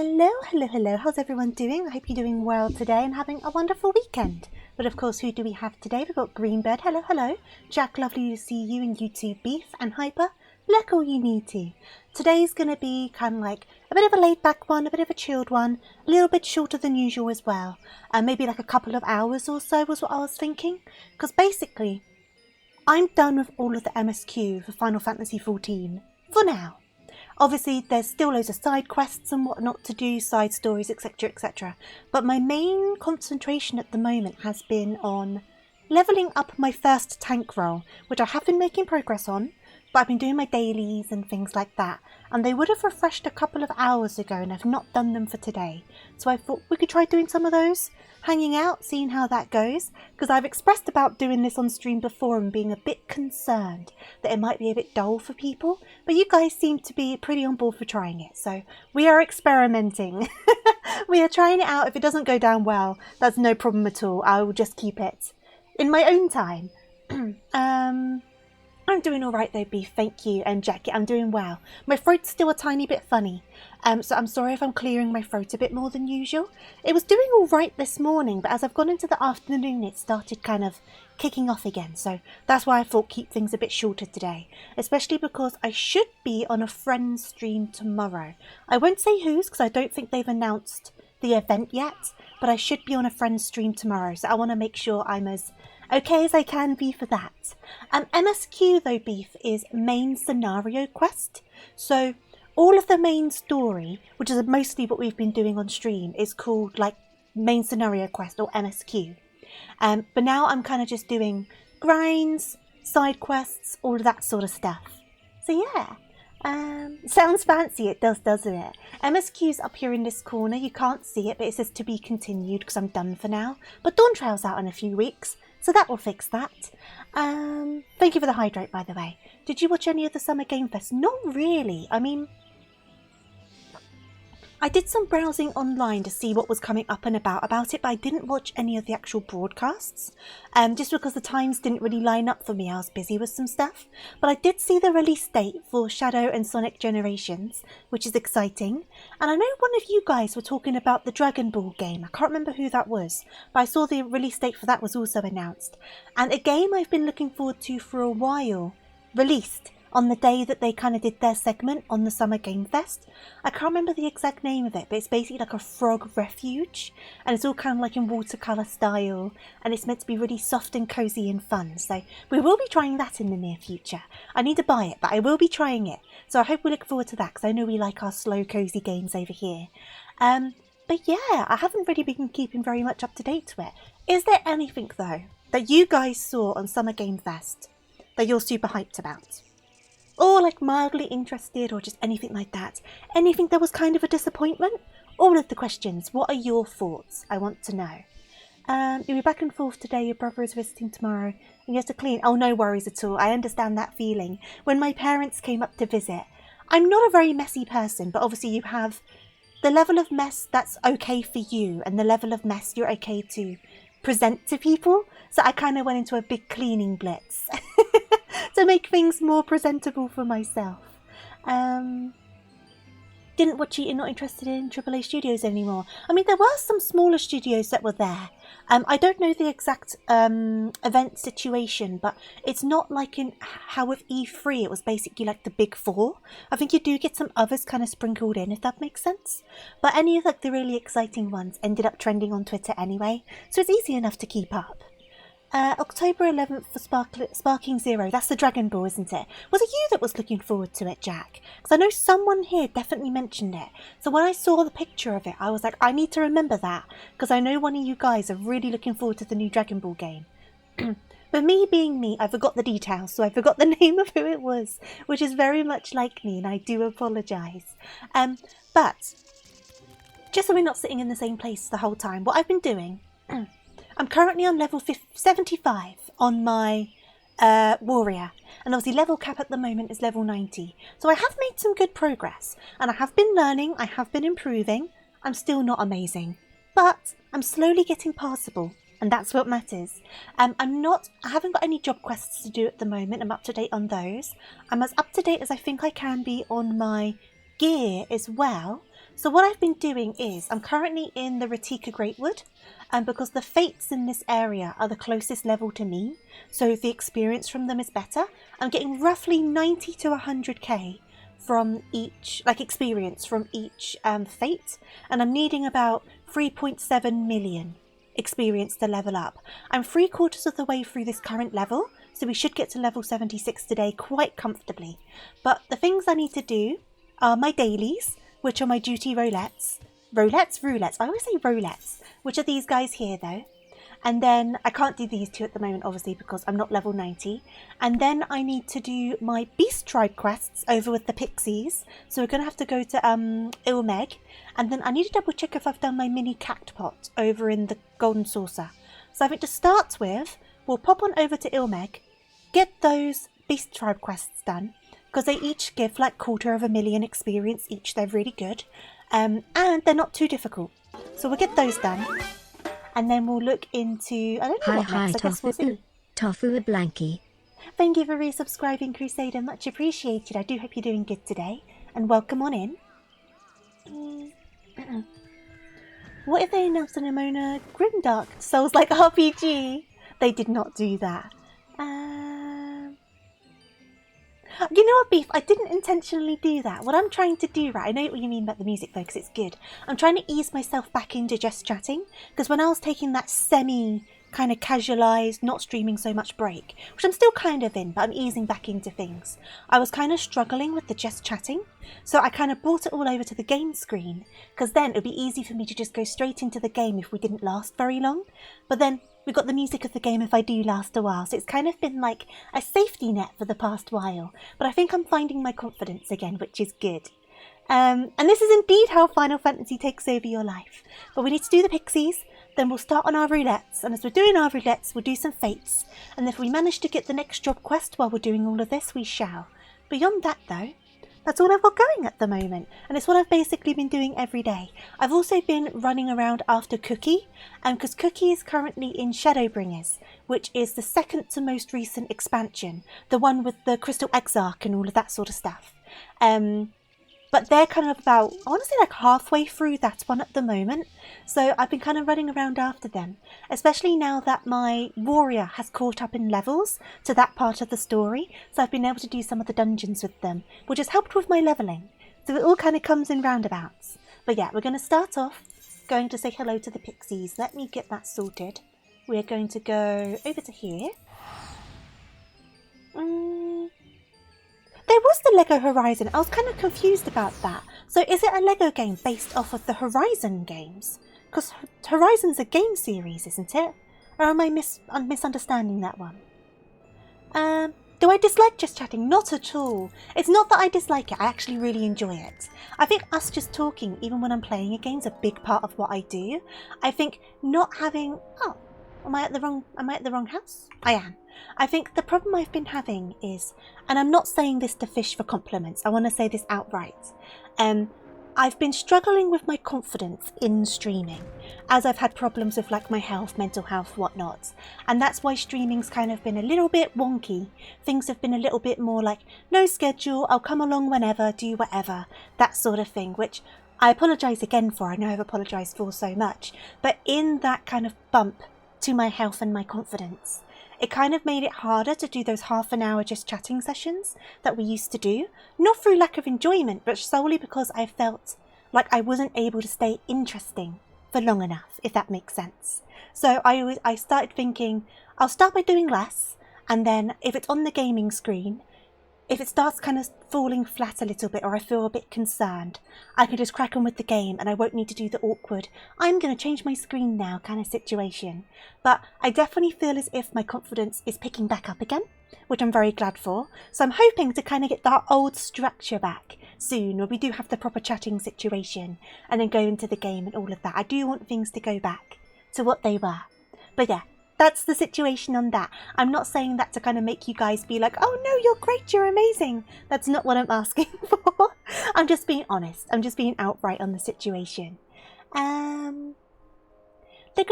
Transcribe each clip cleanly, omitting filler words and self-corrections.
Hello, hello, hello. How's everyone doing? I hope you're doing well today and having a wonderful weekend. But of course, who do we have today? We've got Greenbird. Hello, hello. Jack, lovely to see you, and YouTube Beef and Hyper. Look all you need to. Today's going to be kind of like a bit of a laid back one, a bit of a chilled one, a little bit shorter than usual as well. Maybe like a couple of hours or so was what I was thinking. Because basically, I'm done with all of the MSQ for Final Fantasy XIV for now. Obviously, there's still loads of side quests and whatnot to do, side stories, etc, etc. But my main concentration at the moment has been on levelling up my first tank role, which I have been making progress on, but I've been doing my dailies and things like that. And they would have refreshed a couple of hours ago, and I've not done them for today. So I thought we could try doing some of those, hanging out, seeing how that goes. Because I've expressed about doing this on stream before and being a bit concerned that it might be a bit dull for people. But you guys seem to be pretty on board for trying it. So we are experimenting. We are trying it out. If it doesn't go down well, that's no problem at all. I will just keep it in my own time. I'm doing all right though, Beef, thank you, and Jackie, I'm doing well. My throat's still a tiny bit funny, so I'm sorry if I'm clearing my throat a bit more than usual. It was doing all right this morning, but as I've gone into the afternoon, it started kind of kicking off again, so that's why I thought keep things a bit shorter today, especially because I should be on a friend's stream tomorrow. I won't say whose, because I don't think they've announced the event yet, but I should be on a friend's stream tomorrow, so I want to make sure I'm as okay as I can be for that. MSQ though, Beef, is main scenario quest. So all of the main story, which is mostly what we've been doing on stream, is called like main scenario quest or MSQ. But now I'm kind of just doing grinds, side quests, all of that sort of stuff. So yeah. Sounds fancy, it does, doesn't it? MSQ's up here in this corner. You can't see it, but it says to be continued because I'm done for now. But Dawn Trail's out in a few weeks, so that will fix that. Thank you for the hydrate, by the way. Did you watch any of the Summer Game Fest? Not really. I mean, I did some browsing online to see what was coming up and about it, but I didn't watch any of the actual broadcasts, just because the times didn't really line up for me. I was busy with some stuff. But I did see the release date for Shadow and Sonic Generations, which is exciting. And I know one of you guys were talking about the Dragon Ball game. I can't remember who that was, but I saw the release date for that was also announced. And a game I've been looking forward to for a while, released on the day that they kind of did their segment on the Summer Game Fest. I can't remember the exact name of it, but it's basically like a frog refuge, and it's all kind of like in watercolour style, and it's meant to be really soft and cozy and fun. So we will be trying that in the near future. I need to buy it, but I will be trying it. So I hope we look forward to that, because I know we like our slow, cozy games over here. But yeah, I haven't really been keeping very much up to date to it. Is there anything, though, that you guys saw on Summer Game Fest that you're super hyped about? Or like mildly interested, or just anything like that? Anything that was kind of a disappointment? All of the questions. What are your thoughts? I want to know. You'll be back and forth today. Your brother is visiting tomorrow, and you have to clean. Oh, no worries at all. I understand that feeling. When my parents came up to visit, I'm not a very messy person, but obviously you have the level of mess that's okay for you, and the level of mess you're okay to present to people. So I kind of went into a big cleaning blitz to make things more presentable for myself. Didn't watch it, you're not interested in AAA studios anymore. I mean, there were some smaller studios that were there. I don't know the exact event situation, but it's not like in how with E3 it was basically like the big four. I think you do get some others kind of sprinkled in, if that makes sense. But any of like the really exciting ones ended up trending on Twitter anyway, so it's easy enough to keep up. October 11th for Sparking Zero. That's the Dragon Ball, isn't it? Was it you that was looking forward to it, Jack? Because I know someone here definitely mentioned it. So when I saw the picture of it, I was like, I need to remember that. Because I know one of you guys are really looking forward to the new Dragon Ball game. But me being me, I forgot the details. So I forgot the name of who it was, which is very much like me, and I do apologise. But just so we're not sitting in the same place the whole time, what I've been doing... I'm currently on level 75 on my warrior, and obviously level cap at the moment is level 90. So I have made some good progress, and I have been learning, I have been improving. I'm still not amazing, but I'm slowly getting passable, and that's what matters. I haven't got any job quests to do at the moment. I'm up to date on those. I'm as up to date as I think I can be on my gear as well. So what I've been doing is, I'm currently in the Ratika Greatwood, and because the fates in this area are the closest level to me, so the experience from them is better, I'm getting roughly 90 to 100k from each, like experience from each fate, and I'm needing about 3.7 million experience to level up. I'm 3/4 of the way through this current level, so we should get to level 76 today quite comfortably. But the things I need to do are my dailies, which are my duty roulettes. Roulettes? I always say roulettes, which are these guys here though. And then I can't do these two at the moment, obviously, because I'm not level 90. And then I need to do my Beast Tribe quests over with the Pixies. So we're going to have to go to Ilmeg. And then I need to double check if I've done my mini cactpot over in the Golden Saucer. So I think to start with, we'll pop on over to Ilmeg, get those Beast Tribe quests done, because they each give like 250,000 experience each. They're really good. And they're not too difficult. So we'll get those done. And then we'll look into, I don't know what next, I guess we'll see. TofuuRabbit. Thank you for resubscribing, Crusader. Much appreciated. I do hope you're doing good today. And welcome on in. What if they announced an Amona Grimdark Souls-like RPG? They did not do that. You know what, Beef? I didn't intentionally do that. What I'm trying to do, right, I know what you mean about the music though, because it's good. I'm trying to ease myself back into just chatting, because when I was taking that semi kind of casualized, not streaming so much break, which I'm still kind of in, but I'm easing back into things, I was kind of struggling with the just chatting. So I kind of brought it all over to the game screen, because then it would be easy for me to just go straight into the game if we didn't last very long. But then we've got the music of the game if I do last a while, so it's kind of been like a safety net for the past while. But I think I'm finding my confidence again, which is good. And this is indeed how Final Fantasy takes over your life. But we need to do the Pixies, then we'll start on our roulettes, and as we're doing our roulettes, we'll do some fates. And if we manage to get the next job quest while we're doing all of this, we shall. Beyond that though, that's all I've got going at the moment, and it's what I've basically been doing every day. I've also been running around after Cookie, because Cookie is currently in Shadowbringers, which is the second to most recent expansion, the one with the Crystal Exarch and all of that sort of stuff. But they're kind of about, I want to say like halfway through that one at the moment. So I've been kind of running around after them, especially now that my warrior has caught up in levels to that part of the story. So I've been able to do some of the dungeons with them, which has helped with my leveling. So it all kind of comes in roundabouts. But yeah, we're going to start off going to say hello to the Pixies. Let me get that sorted. We're going to go over to here. There was the Lego Horizon. I was kind of confused about that. So is it a Lego game based off of the Horizon games? Because Horizon's a game series, isn't it? Or am I misunderstanding that one? Do I dislike just chatting? Not at all. It's not that I dislike it. I actually really enjoy it. I think us just talking, even when I'm playing a game, is a big part of what I do. I think not having... Oh, am I at the wrong house? I am. I think the problem I've been having is, and I'm not saying this to fish for compliments, I want to say this outright, I've been struggling with my confidence in streaming, as I've had problems with like my health, mental health, whatnot, and that's why streaming's kind of been a little bit wonky. Things have been a little bit more like, no schedule, I'll come along whenever, do whatever, that sort of thing, which I apologise again for, I know I've apologised for so much, but in that kind of bump to my health and my confidence, it kind of made it harder to do those half an hour just chatting sessions that we used to do. Not through lack of enjoyment, but solely because I felt like I wasn't able to stay interesting for long enough, if that makes sense. So I started thinking, I'll start by doing less, and then if it's on the gaming screen, if it starts kind of falling flat a little bit or I feel a bit concerned, I can just crack on with the game and I won't need to do the awkward, I'm going to change my screen now kind of situation. But I definitely feel as if my confidence is picking back up again, which I'm very glad for. So I'm hoping to kind of get that old structure back soon, where we do have the proper chatting situation and then go into the game and all of that. I do want things to go back to what they were. But yeah, that's the situation on that. I'm not saying that to kind of make you guys be like, oh no, you're great, you're amazing. That's not what I'm asking for. I'm just being honest. I'm just being outright on the situation. Lego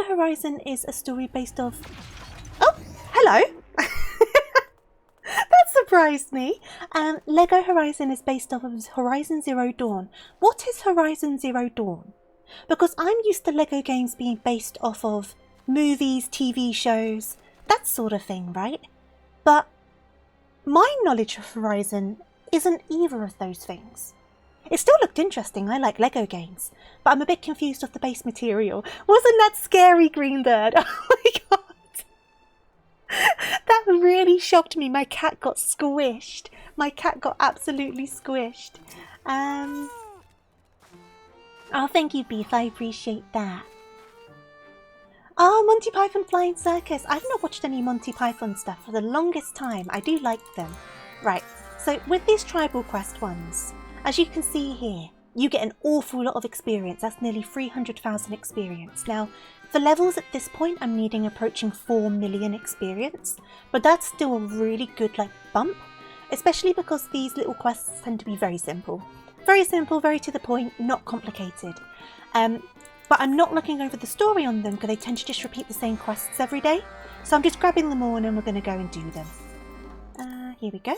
Horizon is a story based off... Oh, hello. That's surprised me. Lego Horizon is based off of Horizon Zero Dawn. What is Horizon Zero Dawn? Because I'm used to Lego games being based off of movies, TV shows, that sort of thing, right? But my knowledge of Horizon isn't either of those things. It still looked interesting, I like Lego games, but I'm a bit confused of the base material. Wasn't that scary, Greenbird? Oh my god! That really shocked me. My cat got squished. My cat got absolutely squished. Oh, thank you, Beef. I appreciate that. Oh, Monty Python Flying Circus. I've not watched any Monty Python stuff for the longest time. I do like them. Right, so with these Tribal Quest ones, as you can see here, you get an awful lot of experience. That's nearly 300,000 experience. Now, for levels at this point, I'm needing approaching 4 million experience, but that's still a really good bump, especially because these little quests tend to be very simple. Very simple, very to the point, not complicated. But I'm not looking over the story on them because they tend to just repeat the same quests every day. So I'm just grabbing them all and we're going to go and do them. Here we go.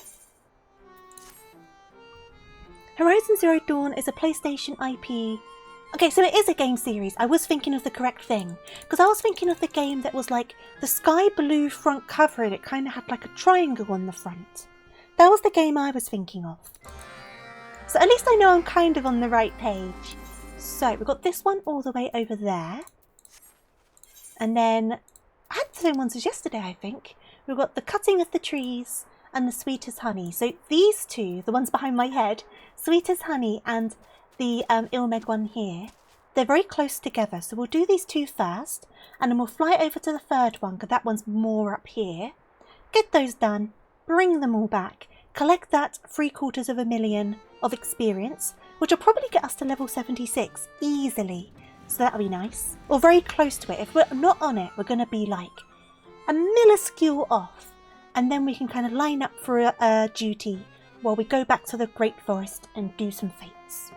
Horizon Zero Dawn is a PlayStation IP. Okay, so it is a game series. I was thinking of the correct thing. Because I was thinking of the game that was like the sky blue front cover and it kind of had like a triangle on the front. That was the game I was thinking of. So at least I know I'm kind of on the right page. So we've got this one all the way over there. And then, I had the same ones as yesterday, I think. We've got the cutting of the trees and the sweet as honey. So these two, the ones behind my head, sweet as honey and the Ilmeg one here, they're very close together. So we'll do these two first and then we'll fly over to the third one because that one's more up here. Get those done, bring them all back, collect that 750,000 of experience, which will probably get us to level 76 easily. So that'll be nice. Or very close to it. If we're not on it, we're going to be like a minuscule off. And then we can kind of line up for a duty while we go back to the Great Forest and do some fates.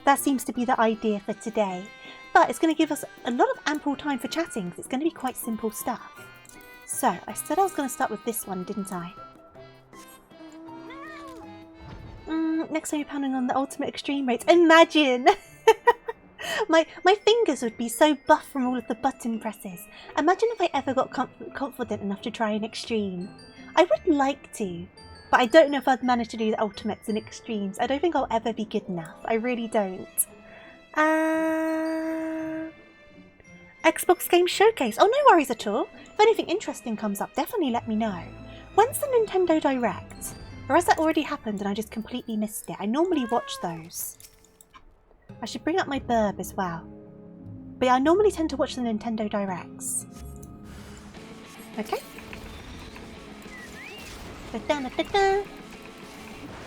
That seems to be the idea for today. But it's going to give us a lot of ample time for chatting because it's going to be quite simple stuff. So, I said I was going to start with this one, didn't I? Next time you're pounding on the ultimate extreme rates. Imagine! my fingers would be so buff from all of the button presses. Imagine if I ever got confident enough to try an extreme. I would like to, but I don't know if I'd manage to do the ultimates and extremes. I don't think I'll ever be good enough. I really don't. Xbox Game Showcase. Oh, no worries at all. If anything interesting comes up, definitely let me know. When's the Nintendo Direct? Or has that already happened and I just completely missed it? I normally watch those. I should bring up my burb as well. But yeah, I normally tend to watch the Nintendo Directs. Okay. Da-da-da-da-da.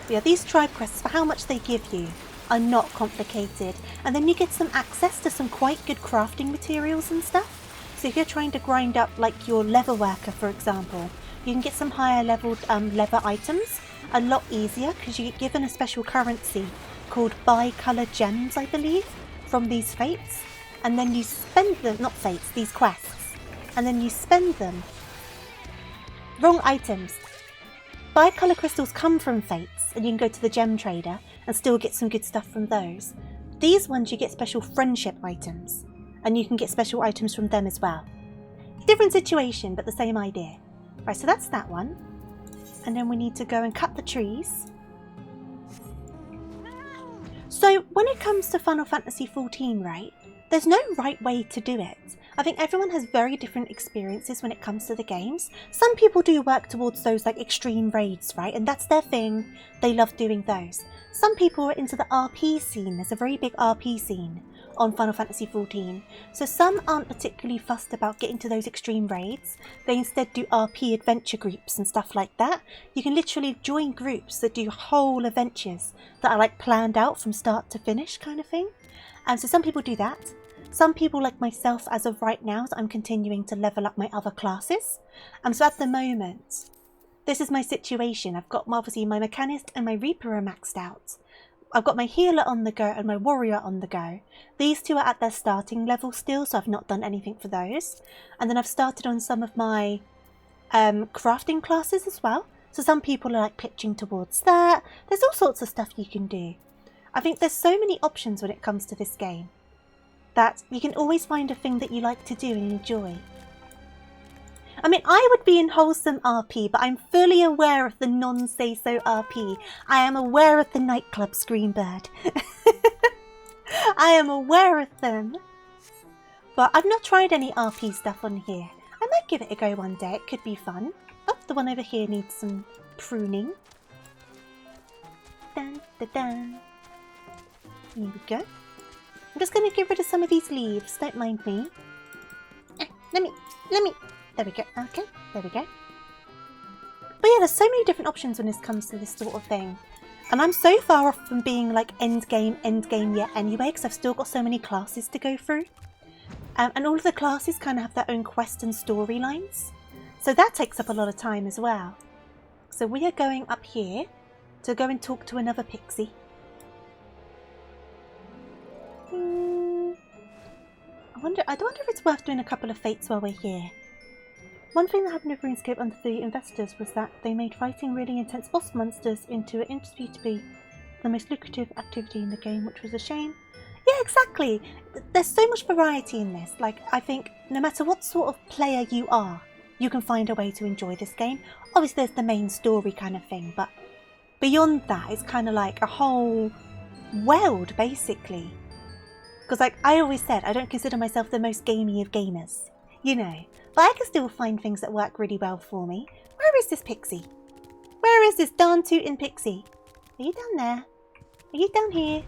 Yeah, these tribe quests, for how much they give you, are not complicated. And then you get some access to some quite good crafting materials and stuff. So if you're trying to grind up like your leather worker, for example, you can get some higher leveled leather items a lot easier because you get given a special currency called bi-colour gems, I believe, from these fates. And then you spend them, not fates, these quests. And then you spend them. Wrong items. Bi-colour crystals come from fates and you can go to the gem trader and still get some good stuff from those. These ones you get special friendship items and you can get special items from them as well. Different situation but the same idea. Right, so that's that one. And then we need to go and cut the trees. So when it comes to Final Fantasy XIV, right, there's no right way to do it. I think everyone has very different experiences when it comes to the games. Some people do work towards those like extreme raids, right, and that's their thing. They love doing those. Some people are into the RP scene. There's a very big RP scene on Final Fantasy XIV. So some aren't particularly fussed about getting to those extreme raids. They instead do RP adventure groups and stuff like that. You can literally join groups that do whole adventures that are like planned out from start to finish kind of thing. And so some people do that. Some people like myself, as of right now, so I'm continuing to level up my other classes. So at the moment, this is my situation. I've got obviously my Mechanist and my Reaper are maxed out. I've got my Healer on the go and my Warrior on the go. These two are at their starting level still, so I've not done anything for those. And then I've started on some of my crafting classes as well. So some people are like pitching towards that. There's all sorts of stuff you can do. I think there's so many options when it comes to this game that you can always find a thing that you like to do and enjoy. I mean, I would be in wholesome RP, but I'm fully aware of the non-say-so RP. I am aware of the nightclub Screambird. I am aware of them. But I've not tried any RP stuff on here. I might give it a go one day. It could be fun. Oh, the one over here needs some pruning. Dun, dun, dun. Here we go. I'm just going to get rid of some of these leaves. Don't mind me. Let me. There we go. Okay, there we go. But yeah, there's so many different options when it comes to this sort of thing. And I'm so far off from being like end game yet anyway, because I've still got so many classes to go through. And all of the classes kind of have their own quest and storylines. So that takes up a lot of time as well. So we are going up here to go and talk to another pixie. I wonder if it's worth doing a couple of fates while we're here. One thing that happened with RuneScape under the investors was that they made fighting really intense boss monsters into indisputably the most lucrative activity in the game, which was a shame. Yeah, exactly. There's so much variety in this. Like, I think no matter what sort of player you are, you can find a way to enjoy this game. Obviously, there's the main story kind of thing, but beyond that, it's kind of like a whole world, basically. Because, like I always said, I don't consider myself the most gamey of gamers, you know. But I can still find things that work really well for me. Where is this pixie? Where is this darn tootin' pixie? Are you down there? Are you down here?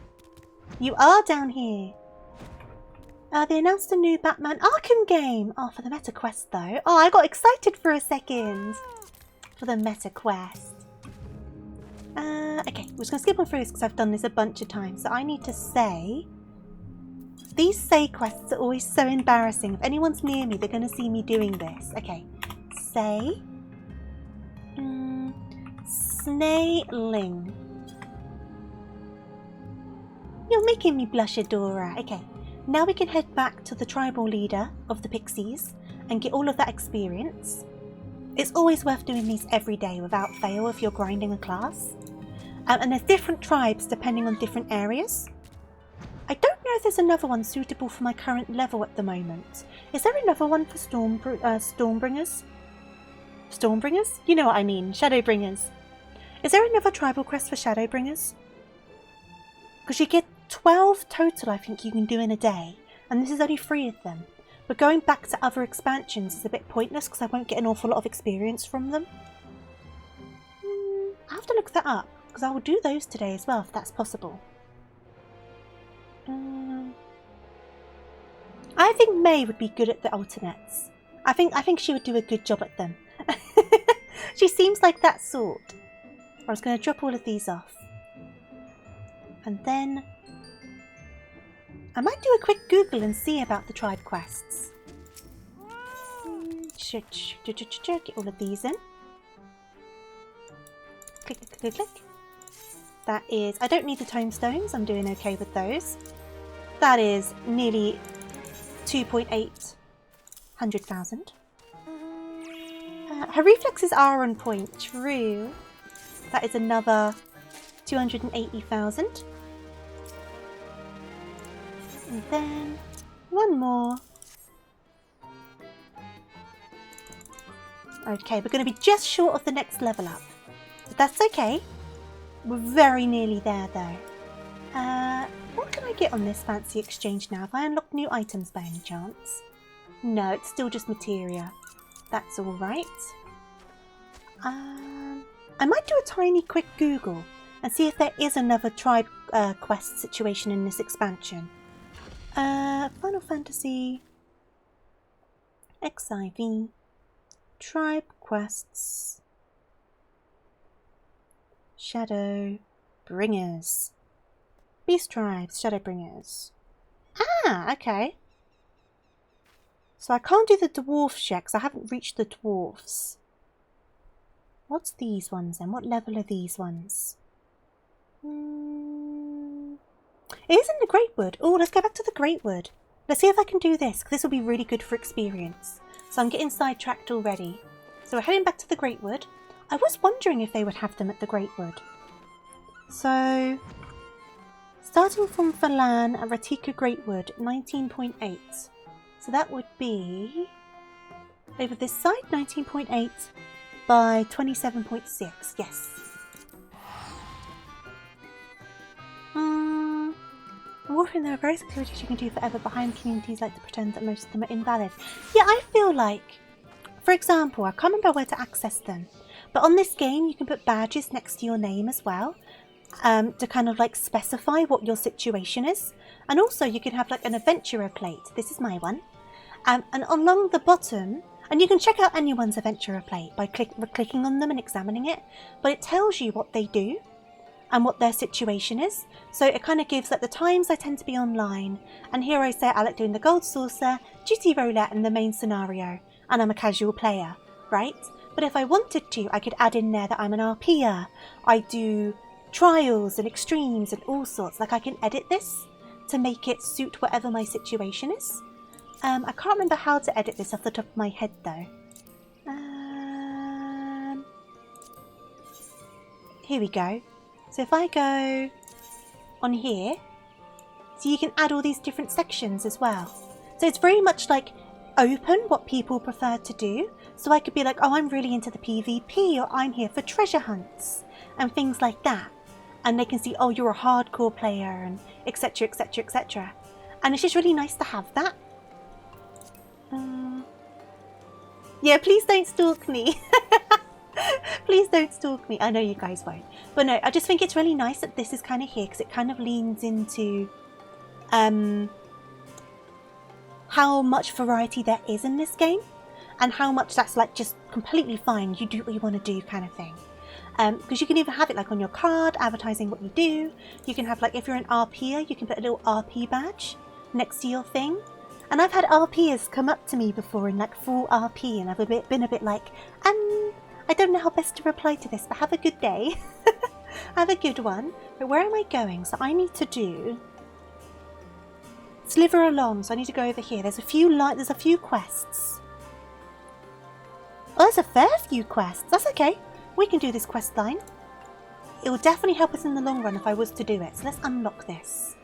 You are down here. They announced a new Batman Arkham game. Oh, for the meta quest though. Oh, I got excited for a second. For the meta quest. Okay, we're just going to skip on through this because I've done this a bunch of times. So I need to say... These say quests are always so embarrassing. If anyone's near me, they're going to see me doing this. Okay. Say. Snailing. You're making me blush, Adora. Okay. Now we can head back to the tribal leader of the Pixies and get all of that experience. It's always worth doing these every day without fail if you're grinding a class. And there's different tribes depending on different areas. I don't know if there's another one suitable for my current level at the moment. Is there another one for Stormbringers? Stormbringers? You know what I mean, Shadowbringers. Is there another tribal quest for Shadowbringers? Because you get 12 total, I think you can do in a day, and this is only 3 of them. But going back to other expansions is a bit pointless because I won't get an awful lot of experience from them. I have to look that up, because I will do those today as well if that's possible. I think May would be good at the alternates. I think she would do a good job at them. She seems like that sort. I was going to drop all of these off. And then I might do a quick Google and see about the tribe quests. Get all of these in. Click, click, click, click. That is... I don't need the tomestones. I'm doing okay with those. That is nearly 2,800,000. Her reflexes are on point. True. That is another 280,000. And then one more. Okay, we're going to be just short of the next level up. But that's okay. We're very nearly there though. What can I get on this fancy exchange now? Have I unlocked new items by any chance? No, it's still just materia. That's alright. I might do a tiny quick Google and see if there is another tribe quest situation in this expansion. Final Fantasy XIV Tribe Quests Shadow Bringers. Beast Tribes, Shadow Bringers. Ah, okay. So I can't do the dwarfs yet because I haven't reached the dwarfs. What's these ones then? What level are these ones? It is in the Greatwood. Oh, let's go back to the Greatwood. Let's see if I can do this, because this will be really good for experience. So I'm getting sidetracked already. So we're heading back to the Greatwood. I was wondering if they would have them at the Great Wood. So, starting from Falan at Ratika Greatwood, 19.8. So that would be over this side, 19.8 by 27.6. Yes. Warfare, there are various activities you can do forever behind communities like to pretend that most of them are invalid. Yeah, I feel like, for example, I can't remember where to access them, but on this game you can put badges next to your name as well, to kind of like specify what your situation is. And also you can have like an adventurer plate. This is my one. And along the bottom, and you can check out anyone's adventurer plate by clicking on them and examining it, but it tells you what they do and what their situation is. So it kind of gives like the times I tend to be online, and here I say I like doing the gold saucer, duty roulette and the main scenario, and I'm a casual player, right? But if I wanted to, I could add in there that I'm an RPer, I do trials and extremes and all sorts. Like I can edit this to make it suit whatever my situation is. I can't remember how to edit this off the top of my head though. Here we go. So if I go on here, so you can add all these different sections as well. So it's very much like open what people prefer to do. So I could be like, oh, I'm really into the PvP, or I'm here for treasure hunts and things like that. And they can see, oh, you're a hardcore player, and etc, etc, etc. And it's just really nice to have that. Yeah, please don't stalk me. Please don't stalk me. I know you guys won't. But no, I just think it's really nice that this is kind of here, because it kind of leans into how much variety there is in this game, and how much that's like just completely fine. You do what you want to do kind of thing. Because you can either have it like on your card, advertising what you do. You can have like, if you're an RPer, you can put a little RP badge next to your thing. And I've had RPers come up to me before in like full RP, and I've been a bit like, I don't know how best to reply to this, but have a good day. Have a good one. But where am I going? So I need to do Sliver Along. So I need to go over here. There's a few quests. Oh, there's a fair few quests. That's okay. We can do this quest line. It will definitely help us in the long run if I was to do it. So let's unlock this.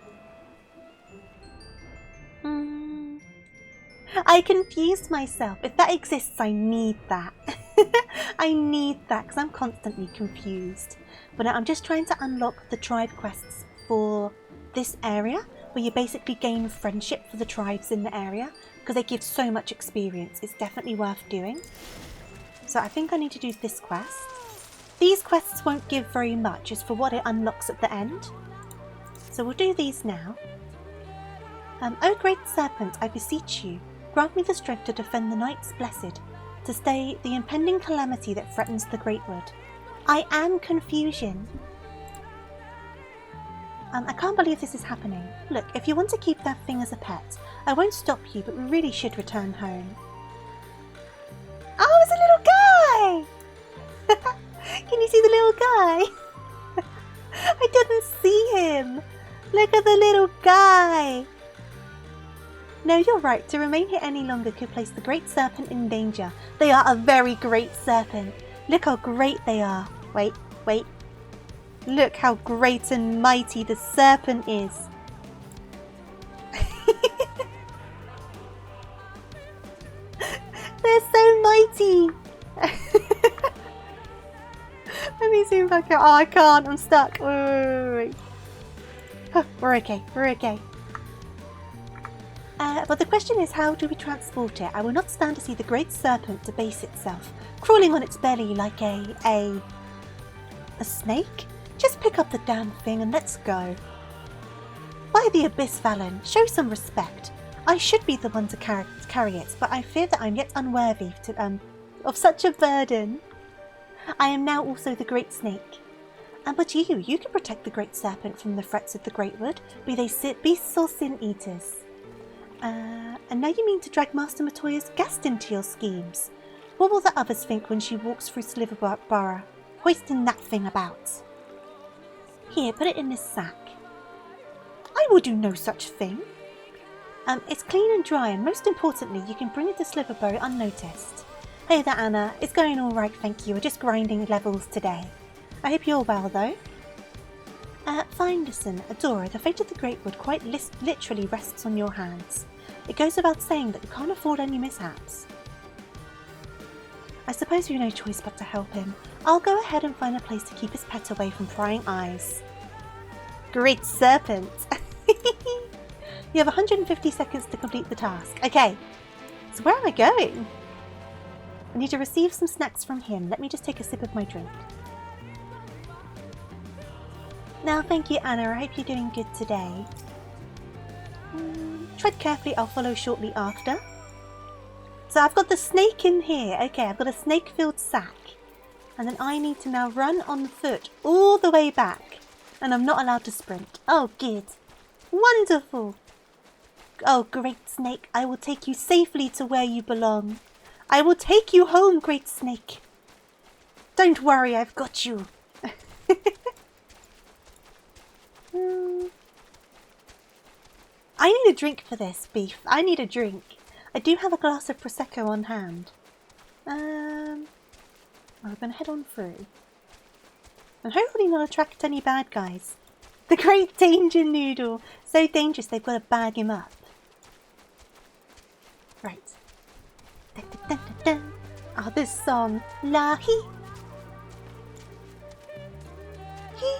I confused myself. If that exists, I need that. I need that because I'm constantly confused. But I'm just trying to unlock the tribe quests for this area, where you basically gain friendship for the tribes in the area, because they give so much experience. It's definitely worth doing. So I think I need to do this quest. These quests won't give very much. It's for what it unlocks at the end. So we'll do these now. O great serpent, I beseech you, grant me the strength to defend the Knights Blessed, to stay the impending calamity that threatens the Great Wood. I am confusion. I can't believe this is happening. Look, if you want to keep that thing as a pet, I won't stop you, but we really should return home. Oh, it's a little guy! Can you see the little guy? I didn't see him. Look at the little guy. No, you're right. To remain here any longer could place the great serpent in danger. They are a very great serpent. Look how great they are. Wait. Look how great and mighty the serpent is. They're so mighty. Let me zoom back out. Oh, I can't. I'm stuck. Wait. Huh, we're okay. But the question is, how do we transport it? I will not stand to see the great serpent debase itself, crawling on its belly like a snake. Just pick up the damn thing and let's go. By the abyss, Valen, show some respect. I should be the one to carry it, but I fear that I'm yet unworthy of such a burden. I am now also the great snake. But you can protect the great serpent from the threats of the Great Wood, be they beasts or sin eaters. And now you mean to drag Master Matoya's guest into your schemes? What will the others think when she walks through Sliverborough, hoisting that thing about? Here, put it in this sack. I will do no such thing. It's clean and dry, and most importantly, you can bring it to Sliverborough unnoticed. Hey there, Anna. It's going alright, thank you. We're just grinding levels today. I hope you're well, though. Finderson, Adora, the fate of the Greatwood quite literally rests on your hands. It goes without saying that you can't afford any mishaps. I suppose you've no choice but to help him. I'll go ahead and find a place to keep his pet away from prying eyes. Great serpent! You have 150 seconds to complete the task. Okay, so where am I going? I need to receive some snacks from him. Let me just take a sip of my drink. Now, thank you, Anna. I hope you're doing good today. Tread carefully. I'll follow shortly after. So I've got the snake in here. Okay, I've got a snake-filled sack. And then I need to now run on foot all the way back. And I'm not allowed to sprint. Oh, good. Wonderful. Oh, great snake. I will take you safely to where you belong. I will take you home, great snake. Don't worry, I've got you. I need a drink for this, Beef. I need a drink. I do have a glass of Prosecco on hand. We're going to head on through. And hopefully not attract any bad guys. The Great Danger Noodle. So dangerous they've got to bag him up. Right. Dun, dun, dun, dun, dun. Oh, this song. La hee. Hee.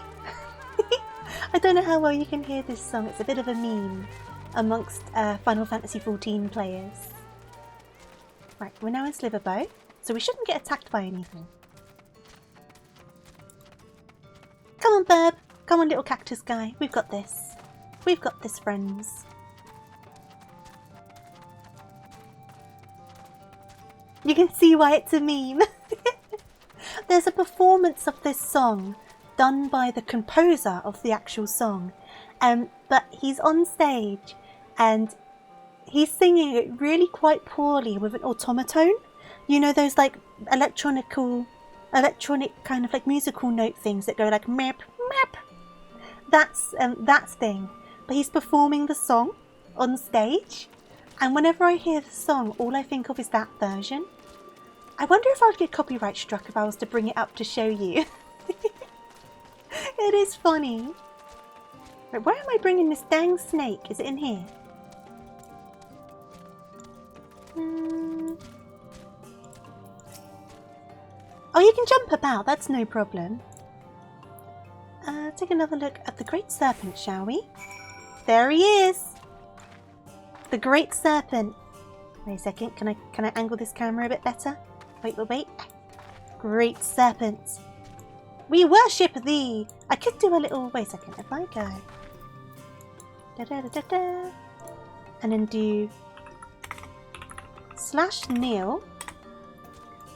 I don't know how well you can hear this song. It's a bit of a meme amongst Final Fantasy XIV players. Right, we're now in Sliverbow, so we shouldn't get attacked by anything. Come on, Burb. Come on, little cactus guy. We've got this. We've got this, friends. You can see why it's a meme. There's a performance of this song done by the composer of the actual song. But he's on stage and he's singing it really quite poorly with an automaton. You know those like electronic kind of like musical note things that go like map map. That's thing. But he's performing the song on stage, and whenever I hear the song, all I think of is that version. I wonder if I'd get copyright struck if I was to bring it up to show you. It is funny. Right, where am I bringing this dang snake? Is it in here? Oh, you can jump about. That's no problem. Take another look at the Great Serpent, shall we? There he is. The Great Serpent. Wait a second. Can I angle this camera a bit better? Wait. Great Serpent. We worship thee. I could do a little. Wait a second. If I go. And then do /kneel.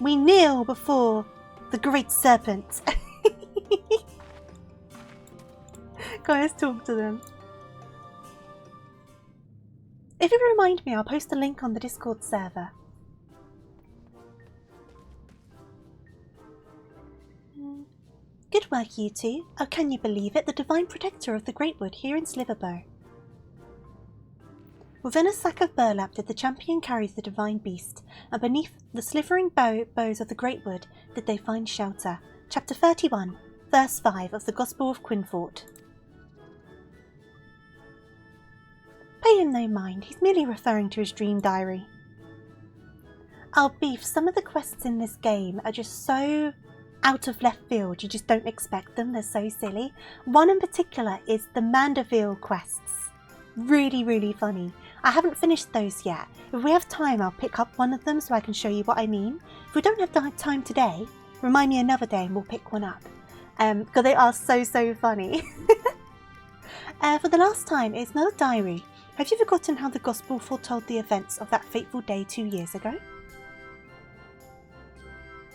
We kneel before the Great Serpent. Go, let's talk to them. If you remind me, I'll post a link on the Discord server. Good work, you two. Oh, can you believe it? The Divine Protector of the Greatwood here in Sliverbow. Within a sack of burlap did the champion carry the divine beast, and beneath the slivering boughs of the Greatwood did they find shelter. Chapter 31, verse 5 of the Gospel of Quinfort. Pay him no mind, he's merely referring to his dream diary. Oh, Beef, some of the quests in this game are just so out of left field, you just don't expect them, they're so silly. One in particular is the Mandeville quests. Really, really funny. I haven't finished those yet. If we have time, I'll pick up one of them so I can show you what I mean. If we don't have time today, remind me another day and we'll pick one up. Because they are so funny. For the last time, it's not a diary. Have you forgotten how the Gospel foretold the events of that fateful day 2 years ago?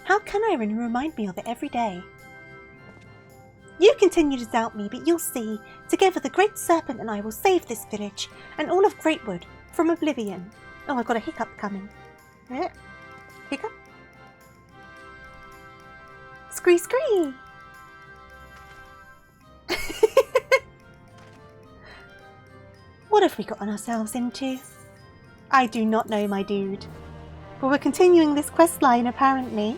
How can I remind me of it every day? You continue to doubt me, but you'll see. Together the Great Serpent and I will save this village, and all of Greatwood, from oblivion. Oh, I've got a hiccup coming. Yeah. Hiccup? Scree scree! What have we gotten ourselves into? I do not know, my dude. But we're continuing this quest line, apparently.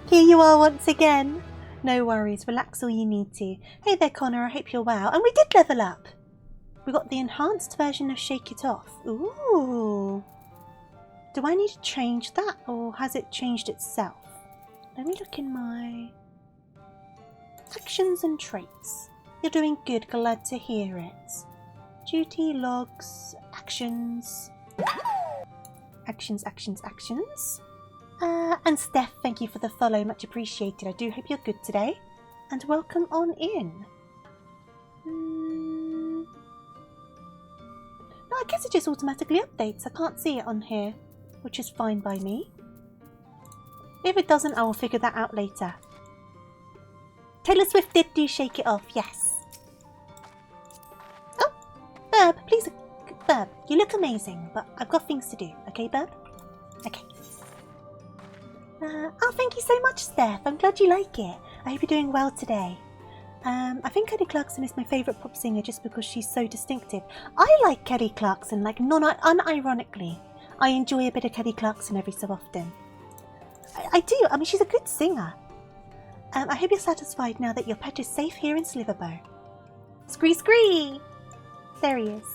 Here you are once again. No worries, relax all you need to. Hey there, Connor, I hope you're well. And we did level up. We got the enhanced version of Shake It Off. Ooh. Do I need to change that, or has it changed itself? Let me look in my actions and traits. You're doing good, glad to hear it. Duty, logs, actions. Actions. And Steph, thank you for the follow, much appreciated. I do hope you're good today. And welcome on in. No, I guess it just automatically updates. I can't see it on here, which is fine by me. If it doesn't, I will figure that out later. Taylor Swift did do Shake It Off, yes. Oh, Burb, please, Burb, you look amazing, but I've got things to do, okay, Burb? Okay. Oh, thank you so much, Steph. I'm glad you like it. I hope you're doing well today. I think Kelly Clarkson is my favourite pop singer just because she's so distinctive. I like Kelly Clarkson, like unironically. I enjoy a bit of Kelly Clarkson every so often. I do. I mean, she's a good singer. I hope you're satisfied now that your pet is safe here in Sliverbow. Scree scree! There he is.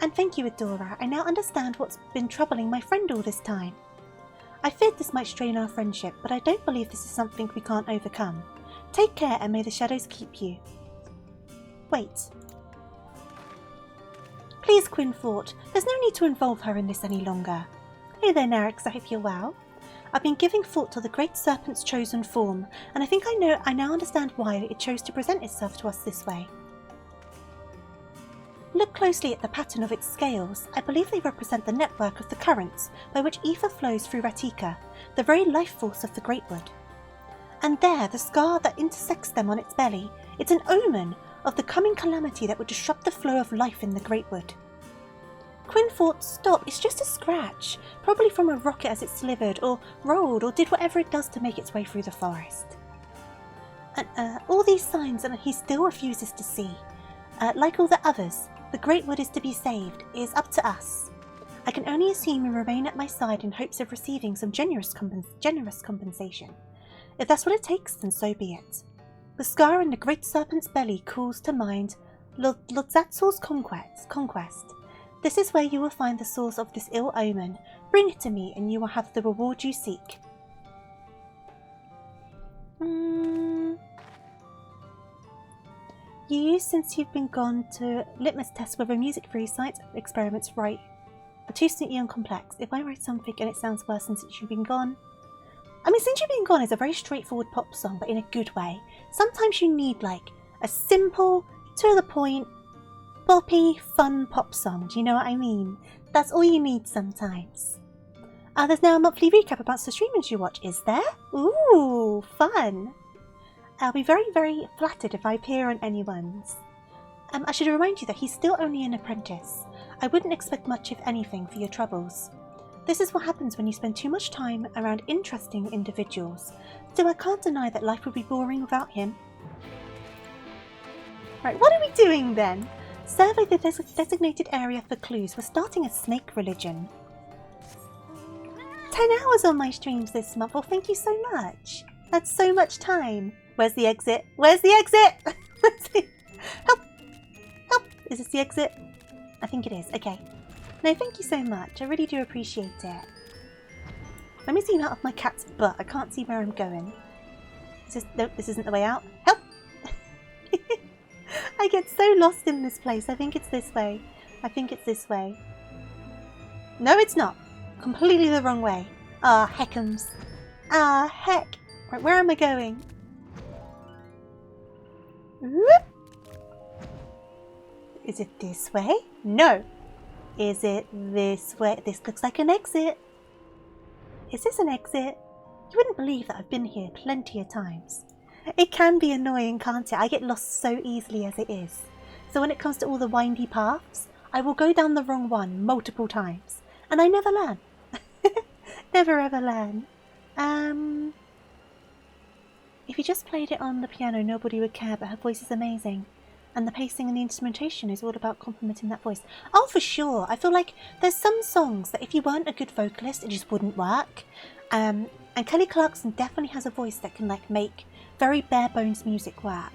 And thank you, Adora. I now understand what's been troubling my friend all this time. I feared this might strain our friendship, but I don't believe this is something we can't overcome. Take care and may the shadows keep you. Wait. Please, Quinn Fort, there's no need to involve her in this any longer. Hey there, Nerix, I hope you're well. I've been giving thought to the Great Serpent's chosen form, and I think I now understand why it chose to present itself to us this way. Look closely at the pattern of its scales. I believe they represent the network of the currents by which ether flows through Ratika, the very life force of the Greatwood. And there, the scar that intersects them on its belly, it's an omen of the coming calamity that would disrupt the flow of life in the Greatwood. Quinfort, stop, it's just a scratch, probably from a rocket as it slivered, or rolled, or did whatever it does to make its way through the forest. And all these signs, and he still refuses to see. Like all the others, the Greatwood is to be saved. It is up to us. I can only assume you remain at my side in hopes of receiving some generous compensation. If that's what it takes, then so be it. The scar in the Great Serpent's belly calls to mind Lodzatzor's conquest. This is where you will find the source of this ill omen. Bring it to me and you will have the reward you seek. You used since you've been gone to litmus test whether music theory science experiments right are too sneaky and complex. If I write something and it sounds worse than Since You've Been Gone. I mean, Since You've Been Gone is a very straightforward pop song, but in a good way. Sometimes you need like a simple, to the point, boppy, fun pop song. Do you know what I mean? That's all you need sometimes. There's now a monthly recap about the streamers you watch, is there? Ooh, fun. I'll be very, very flattered if I appear on anyone's. I should remind you that he's still only an apprentice. I wouldn't expect much, if anything, for your troubles. This is what happens when you spend too much time around interesting individuals. So I can't deny that life would be boring without him. Right, what are we doing then? Survey the designated area for clues. We're starting a snake religion. 10 hours on my streams this month. Well, thank you so much. That's so much time. Where's the exit? Where's the exit? Help! Help! Is this the exit? I think it is. Okay. No, thank you so much. I really do appreciate it. Let me zoom out of my cat's butt. I can't see where I'm going. Nope, this isn't the way out. Help! I get so lost in this place. I think it's this way. I think it's this way. No, it's not. Completely the wrong way. Ah, heckums. Ah, heck. Right, where am I going? Whoop. Is it this way? No. Is it this way? This looks like an exit. Is this an exit? You wouldn't believe that I've been here plenty of times. It can be annoying, can't it? I get lost so easily as it is. So when it comes to all the windy paths, I will go down the wrong one multiple times. And I never learn. Never ever learn. If you just played it on the piano, nobody would care, but her voice is amazing. And the pacing and the instrumentation is all about complementing that voice. Oh, for sure. I feel like there's some songs that if you weren't a good vocalist, it just wouldn't work. And Kelly Clarkson definitely has a voice that can like make very bare bones music work.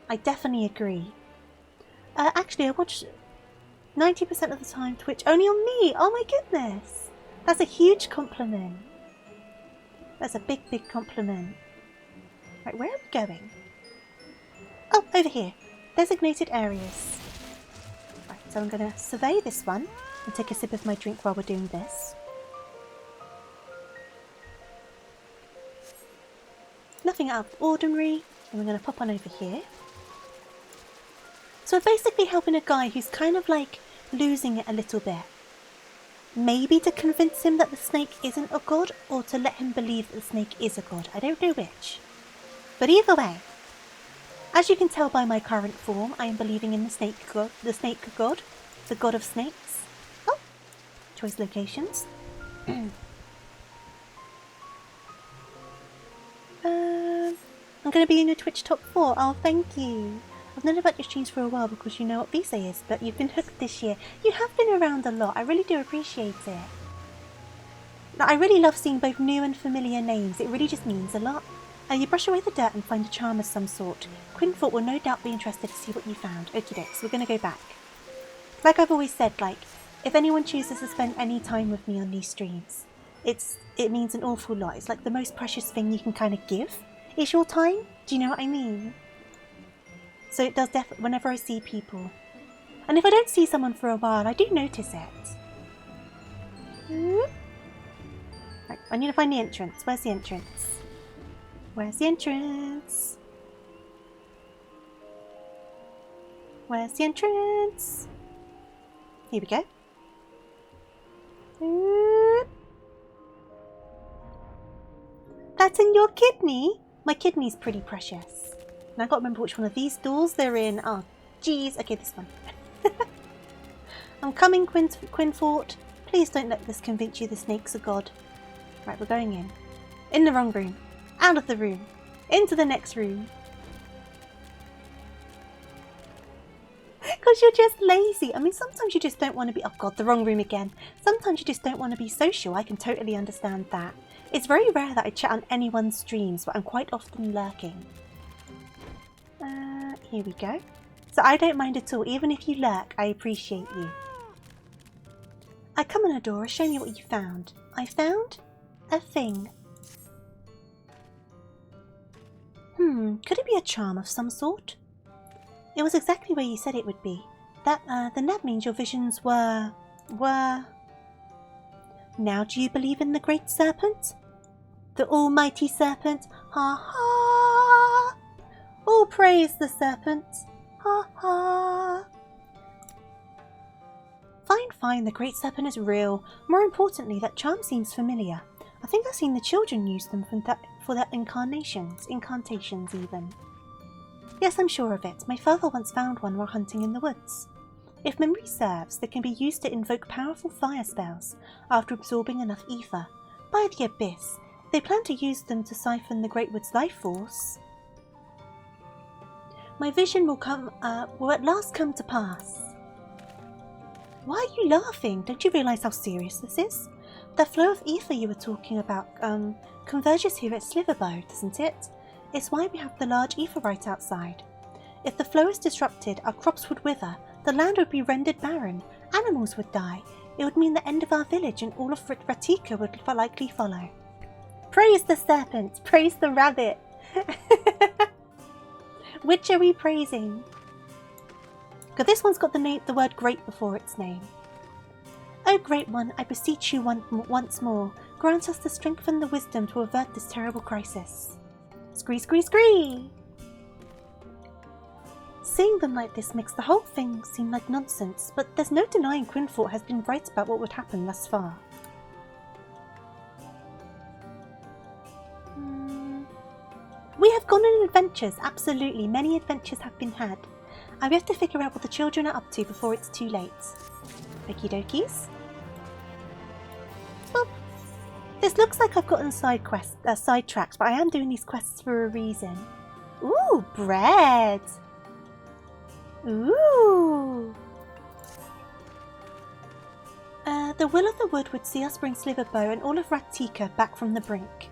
I definitely agree. Actually, I watch 90% of the time Twitch only on me. Oh my goodness. That's a huge compliment. That's a big, big compliment. Right, where are we going? Oh, over here. Designated areas. Right, so I'm going to survey this one and take a sip of my drink while we're doing this. Nothing out of the ordinary. And we're going to pop on over here. So we're basically helping a guy who's kind of like losing it a little bit. Maybe to convince him that the snake isn't a god, or to let him believe that the snake is a god. I don't know which. But either way, as you can tell by my current form, I am believing in the snake god, the god of snakes. Oh, choice locations. I'm going to be in your Twitch top 4. Oh, thank you. I've known about your streams for a while because you know what Visa is, but you've been hooked this year. You have been around a lot. I really do appreciate it. I really love seeing both new and familiar names. It really just means a lot. You brush away the dirt and find a charm of some sort. Quinfoot will no doubt be interested to see what you found. Okie doke, so we're going to go back. Like I've always said, like, if anyone chooses to spend any time with me on these streams, it means an awful lot. It's like the most precious thing you can kind of give. It's your time. Do you know what I mean? So it does whenever I see people. And if I don't see someone for a while, I do notice it. Right, I need to find the entrance. Where's the entrance? Where's the entrance? Where's the entrance? Here we go. That's in your kidney? My kidney's pretty precious. And I've got to remember which one of these doors they're in. Oh, geez. Okay, this one. I'm coming, Quinfort. Please don't let this convince you the snake's a god. Right, we're going in. In the wrong room. Out of the room. Into the next room. Because you're just lazy. I mean, sometimes you just don't want to be... Oh, God, the wrong room again. Sometimes you just don't want to be social. I can totally understand that. It's very rare that I chat on anyone's streams, but I'm quite often lurking. Here we go. So I don't mind at all. Even if you lurk, I appreciate you. I come on, Adora. Show me what you found. I found a thing. Could it be a charm of some sort? It was exactly where you said it would be. That means your visions were... Now do you believe in the great serpent? The almighty serpent? Ha ha! All praise the serpent! Ha ha! Fine, the great serpent is real. More importantly, that charm seems familiar. I think I've seen the children use them for their incantations even. Yes, I'm sure of it. My father once found one while hunting in the woods. If memory serves, they can be used to invoke powerful fire spells after absorbing enough ether. By the abyss, they plan to use them to siphon the Great Wood's life force. My vision will at last come to pass. Why are you laughing? Don't you realise how serious this is? The flow of ether you were talking about converges here at Sliverbow, doesn't it? It's why we have the large ether right outside. If the flow is disrupted, our crops would wither, the land would be rendered barren, animals would die. It would mean the end of our village and all of Ratika would likely follow. Praise the serpent! Praise the rabbit! Which are we praising? Because this one's got the word great before its name. Oh, Great One, I beseech you once more, grant us the strength and the wisdom to avert this terrible crisis. Scree, scree, scree! Seeing them like this makes the whole thing seem like nonsense, but there's no denying Quinfort has been right about what would happen thus far. We have gone on adventures, absolutely. Many adventures have been had. We have to figure out what the children are up to before it's too late. Okie dokies. Boop. This looks like I've gotten sidetracked, but I am doing these quests for a reason. Ooh, bread! Ooh! The will of the wood would see us bring Sliverbow and all of Ratika back from the brink.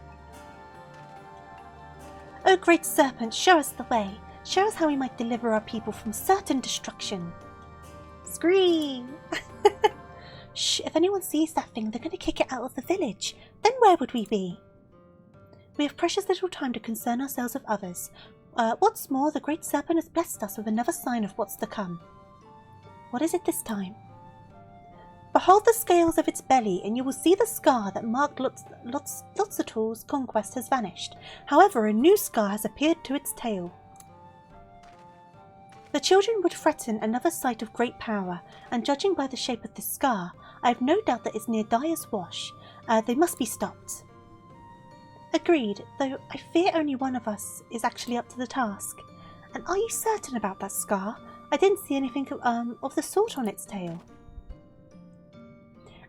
O great serpent, show us the way. Show us how we might deliver our people from certain destruction. Scream! Shh, if anyone sees that thing, they're going to kick it out of the village. Then where would we be? We have precious little time to concern ourselves with others. What's more, the great serpent has blessed us with another sign of what's to come. What is it this time? Behold the scales of its belly, and you will see the scar that marked Lotsator's conquest has vanished. However, a new scar has appeared to its tail. The children would threaten another sight of great power, and judging by the shape of this scar, I have no doubt that it's near Dyer's Wash. They must be stopped. Agreed, though I fear only one of us is actually up to the task. And are you certain about that scar? I didn't see anything of the sort on its tail.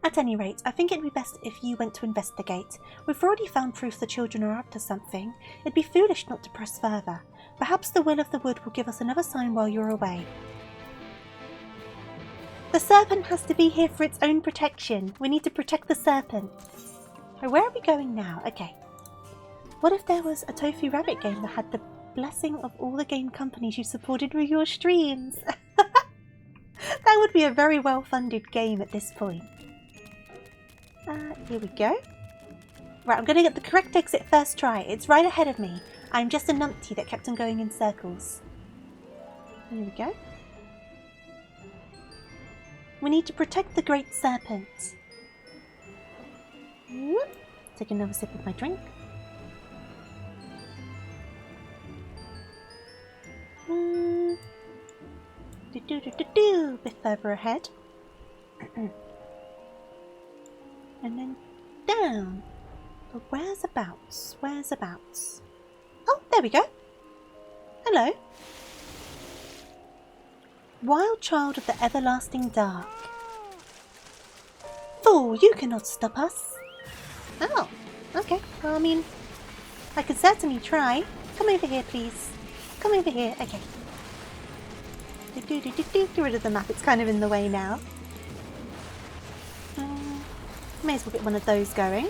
At any rate, I think it'd be best if you went to investigate. We've already found proof the children are up to something. It'd be foolish not to press further. Perhaps the will of the wood will give us another sign while you're away. The serpent has to be here for its own protection. We need to protect the serpent. Oh, where are we going now? Okay. What if there was a TofuuRabbit game that had the blessing of all the game companies you supported with your streams? That would be a very well-funded game at this point. Here we go. Right, I'm going to get the correct exit first try. It's right ahead of me. I'm just a numpty that kept on going in circles. Here we go. We need to protect the great serpent. Whoop. Take another sip of my drink. A bit further ahead. And then down. But whereabouts? Whereabouts? Oh, there we go. Hello. Wild child of the everlasting dark. Fool, you cannot stop us. Oh, okay. Well, I mean, I could certainly try. Come over here, please. Come over here. Okay. Get rid of the map. It's kind of in the way now. May as well get one of those going.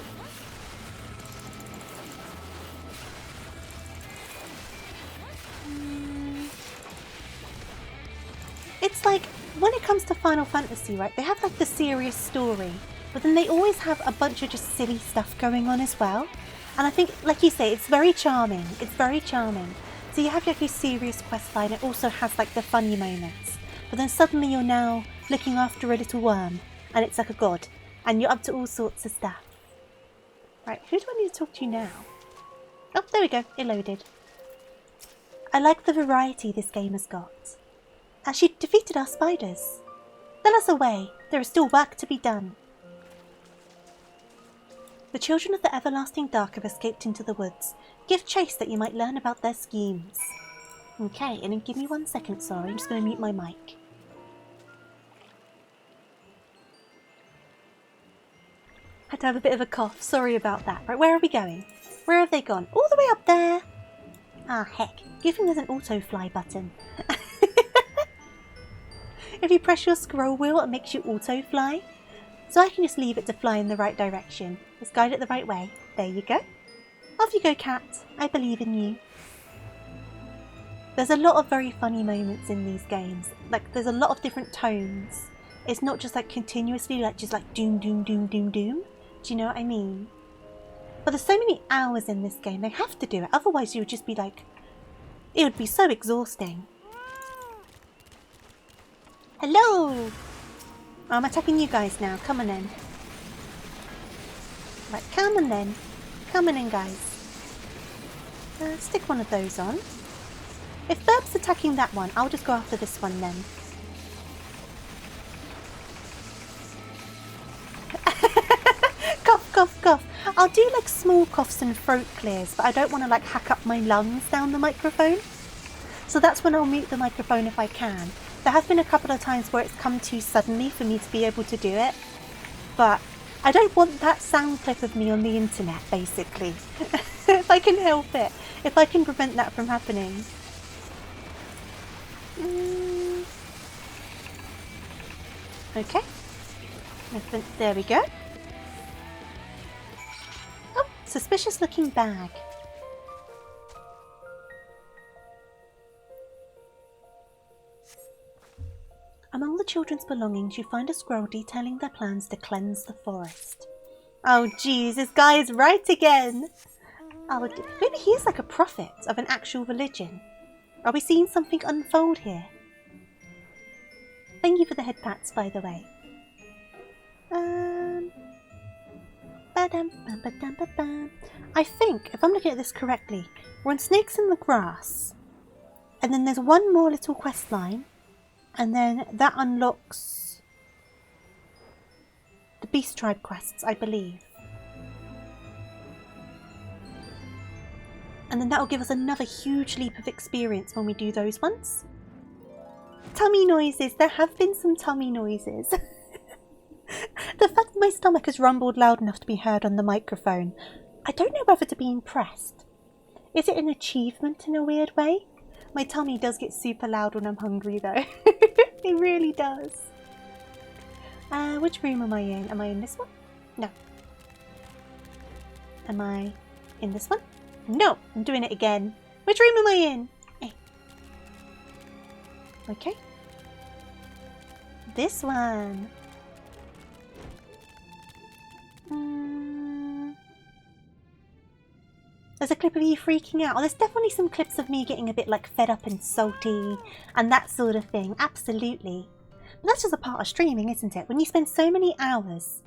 It's like, when it comes to Final Fantasy, right, they have like the serious story, but then they always have a bunch of just silly stuff going on as well. And I think, like you say, it's very charming. It's very charming. So you have like your serious questline, it also has like the funny moments. But then suddenly you're now looking after a little worm, and it's like a god. And you're up to all sorts of stuff. Right, who do I need to talk to now? Oh, there we go. It loaded. I like the variety this game has got. And she defeated our spiders. Let us away. There is still work to be done. The children of the everlasting dark have escaped into the woods. Give chase that you might learn about their schemes. Okay, and then give me 1 second, sorry. I'm just going to mute my mic. Had to have a bit of a cough. Sorry about that. Right, where are we going? Where have they gone? All the way up there. Ah, heck. Give them there's an auto-fly button. If you press your scroll wheel, it makes you auto-fly. So I can just leave it to fly in the right direction. Just guide it the right way. There you go. Off you go, cat. I believe in you. There's a lot of very funny moments in these games. Like, there's a lot of different tones. It's not just like continuously, like just like doom, doom, doom, doom, doom. Do you know what I mean? But there's so many hours in this game, they have to do it. Otherwise you would just be like, it would be so exhausting. Hello! I'm attacking you guys now. Come on in. Right, come on then. Come on in, guys. Stick one of those on. If Burb's attacking that one, I'll just go after this one then. Cough, cough, cough. I'll do like small coughs and throat clears, but I don't want to like hack up my lungs down the microphone. So that's when I'll mute the microphone if I can. There have been a couple of times where it's come too suddenly for me to be able to do it. But I don't want that sound clip of me on the internet, basically. If I can help it. If I can prevent that from happening. Okay. Nothing. There we go. Oh, suspicious looking bag. Among the children's belongings, you find a scroll detailing their plans to cleanse the forest. Oh, jeez, this guy is right again. Oh, maybe he is like a prophet of an actual religion. Are we seeing something unfold here? Thank you for the head pats, by the way. I think, if I'm looking at this correctly, we're on Snakes in the Grass. And then there's one more little quest line. And then that unlocks the Beast Tribe quests, I believe. And then that will give us another huge leap of experience when we do those ones. Tummy noises. There have been some tummy noises. The fact that my stomach has rumbled loud enough to be heard on the microphone, I don't know whether to be impressed. Is it an achievement in a weird way? My tummy does get super loud when I'm hungry though. It really does. Which room am I in? Am I in this one? No. Am I in this one? No, I'm doing it again. Which room am I in? Okay. This one. There's a clip of you freaking out. Oh, there's definitely some clips of me getting a bit like fed up and salty and that sort of thing. Absolutely. But that's just a part of streaming, isn't it? When you spend so many hours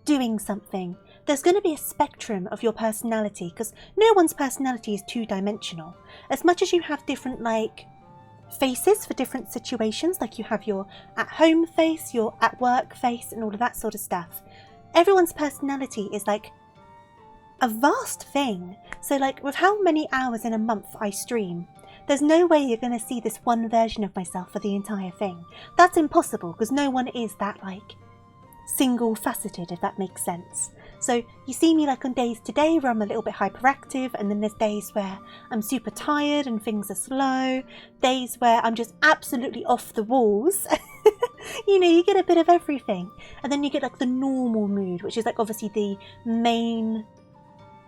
doing something, there's going to be a spectrum of your personality because no one's personality is two-dimensional. As much as you have different like faces for different situations, like you have your at-home face, your at-work face and all of that sort of stuff, everyone's personality is like a vast thing. So like with how many hours in a month I stream, there's no way you're going to see this one version of myself for the entire thing. That's impossible because no one is that like single faceted, if that makes sense. So you see me like on days today where I'm a little bit hyperactive, and then there's days where I'm super tired and things are slow, days where I'm just absolutely off the walls. You know, you get a bit of everything. And then you get like the normal mood, which is like obviously the main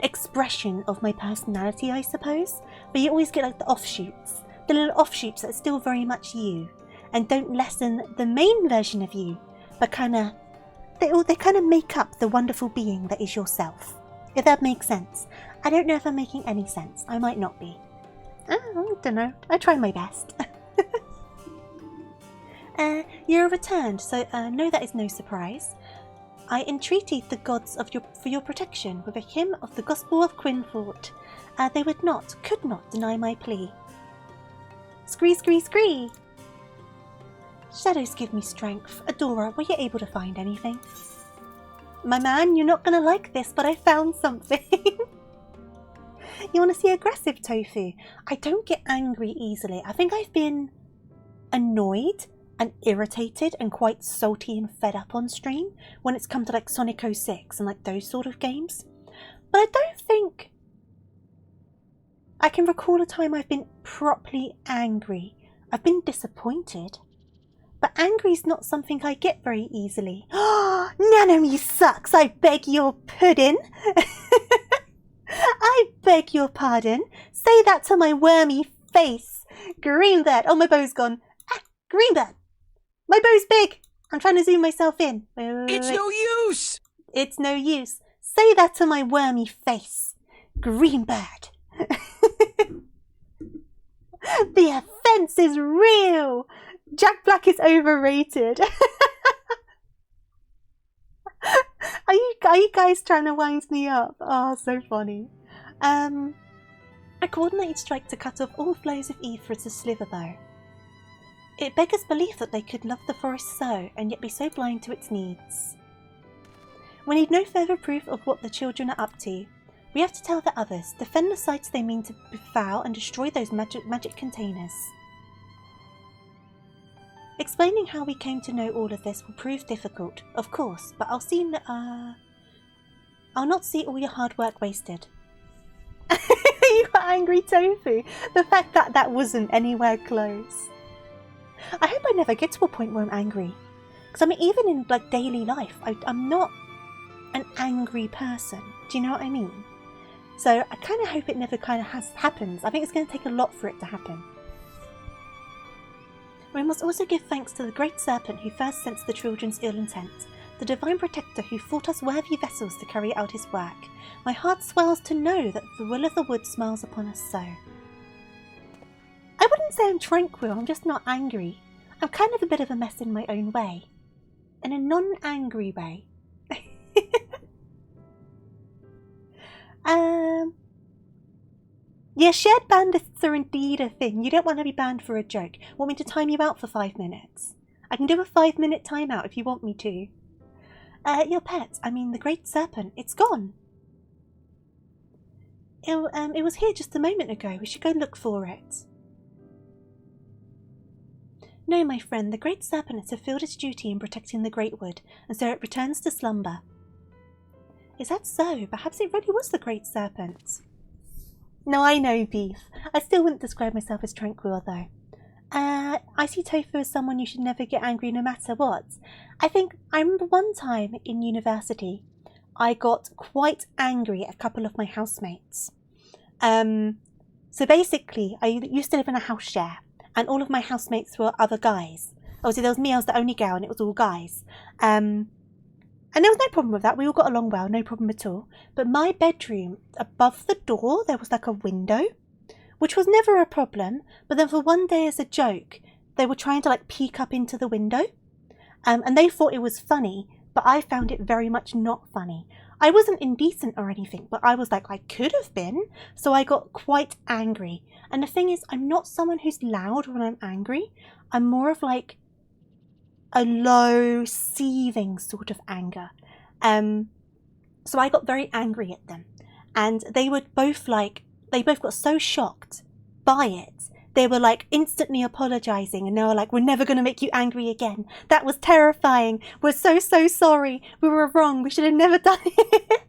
expression of my personality, I suppose. But you always get like the offshoots, the little offshoots that are still very much you and don't lessen the main version of you, but they kind of make up the wonderful being that is yourself, if that makes sense. I don't know if I'm making any sense. I might not be. I don't know. I try my best. You're returned, so no, that is no surprise. I entreated the gods for your protection with a hymn of the Gospel of Quinfort. They could not deny my plea. Scree, scree, scree! Shadows give me strength. Adora, were you able to find anything? My man, you're not gonna like this, but I found something. You want to see aggressive, Tofu? I don't get angry easily. I think I've been annoyed and irritated and quite salty and fed up on stream when it's come to like Sonic 06 and like those sort of games. But I don't think I can recall a time I've been properly angry. I've been disappointed. But angry's not something I get very easily. Oh, none of you sucks, I beg your pudding. I beg your pardon. Say that to my wormy face. Greenbird. Oh, my bow's gone. Ah, Greenbird. My bow's big. I'm trying to zoom myself in. Wait. It's no use. It's no use. Say that to my wormy face. Greenbird. The offence is real. Jack Black is overrated. Are you guys trying to wind me up? Oh, so funny. A coordinated strike to cut off all flows of ether as a sliver bow. It beggars belief that they could love the forest so, and yet be so blind to its needs. We need no further proof of what the children are up to. We have to tell the others, defend the sites they mean to befoul, and destroy those magic containers. Explaining how we came to know all of this will prove difficult, of course, but I'll not see all your hard work wasted. You got angry, Tofu. The fact that wasn't anywhere close. I hope I never get to a point where I'm angry. Because I mean, even in like daily life, I'm not an angry person. Do you know what I mean? So I kind of hope it never kind of happens. I think it's going to take a lot for it to happen. We must also give thanks to the great serpent who first sensed the children's ill intent, the divine protector who thought us worthy vessels to carry out his work. My heart swells to know that the will of the wood smiles upon us so. I wouldn't say I'm tranquil, I'm just not angry. I'm kind of a bit of a mess in my own way. In a non-angry way. Yeah, shared bandits are indeed a thing. You don't want to be banned for a joke. Want me to time you out for 5 minutes? I can do a 5-minute timeout if you want me to. Your pet, I mean the great serpent, it's gone. It was here just a moment ago. We should go look for it. No, my friend, the great serpent has fulfilled its duty in protecting the great wood, and so it returns to slumber. Is that so? Perhaps it really was the great serpent. No, I know, Beef. I still wouldn't describe myself as tranquil, though. I see Tofu as someone you should never get angry no matter what. I remember one time in university, I got quite angry at a couple of my housemates. So basically, I used to live in a house share, and all of my housemates were other guys. Obviously, there was me, I was the only girl, and it was all guys. And there was no problem with that. We all got along well, no problem at all. But my bedroom, above the door, there was like a window, which was never a problem. But then for one day as a joke, they were trying to like peek up into the window. And they thought it was funny, but I found it very much not funny. I wasn't indecent or anything, but I was like, I could have been. So I got quite angry. And the thing is, I'm not someone who's loud when I'm angry. I'm more of like a low, seething sort of anger. So I got very angry at them. And they both got so shocked by it. They were like instantly apologising, and they were like, we're never going to make you angry again. That was terrifying. We're so sorry. We were wrong. We should have never done it.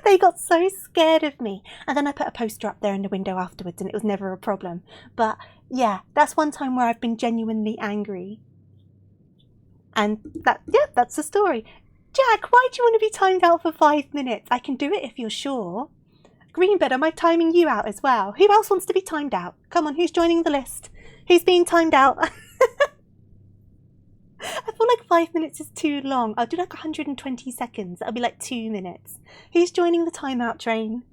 They got so scared of me. And then I put a poster up there in the window afterwards, and it was never a problem. But yeah, that's one time where I've been genuinely angry. And that's the story. Jack, why do you want to be timed out for 5 minutes? I can do it if you're sure. Greenbird, am I timing you out as well? Who else wants to be timed out? Come on, who's joining the list? Who's being timed out? I feel like 5 minutes is too long. I'll do like 120 seconds. That'll be like 2 minutes. Who's joining the timeout train?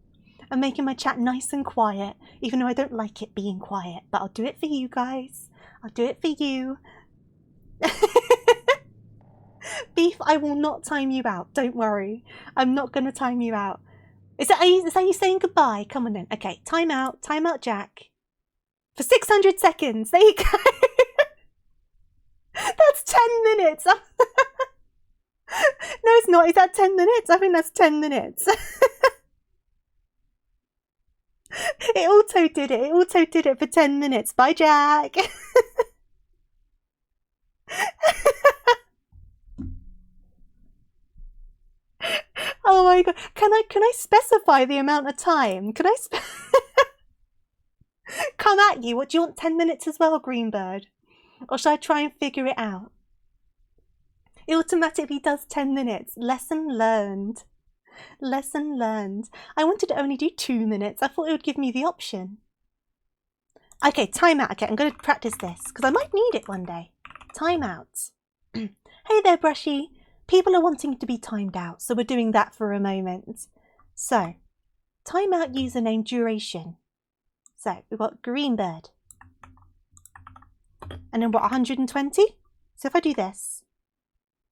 I'm making my chat nice and quiet, even though I don't like it being quiet. But I'll do it for you guys. I'll do it for you. Beef, I will not time you out. Don't worry. I'm not going to time you out. Is that you saying goodbye? Come on then. Okay, time out. Time out, Jack. For 600 seconds. There you go. That's 10 minutes. No, it's not. Is that 10 minutes? I think that's 10 minutes. It auto did it. It auto did it for 10 minutes. Bye, Jack. Oh my god. Can I specify the amount of time? Can I come at you? What do you want, 10 minutes as well, Greenbird? Or should I try and figure it out? It automatically does 10 minutes. Lesson learned. Lesson learned. I wanted to only do 2 minutes. I thought it would give me the option. Okay, time out. Okay, I'm going to practice this because I might need it one day. Time out. Hey there, Brushy. People are wanting to be timed out, so we're doing that for a moment. So, timeout username duration. So, we've got Greenbird. And then what, 120? So if I do this.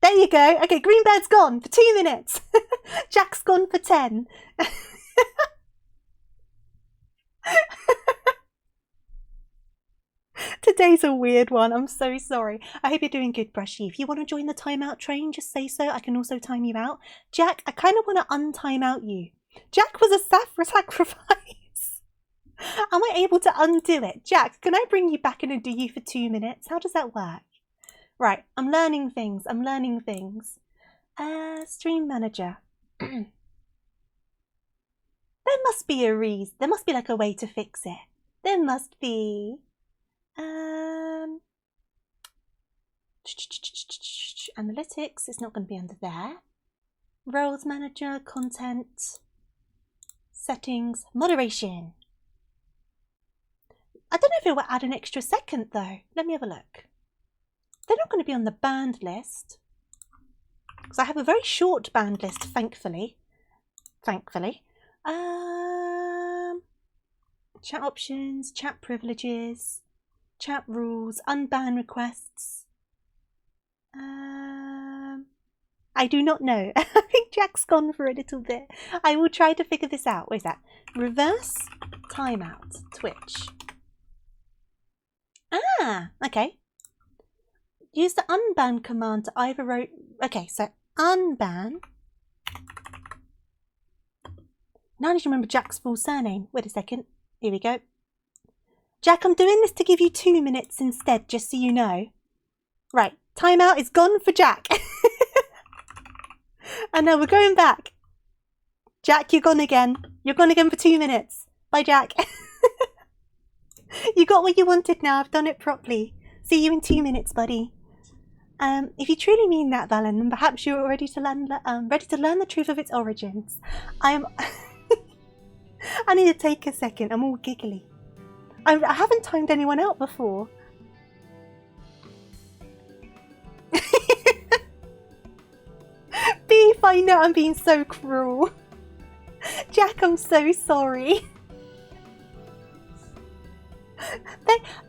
There you go. Okay, Greenbird's gone for 2 minutes. Jack's gone for 10. Today's a weird one. I'm so sorry. I hope you're doing good, Brushy. If you want to join the timeout train, just say so. I can also time you out. Jack, I kind of want to untime out you. Jack was a sacrifice. Am I able to undo it? Jack, can I bring you back in and do you for 2 minutes? How does that work? Right, I'm learning things. I'm learning things. Stream manager. There must be a reason. There must be like a way to fix it. There must be. analytics. It's not going to be under there. Roles manager, content, settings, moderation. I don't know if it will add an extra second though. Let me have a look. They're not going to be on the banned list. Because I have a very short banned list, thankfully. Thankfully. Chat options, chat privileges, chat rules, unban requests. I do not know. I think Jack's gone for a little bit. I will try to figure this out. What is that? Reverse timeout. Twitch. Ah, okay. Use the unban command to either wrote. Okay, so unban. Now I need to remember Jack's full surname. Wait a second. Here we go. Jack, I'm doing this to give you 2 minutes instead, just so you know. Right, timeout is gone for Jack. And now we're going back. Jack, you're gone again. You're gone again for 2 minutes. Bye, Jack. You got what you wanted now. I've done it properly. See you in 2 minutes, buddy. If you truly mean that, Valen, then perhaps you're ready to learn the truth of its origins. I need to take a second. I'm all giggly. I haven't timed anyone out before. Beef, I know I'm being so cruel. Jack, I'm so sorry.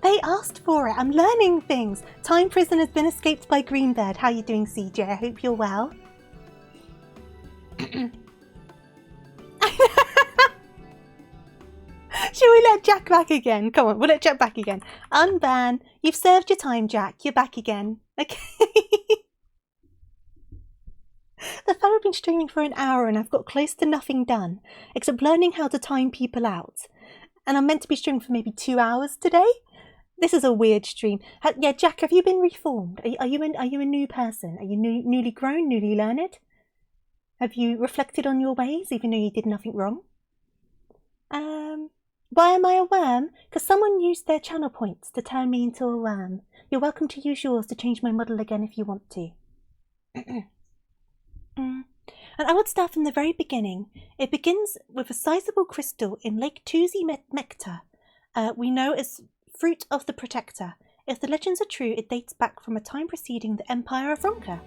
They asked for it. I'm learning things. Time prison has been escaped by Greenbird. How you doing, CJ? I hope you're well. Should we let Jack back again? Come on, we'll let Jack back again. Unban. You've served your time, Jack. You're back again. Okay. The fellow has been streaming for an hour and I've got close to nothing done, except learning how to time people out. And I'm meant to be streaming for maybe 2 hours today. This is a weird stream. Yeah, Jack, have you been reformed? Are you a new person? Are you newly grown, newly learned? Have you reflected on your ways, even though you did nothing wrong? Why am I a worm? Because someone used their channel points to turn me into a worm. You're welcome to use yours to change my model again if you want to. And I would start from the very beginning. It begins with a sizable crystal in Lake Tuzi Mekta, we know as Fruit of the Protector. If the legends are true, it dates back from a time preceding the Empire of Ronka.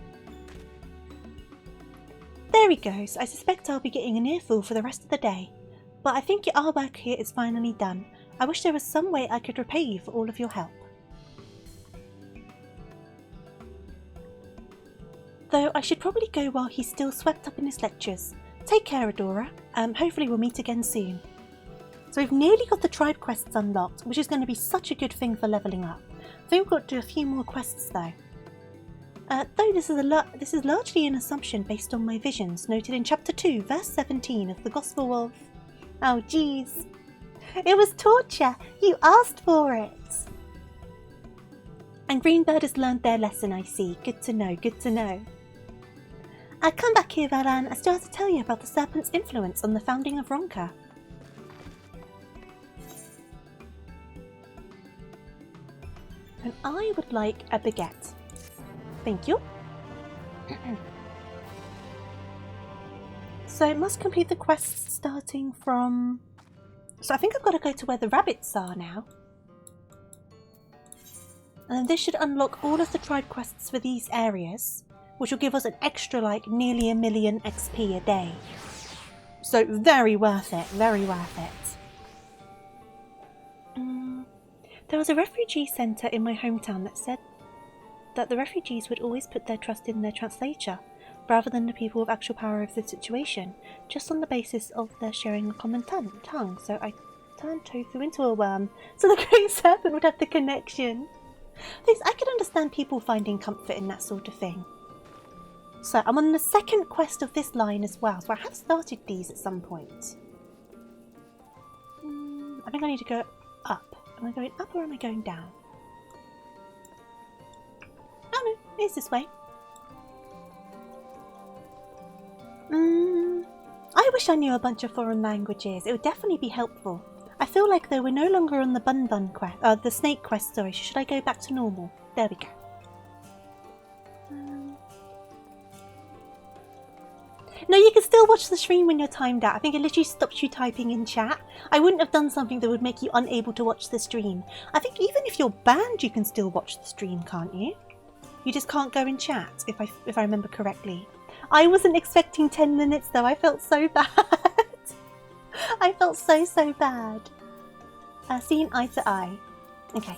There he goes. I suspect I'll be getting an earful for the rest of the day. But I think our work here is finally done. I wish there was some way I could repay you for all of your help. Though I should probably go while he's still swept up in his lectures. Take care, Adora. Hopefully we'll meet again soon. So we've nearly got the tribe quests unlocked, which is going to be such a good thing for levelling up. I think we've got to do a few more quests though. Though this is largely an assumption based on my visions noted in chapter 2, verse 17 of the Gospel of... Oh jeez. It was torture. You asked for it. And Greenbird has learned their lesson, I see. Good to know, good to know. Come back here, Valan. I still have to tell you about the serpent's influence on the founding of Ronka. And I would like a baguette. Thank you. So I must complete the quests starting from... So I think I've got to go to where the rabbits are now. And then this should unlock all of the tribe quests for these areas, which will give us an extra, like, nearly 1 million XP a day. So very worth it, very worth it. There was a refugee centre in my hometown that said that the refugees would always put their trust in their translator, rather than the people with actual power over the situation, just on the basis of their sharing a common tongue. So I turned Tofu into a worm, so the Great Serpent would have the connection. I could understand people finding comfort in that sort of thing. So I'm on the second quest of this line as well, so I have started these at some point. I think I need to go up. Am I going up or am I going down? Oh no, it's this way. I wish I knew a bunch of foreign languages. It would definitely be helpful. I feel like though we're no longer on the the snake quest, sorry. Should I go back to normal? There we go. No, you can still watch the stream when you're timed out. I think it literally stops you typing in chat. I wouldn't have done something that would make you unable to watch the stream. I think even if you're banned, you can still watch the stream, can't you? You just can't go in chat, if I remember correctly. I wasn't expecting 10 minutes though. I felt so bad. I felt so bad. Seeing eye to eye. Okay.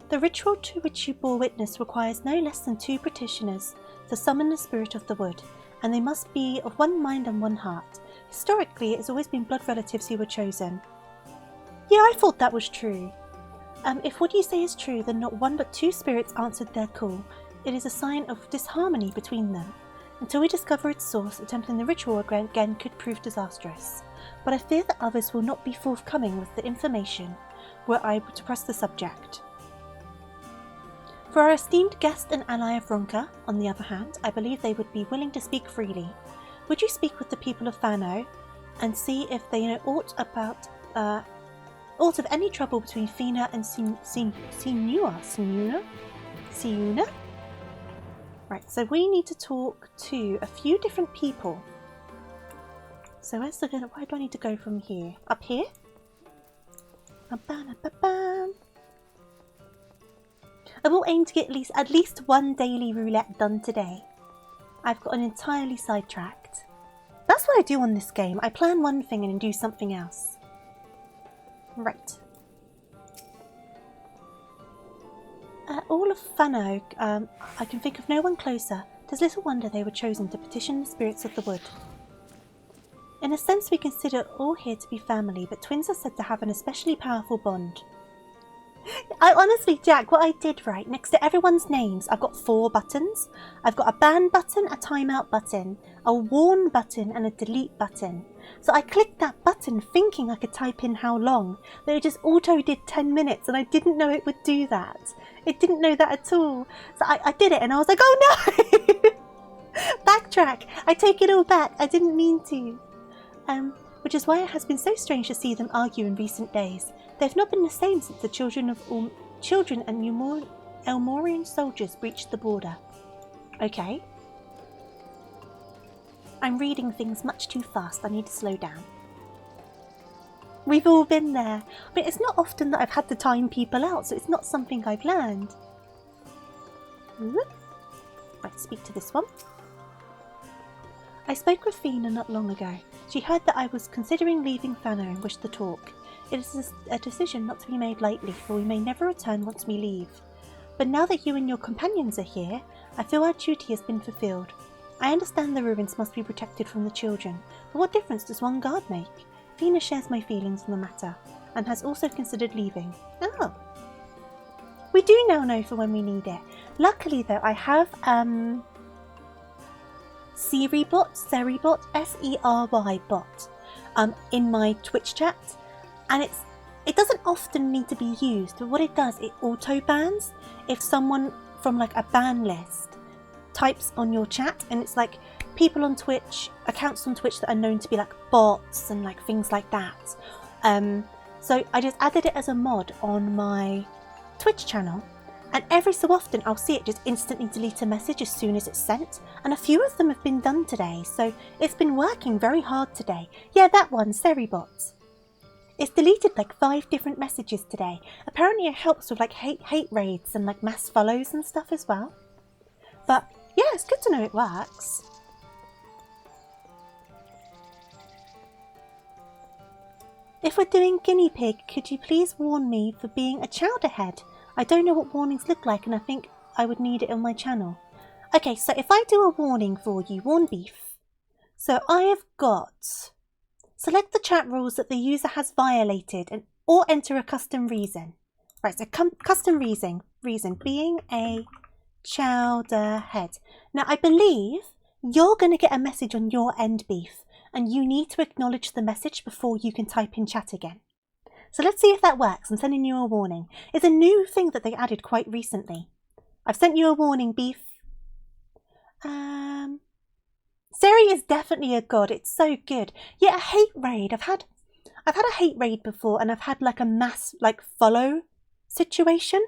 The ritual to which you bore witness requires no less than 2 practitioners to summon the spirit of the wood, and they must be of one mind and one heart. Historically, it has always been blood relatives who were chosen. Yeah, I thought that was true. If what you say is true, then not 1 but 2 spirits answered their call. It is a sign of disharmony between them. Until we discover its source, attempting the ritual again could prove disastrous. But I fear that others will not be forthcoming with the information were I to press the subject. For our esteemed guest and ally of Ronka, on the other hand, I believe they would be willing to speak freely. Would you speak with the people of Fano and see if they know aught of any trouble between Fina and Siuna? Right, so we need to talk to a few different people. So where do I need to go from here? Up here? I will aim to get at least 1 daily roulette done today. I've gotten entirely sidetracked. That's what I do on this game. I plan one thing and then do something else. Right. All of Fano, I can think of no one closer. There's little wonder they were chosen to petition the spirits of the wood. In a sense, we consider all here to be family, but twins are said to have an especially powerful bond. Honestly, Jack, what I did right, next to everyone's names, I've got 4 buttons. I've got a ban button, a timeout button, a warn button, and a delete button. So I clicked that button thinking I could type in how long, but it just auto did 10 minutes, and I didn't know it would do that. It didn't know that at all. So I did it, and I was like, oh no! Backtrack! I take it all back. I didn't mean to. Which is why it has been so strange to see them argue in recent days. They've not been the same since the children and Elmorian soldiers breached the border. Okay. I'm reading things much too fast. I need to slow down. We've all been there. I mean, it's not often that I've had to time people out, so it's not something I've learned. Right, speak to this one. I spoke with Fina not long ago. She heard that I was considering leaving Fano and wished to talk. It is a decision not to be made lightly, for we may never return once we leave. But now that you and your companions are here, I feel our duty has been fulfilled. I understand the ruins must be protected from the children, but what difference does one guard make? Fina shares my feelings on the matter, and has also considered leaving. Oh. We do now know for when we need it. Luckily though, I have, Serybot, Sery bot, in my Twitch chat, and it doesn't often need to be used, but what it does, it auto bans if someone from like a ban list types on your chat, and it's like people on Twitch, accounts on Twitch that are known to be like bots and like things like that. So I just added it as a mod on my Twitch channel, and every so often I'll see it just instantly delete a message as soon as it's sent, and a few of them have been done today, so it's been working very hard today. Yeah, that one, Serybot. It's deleted like 5 different messages today. Apparently it helps with like hate raids and like mass follows and stuff as well. But yeah, it's good to know it works. If we're doing guinea pig, could you please warn me for being a chowderhead? I don't know what warnings look like, and I think I would need it on my channel. Okay, so if I do a warning for you, warn beef. So I have got, select the chat rules that the user has violated or enter a custom reason. Right, so custom reason being a chowderhead. Now I believe you're going to get a message on your end, beef, and you need to acknowledge the message before you can type in chat again. So let's see if that works. I'm sending you a warning. It's a new thing that they added quite recently. I've sent you a warning, beef. Seri is definitely a god. It's so good. Yeah, a hate raid. I've had a hate raid before, and I've had like a mass like follow situation.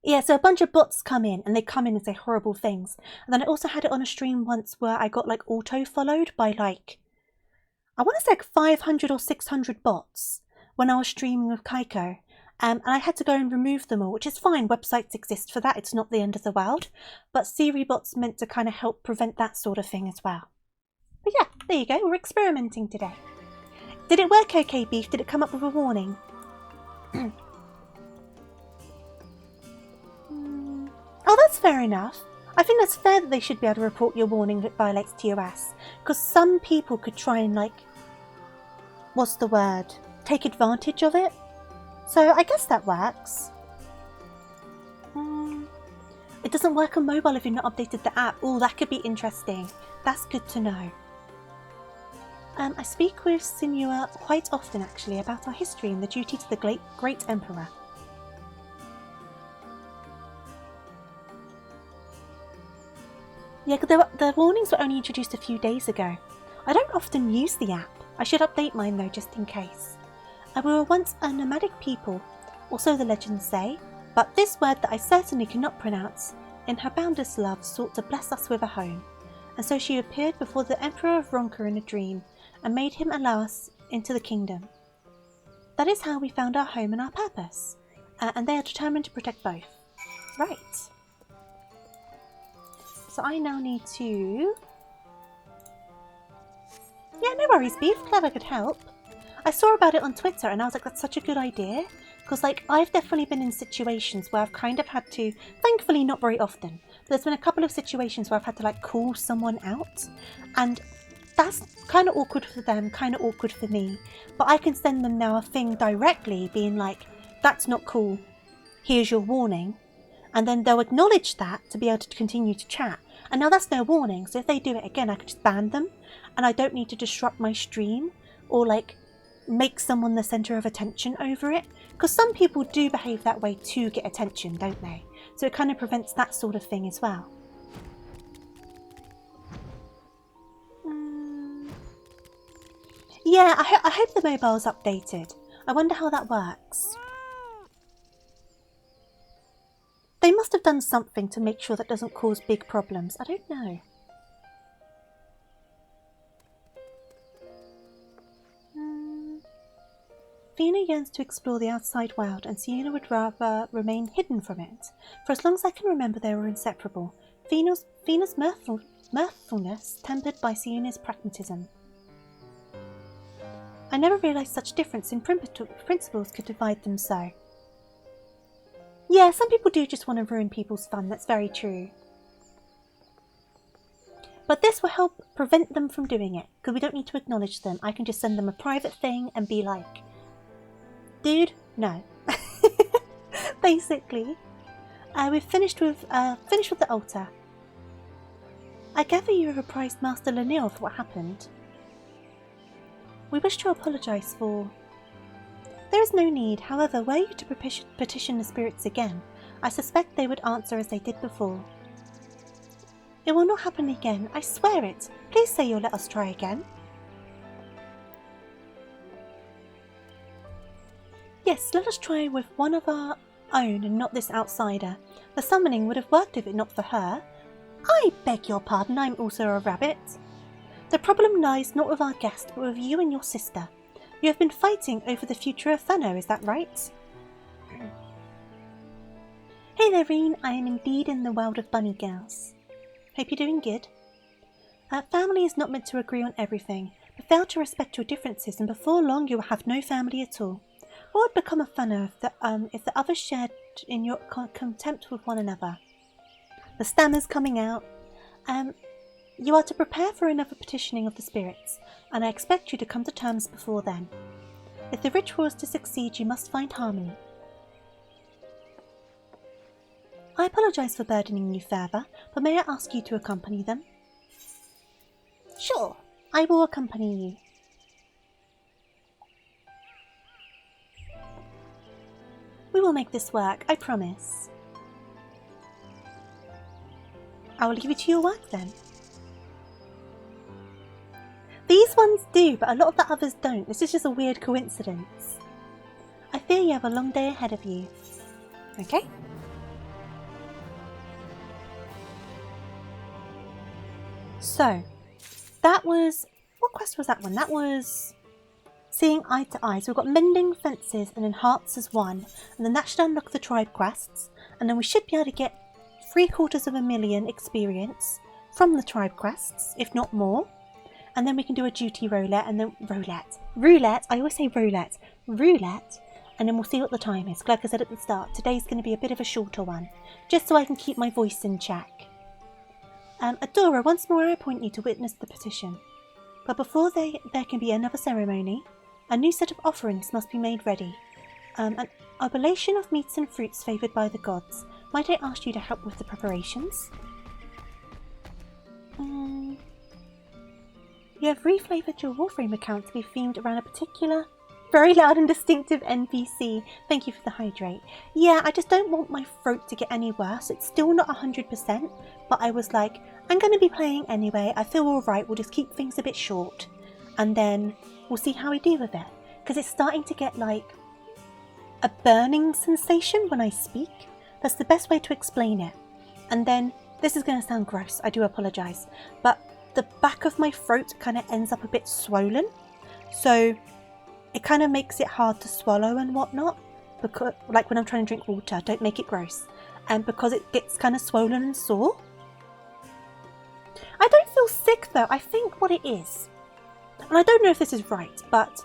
Yeah, so a bunch of bots come in and they come in and say horrible things. And then I also had it on a stream once where I got like auto-followed by like, I want to say like 500 or 600 bots when I was streaming with Kaiko. And I had to go and remove them all, which is fine. Websites exist for that. It's not the end of the world. But Siri bots meant to kind of help prevent that sort of thing as well. But yeah, there you go. We're experimenting today. Did it work okay, Beef? Did it come up with a warning? Oh, that's fair enough. I think that's fair that they should be able to report your warning if it violates TOS. Because some people could try and, like, what's the word? Take advantage of it. So I guess that works. It doesn't work on mobile if you've not updated the app. Oh, that could be interesting. That's good to know. I speak with Senua quite often, actually, about our history and the duty to the great Emperor. Yeah, the warnings were only introduced a few days ago. I don't often use the app. I should update mine though, just in case. We were once a nomadic people, or so the legends say, but this word that I certainly cannot pronounce, in her boundless love, sought to bless us with a home. And so she appeared before the Emperor of Ronka in a dream, and made him allow us into the kingdom. That is how we found our home and our purpose, and they are determined to protect both. Right. So I now need to... Yeah, no worries, Beef. Glad I could help. I saw about it on Twitter and I was like, that's such a good idea. Because, like, I've definitely been in situations where I've kind of had to, thankfully not very often, but there's been a couple of situations where I've had to, like, call someone out. And that's kind of awkward for them, kind of awkward for me. But I can send them now a thing directly being like, that's not cool. Here's your warning. And then they'll acknowledge that to be able to continue to chat. And now that's no warning, so if they do it again, I could just ban them. And I don't need to disrupt my stream or, like, make someone the centre of attention over it. Because some people do behave that way to get attention, don't they? So it kind of prevents that sort of thing as well. Yeah, I hope the mobile's updated. I wonder how that works. They must have done something to make sure that doesn't cause big problems. I don't know. Fina yearns to explore the outside world, and Sienna would rather remain hidden from it. For as long as I can remember, they were inseparable. Fina's mirthfulness tempered by Sienna's pragmatism. I never realised such difference in principles could divide them so. Yeah, some people do just want to ruin people's fun, that's very true. But this will help prevent them from doing it, because we don't need to acknowledge them. I can just send them a private thing and be like, dude, no. Basically. We've finished with the altar. I gather you have apprised Master Lanil of what happened. We wish to apologise for... There is no need, however, were you to petition the spirits again, I suspect they would answer as they did before. It will not happen again, I swear it. Please say you'll let us try again. Yes, let us try with one of our own and not this outsider. The summoning would have worked if it not for her. I beg your pardon, I'm also a rabbit. The problem lies not with our guest, but with you and your sister. You have been fighting over the future of Fenno, is that right? Hey there, Reen. I am indeed in the world of bunny girls. Hope you're doing good. Family is not meant to agree on everything, but fail to respect your differences, and before long you will have no family at all. What would become of Fenno if the others shared in your contempt with one another? The stammer's coming out. You are to prepare for another petitioning of the spirits, and I expect you to come to terms before then. If the ritual is to succeed, you must find harmony. I apologise for burdening you further, but may I ask you to accompany them? Sure, I will accompany you. We will make this work, I promise. I will leave you to your work then. These ones do, but a lot of the others don't. This is just a weird coincidence. I fear you have a long day ahead of you. Okay? So, that was... What quest was that one? That was... Seeing Eye to Eye. So we've got Mending Fences and then Hearts as one. And then that should unlock the tribe quests. And then we should be able to get 750,000 experience from the tribe quests, if not more. And then we can do a duty roulette and then... Roulette. I always say roulette. Roulette. And then we'll see what the time is. Like I said at the start, today's going to be a bit of a shorter one. Just so I can keep my voice in check. Adora, once more I appoint you to witness the petition. But before there can be another ceremony, a new set of offerings must be made ready. An oblation of meats and fruits favoured by the gods. Might I ask you to help with the preparations? You have reflavoured your Warframe account to be themed around a particular, very loud and distinctive NPC. Thank you for the hydrate. Yeah, I just don't want my throat to get any worse. It's still not 100%, but I was like, I'm going to be playing anyway. I feel alright. We'll just keep things a bit short. And then we'll see how we do with it. Because it's starting to get like a burning sensation when I speak. That's the best way to explain it. And then, this is going to sound gross. I do apologise. But the back of my throat kind of ends up a bit swollen. So it kind of makes it hard to swallow and whatnot. Because, like when I'm trying to drink water, don't make it gross. And because it gets kind of swollen and sore. I don't feel sick though. I think what it is, and I don't know if this is right, but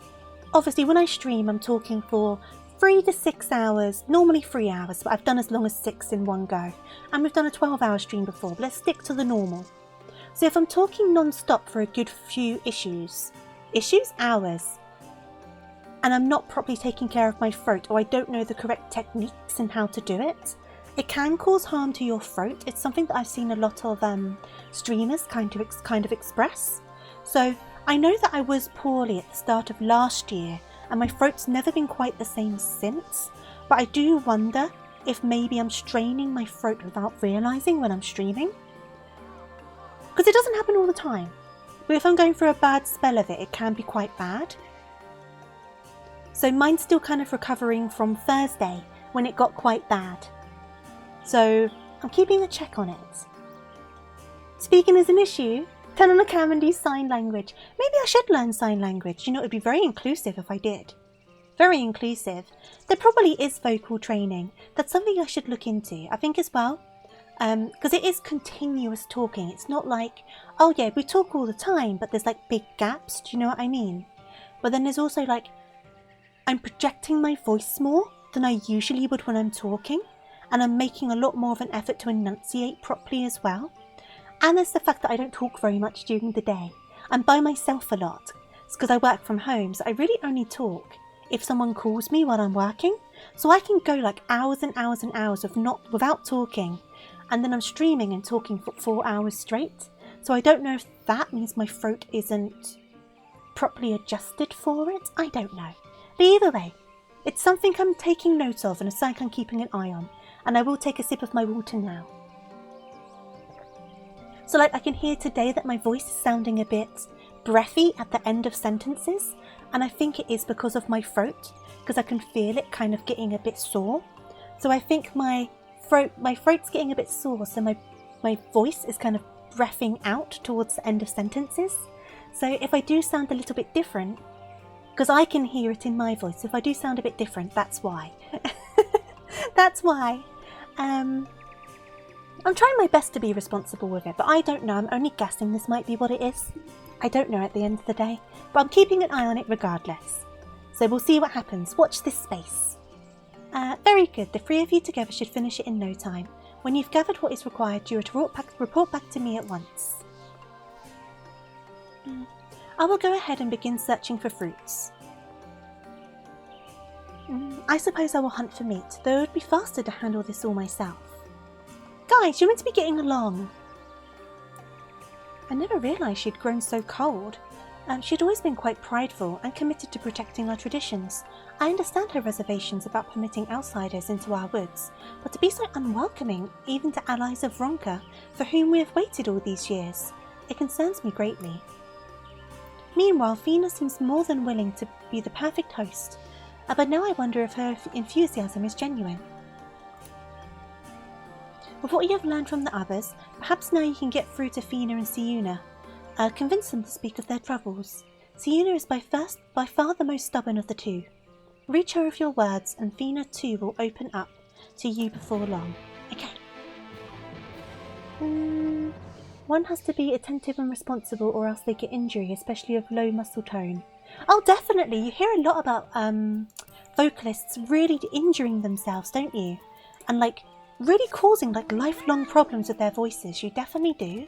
obviously when I stream I'm talking for 3 to 6 hours, normally 3 hours, but I've done as long as 6 in one go. And we've done a 12-hour stream before, but let's stick to the normal. So if I'm talking non-stop for a good few hours, and I'm not properly taking care of my throat, or I don't know the correct techniques and how to do it, it can cause harm to your throat. It's something that I've seen a lot of streamers kind of express. So I know that I was poorly at the start of last year, and my throat's never been quite the same since. But I do wonder if maybe I'm straining my throat without realising when I'm streaming. Because it doesn't happen all the time. But if I'm going through a bad spell of it, it can be quite bad. So mine's still kind of recovering from Thursday, when it got quite bad. So I'm keeping a check on it. Speaking is an issue. Turn on the camera and do sign language. Maybe I should learn sign language. You know, it would be very inclusive if I did. Very inclusive. There probably is vocal training. That's something I should look into, I think as well. Because it is continuous talking. It's not like, oh yeah, we talk all the time, but there's like big gaps. Do you know what I mean? But then there's also like, I'm projecting my voice more than I usually would when I'm talking. And I'm making a lot more of an effort to enunciate properly as well. And there's the fact that I don't talk very much during the day. I'm by myself a lot. It's because I work from home, so I really only talk if someone calls me while I'm working. So I can go like hours and hours and hours without talking. And then I'm streaming and talking for 4 hours straight. So I don't know if that means my throat isn't properly adjusted for it. I don't know. But either way, it's something I'm taking note of and a sign I'm keeping an eye on. And I will take a sip of my water now. So like I can hear today that my voice is sounding a bit breathy at the end of sentences. And I think it is because of my throat. Because I can feel it kind of getting a bit sore. So I think my throat's getting a bit sore. So my voice is kind of breathing out towards the end of sentences. So if I do sound a little bit different, because I can hear it in my voice. If I do sound a bit different, that's why. That's why. I'm trying my best to be responsible with it, but I don't know. I'm only guessing this might be what it is. I don't know at the end of the day, but I'm keeping an eye on it regardless. So we'll see what happens. Watch this space. Very good. The 3 of you together should finish it in no time. When you've gathered what is required, you are to report back to me at once. I will go ahead and begin searching for fruits. I suppose I will hunt for meat, though it would be faster to handle this all myself. Guys, you're meant to be getting along. I never realised she'd grown so cold. She'd always been quite prideful and committed to protecting our traditions. I understand her reservations about permitting outsiders into our woods, but to be so unwelcoming, even to allies of Ronka, for whom we have waited all these years, it concerns me greatly. Meanwhile, Fina seems more than willing to be the perfect host, but now I wonder if her enthusiasm is genuine. With what you have learned from the others, perhaps now you can get through to Fina and Siuna. Convince them to speak of their troubles. Sienna is by far the most stubborn of the two. Reach her with your words, and Fina too will open up to you before long. Okay. One has to be attentive and responsible or else they get injury, especially of low muscle tone. Oh, definitely. You hear a lot about vocalists really injuring themselves, don't you? And like really causing like lifelong problems with their voices. You definitely do.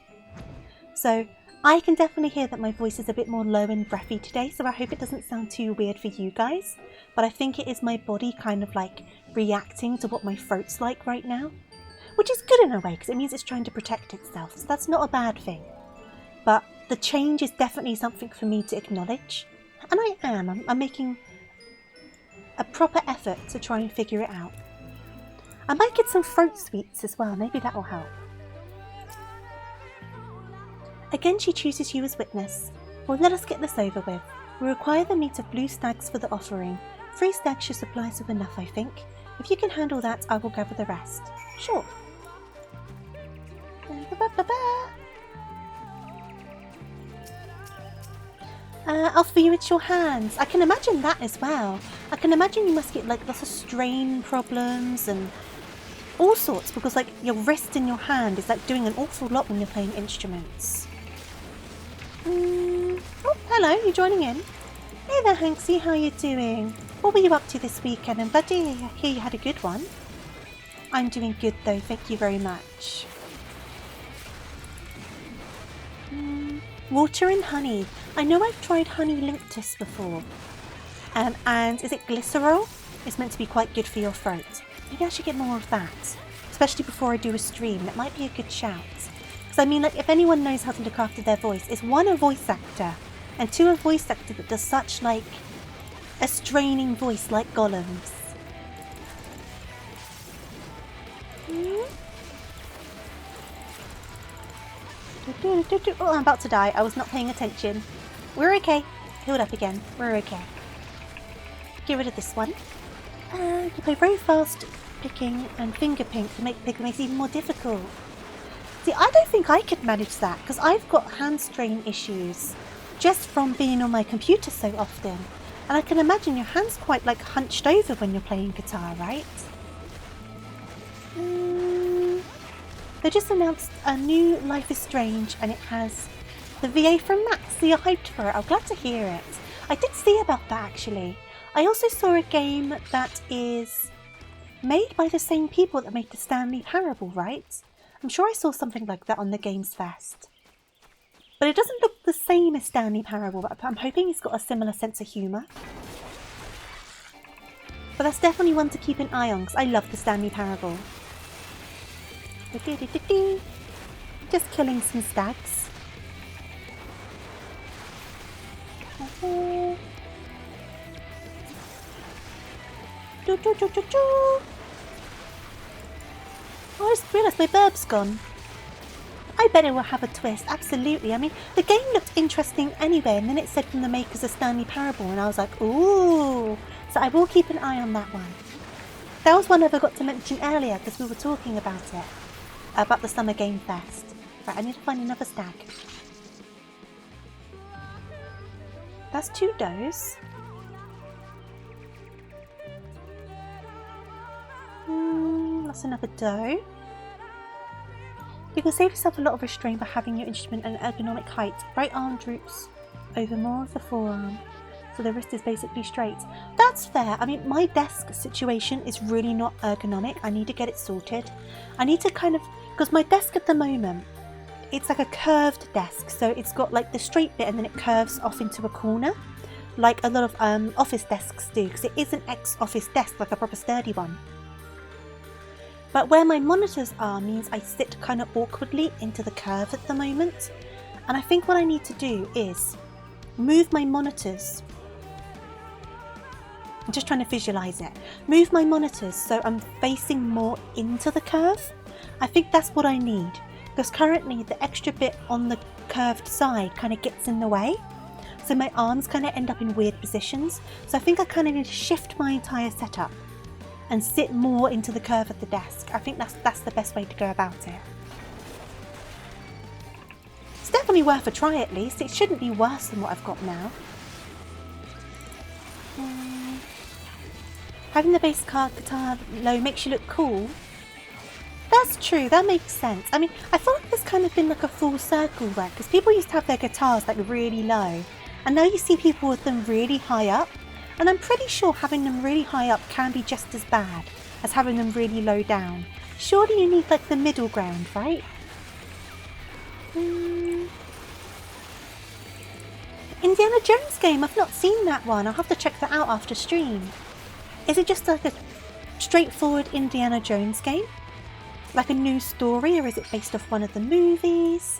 So I can definitely hear that my voice is a bit more low and breathy today, so I hope it doesn't sound too weird for you guys. But I think it is my body kind of like reacting to what my throat's like right now. Which is good in a way, because it means it's trying to protect itself, so that's not a bad thing. But the change is definitely something for me to acknowledge. And I am. I'm making a proper effort to try and figure it out. I might get some throat sweets as well, maybe that will help. Again, she chooses you as witness. Well, let us get this over with. We require the meat of blue stags for the offering. 3 stags should supply us with enough, I think. If you can handle that, I will gather the rest. Sure. Offer you with your hands. I can imagine that as well. I can imagine you must get like lots of strain problems and all sorts, because like your wrist in your hand is like doing an awful lot when you're playing instruments. Oh, hello, you joining in? Hey there, Hanksy, how are you doing? What were you up to this weekend? I'm glad to hear you had a good one. I'm doing good though, thank you very much. Water and honey. I know I've tried honey linctus before. And is it glycerol? It's meant to be quite good for your throat. Maybe I should get more of that. Especially before I do a stream. That might be a good shout. Because I mean, like, if anyone knows how to look after their voice, it's 1, a voice actor, and 2, a voice actor that does such, like, a straining voice like Gollum's. Oh, I'm about to die. I was not paying attention. We're okay. Healed up again. We're okay. Get rid of this one. You play very fast picking and finger pink to make picking even more difficult. See, I don't think I could manage that because I've got hand strain issues just from being on my computer so often. And I can imagine your hands quite like hunched over when you're playing guitar, right? They just announced a new Life is Strange and it has the VA from Max, so you're hyped for it. I'm glad to hear it. I did see about that actually. I also saw a game that is made by the same people that made the Stanley Parable, right? I'm sure I saw something like that on the Games Fest. But it doesn't look the same as Stanley Parable, but I'm hoping it's got a similar sense of humour. But that's definitely one to keep an eye on, because I love the Stanley Parable. Just killing some stags. Oh, I just realised my burb's gone. I bet it will have a twist, absolutely. I mean, the game looked interesting anyway, and then it said from the makers of Stanley Parable, and I was like, ooh. So I will keep an eye on that one. That was one I forgot to mention earlier, because we were talking about it. About the Summer Game Fest. Right, I need to find another stag. That's 2 does. That's another doe. You can save yourself a lot of restraint by having your instrument at an ergonomic height. Right arm droops over more of the forearm, so the wrist is basically straight. That's fair. I mean, my desk situation is really not ergonomic. I need to get it sorted. I need to kind of, because my desk at the moment, it's like a curved desk, so it's got like the straight bit and then it curves off into a corner, like a lot of office desks do, because it is an ex-office desk, like a proper sturdy one. But where my monitors are means I sit kind of awkwardly into the curve at the moment, and I think what I need to do is move my monitors. I'm just trying to visualize it. Move my monitors so I'm facing more into the curve. I think that's what I need, because currently the extra bit on the curved side kind of gets in the way, so my arms kind of end up in weird positions. So I think I kind of need to shift my entire setup and sit more into the curve of the desk. I think that's the best way to go about it. It's definitely definitely worth a try at least. It shouldn't be worse than what I've got now. Having the bass guitar low makes you look cool. That's true, that makes sense. I mean, I feel like there's kind of been like a full circle there, because people used to have their guitars like really low, and now you see people with them really high up, and I'm pretty sure having them really high up can be just as bad as having them really low down. Surely you need like the middle ground, right? Indiana Jones game, I've not seen that one. I'll have to check that out after stream. Is it just like a straightforward Indiana Jones game? Like a new story, or is it based off one of the movies?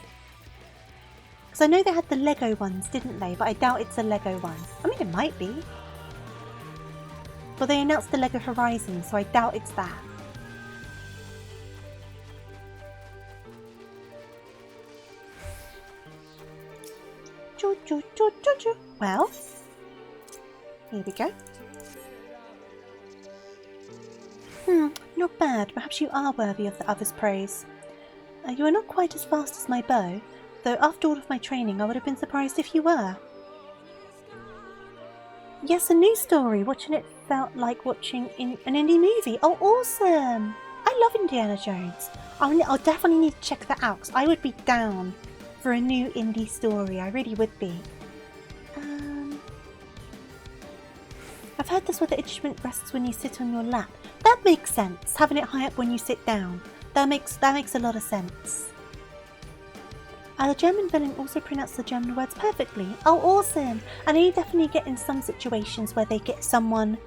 Because I know they had the Lego ones, didn't they? But I doubt it's a Lego one. I mean, it might be. Well, they announced the Lego Horizon, so I doubt it's that. Well, here we go. Not bad. Perhaps you are worthy of the other's praise. You are not quite as fast as my bow, though after all of my training I would have been surprised if you were. Yes, a new story. Watching it felt like watching an indie movie. Oh, awesome! I love Indiana Jones. I'll definitely need to check that out, because I would be down for a new indie story. I really would be. I've heard this where the instrument rests when you sit on your lap. That makes sense. Having it high up when you sit down. That makes a lot of sense. The German villain also pronounced the German words perfectly. Oh, awesome! I know you definitely get in some situations where they get someone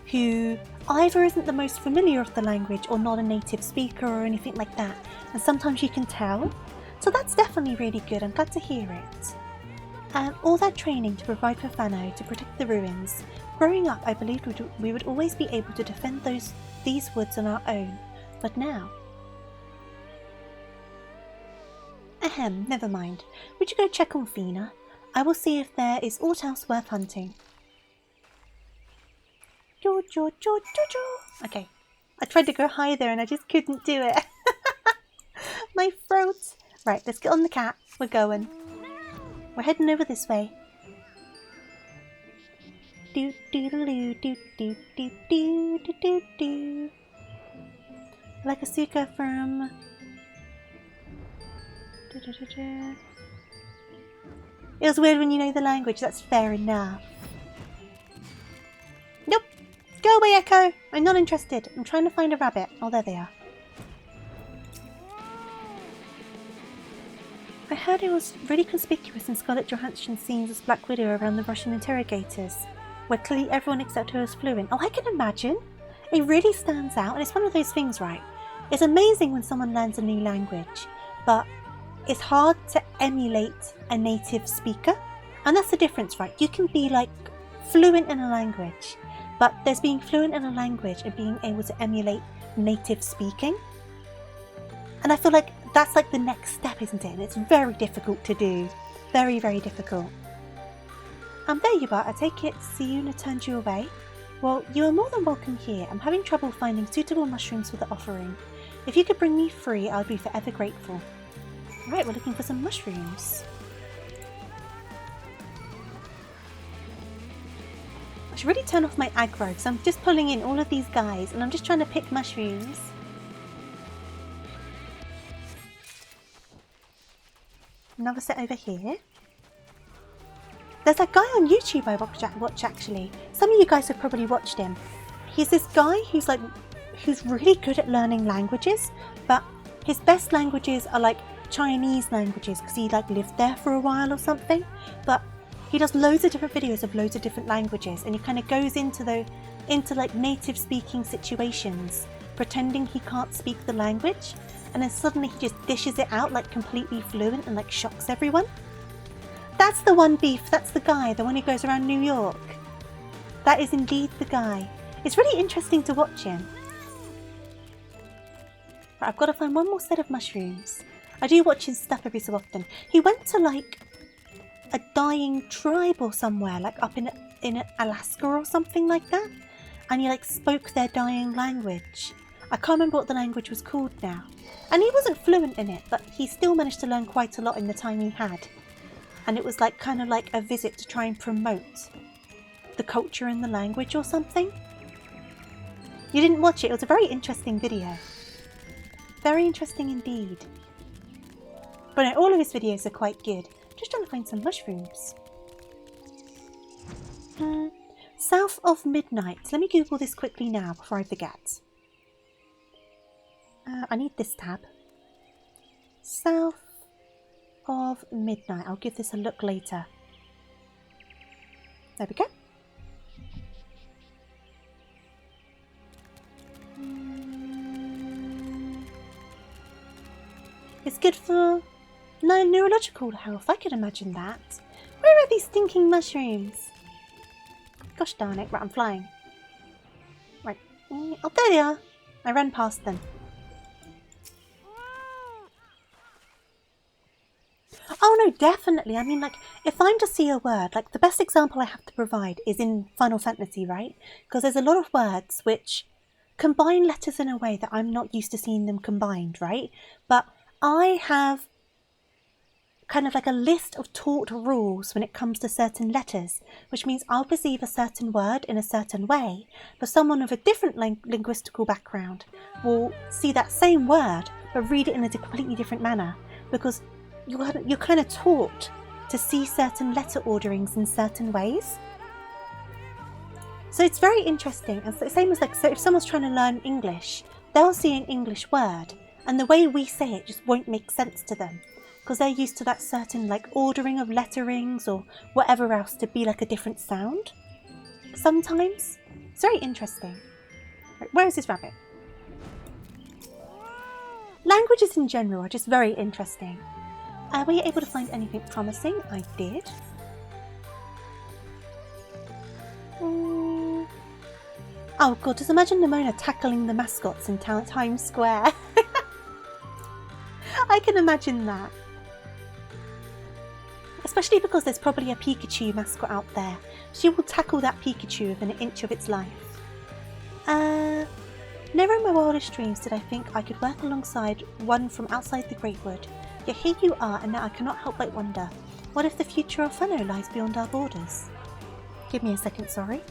who either isn't the most familiar of the language or not a native speaker or anything like that. And sometimes you can tell. So that's definitely really good. I'm glad to hear it. All that training to provide for Fano to protect the ruins. Growing up, I believed we would always be able to defend these woods on our own. But now... Ahem, never mind. Would you go check on Fina? I will see if there is aught else worth hunting. Okay. I tried to go high there and I just couldn't do it. My throat. Right, let's get on the cat. We're going. We're heading over this way. Do do do do do do do do do do. Like a suka from. It was weird when you know the language. That's fair enough. Nope. Go away, Echo. I'm not interested. I'm trying to find a rabbit. Oh, there they are. I heard it was really conspicuous in Scarlett Johansson's scenes as Black Widow around the Russian interrogators, where clearly everyone except her was fluent. Oh, I can imagine. It really stands out, and it's one of those things, right? It's amazing when someone learns a new language, but it's hard to emulate a native speaker. And that's the difference, right? You can be like fluent in a language, but there's being fluent in a language and being able to emulate native speaking. And I feel like that's like the next step, isn't it? And it's very difficult to do. Very, very difficult. There you are. I take it Siuna turned you away. Well, you are more than welcome here. I'm having trouble finding suitable mushrooms for the offering. If you could bring me free, I'll be forever grateful. Right, we're looking for some mushrooms. I should really turn off my aggro, because I'm just pulling in all of these guys and I'm just trying to pick mushrooms. Another set over here. There's that guy on YouTube I watch actually. Some of you guys have probably watched him. He's this guy who's really good at learning languages, but his best languages are like Chinese languages because he like lived there for a while or something. But he does loads of different videos of loads of different languages, and he kind of goes into like native speaking situations, pretending he can't speak the language, and then suddenly he just dishes it out like completely fluent and like shocks everyone. That's the one, Beef. That's the guy, the one who goes around New York. That is indeed the guy. It's really interesting to watch him. Right, I've got to find one more set of mushrooms. I do watch his stuff every so often. He went to like a dying tribe or somewhere, like up in Alaska or something like that, and he like spoke their dying language. I can't remember what the language was called now. And he wasn't fluent in it, but he still managed to learn quite a lot in the time he had. and it was like kind of like a visit to try and promote the culture and the language or something. You didn't watch it? It was a very interesting video. Very interesting indeed. But no, all of his videos are quite good. Just trying to find some mushrooms. South of midnight. Let me Google this quickly now before I forget. I need this tab. South of midnight. I'll give this a look later. There we go. It's good for neurological health. I could imagine that. Where are these stinking mushrooms? Gosh darn it. Right, I'm flying. Right. Oh, there they are. I ran past them. Oh no, definitely. I mean, like, if I'm to see a word, like, the best example I have to provide is in Final Fantasy, right? Because there's a lot of words which combine letters in a way that I'm not used to seeing them combined, right? But I have kind of like a list of taught rules when it comes to certain letters, which means I'll perceive a certain word in a certain way, but someone with a different linguistical background will see that same word but read it in a completely different manner, because you're kind of taught to see certain letter orderings in certain ways. So it's very interesting. And so, same as like, so if someone's trying to learn English, they'll see an English word and the way we say it just won't make sense to them, because they're used to that certain like ordering of letterings or whatever else to be like a different sound. Sometimes it's very interesting. Right, where is this rabbit? Languages in general are just very interesting. Were you able to find anything promising? I did. Oh god, just imagine Nimona tackling the mascots in Times Square. I can imagine that. Especially because there's probably a Pikachu mascot out there. She will tackle that Pikachu within an inch of its life. Never in my wildest dreams did I think I could work alongside one from outside the Great Wood. Yet here you are, and now I cannot help but wonder, what if the future of Funno lies beyond our borders? Give me a second, sorry.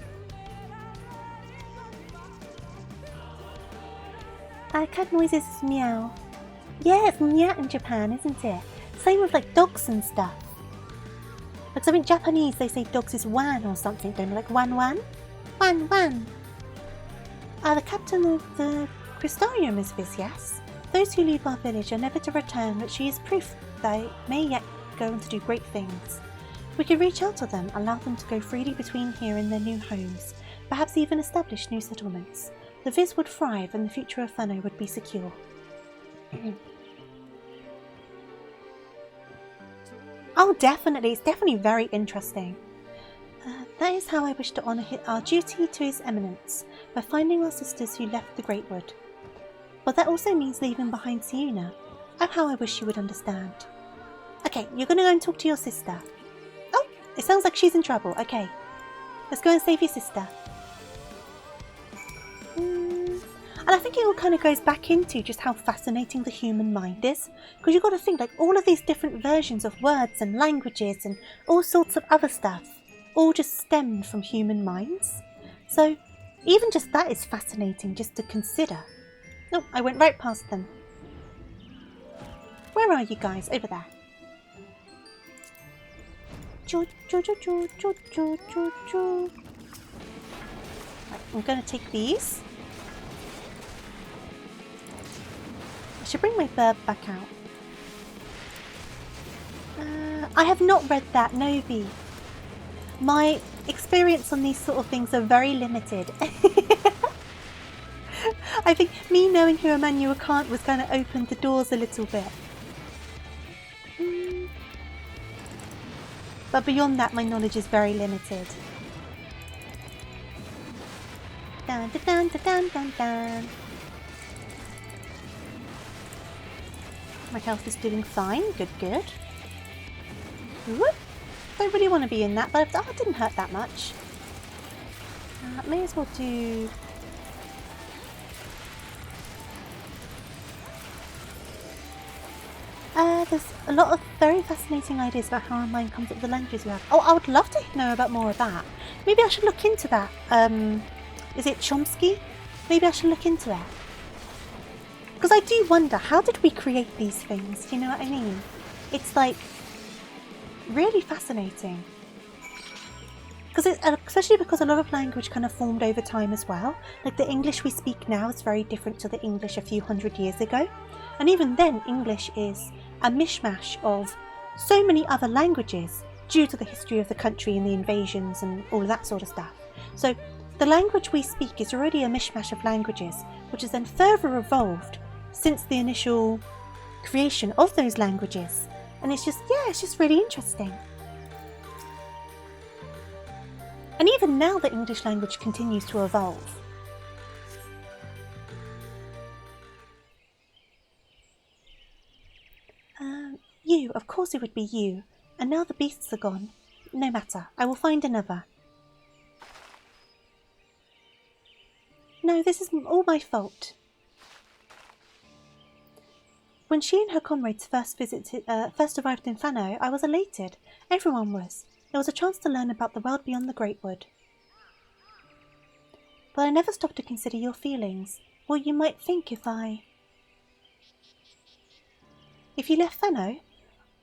Cat noises is meow. Yeah, it's meow in Japan, isn't it? Same with like dogs and stuff. Like, so in Japanese they say dogs is wan or something, don't they? Like wan wan? Wan wan. The captain of the Crystarium is Viz, yes? Those who leave our village are never to return, but she is proof they may yet go on to do great things. We could reach out to them, allow them to go freely between here and their new homes, perhaps even establish new settlements. The Viz would thrive and the future of Funno would be secure. Oh, definitely. It's definitely very interesting. That is how I wish to honour our duty to His Eminence, by finding our sisters who left the Great Wood. But that also means leaving behind Siuna. Oh, how I wish she would understand. Okay, you're going to go and talk to your sister. Oh, it sounds like she's in trouble. Okay, let's go and save your sister. And I think it all kind of goes back into just how fascinating the human mind is. Because you've got to think, like, all of these different versions of words and languages and all sorts of other stuff all just stemmed from human minds. So even just that is fascinating just to consider. Oh, I went right past them. Where are you guys? Over there. Right, I'm going to take these. I should bring my bird back out. I have not read that, Novi. My experience on these sort of things are very limited. I think me knowing who Emmanuel Kant was going to open the doors a little bit. But beyond that, my knowledge is very limited. Dun, dun, dun, dun, dun, dun. My health is doing fine. Good, good. Whoop. Don't really want to be in that, but it didn't hurt that much. May as well do... there's a lot of very fascinating ideas about how our mind comes up with the languages we have. Oh, I would love to know about more of that. Maybe I should look into that. Is it Chomsky? Maybe I should look into that. Because I do wonder, how did we create these things? Do you know what I mean? It's like really fascinating. Especially because a lot of language kind of formed over time as well. Like the English we speak now is very different to the English a few hundred years ago. And even then, English is a mishmash of so many other languages due to the history of the country and the invasions and all of that sort of stuff. So the language we speak is already a mishmash of languages, which has then further evolved since the initial creation of those languages. And it's just really interesting. And even now the English language continues to evolve. You, of course it would be you. And now the beasts are gone. No matter, I will find another. No, this is all my fault. When she and her comrades first arrived in Fano, I was elated. Everyone was. It was a chance to learn about the world beyond the Great Wood. But I never stopped to consider your feelings, what you might think if you left Fano.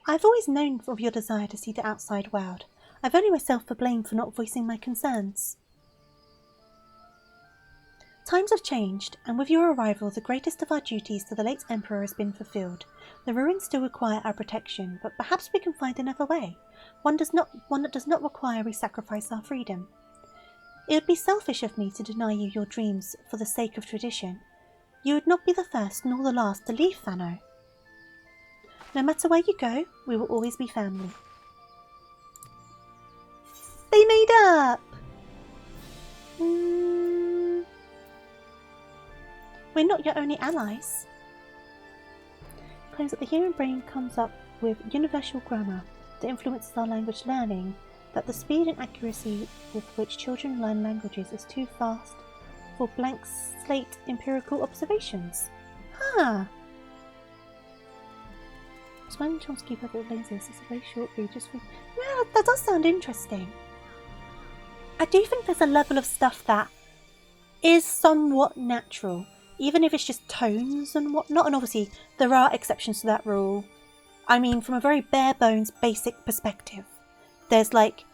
I've always known of your desire to see the outside world. I've only myself to blame for not voicing my concerns. Times have changed, and with your arrival the greatest of our duties to the late Emperor has been fulfilled. The ruins still require our protection, but perhaps we can find another way. One that does not require we sacrifice our freedom. It would be selfish of me to deny you your dreams for the sake of tradition. You would not be the first nor the last to leave Fano. No matter where you go, we will always be family. They made up! We're not your only allies. Claims that the human brain comes up with universal grammar that influences our language learning, that the speed and accuracy with which children learn languages is too fast for blank slate empirical observations. Huh. When Chomsky explains this, it's a very short read. Yeah, that does sound interesting. I do think there's a level of stuff that is somewhat natural, even if it's just tones and whatnot. And obviously, there are exceptions to that rule. I mean, from a very bare bones, basic perspective, there's like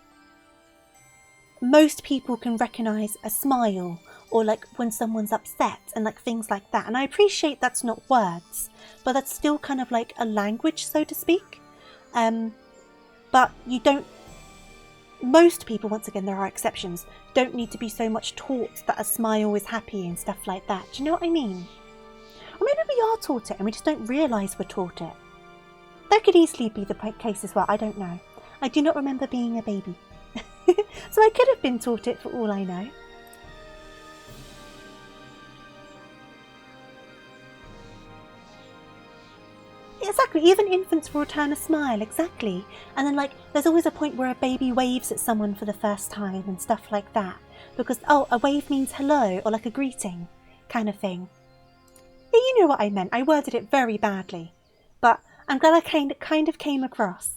most people can recognise a smile or like when someone's upset and like things like that. And I appreciate that's not words, but that's still kind of like a language, so to speak. But you don't, most people, once again, there are exceptions, don't need to be so much taught that a smile is happy and stuff like that. Do you know what I mean? Or maybe we are taught it and we just don't realise we're taught it. That could easily be the case as well, I don't know. I do not remember being a baby. So I could have been taught it for all I know. Exactly, even infants will return a smile, exactly. And then like, there's always a point where a baby waves at someone for the first time and stuff like that. Because, oh, a wave means hello, or like a greeting, kind of thing. Yeah, you know what I meant, I worded it very badly. But I'm glad I kind of came across.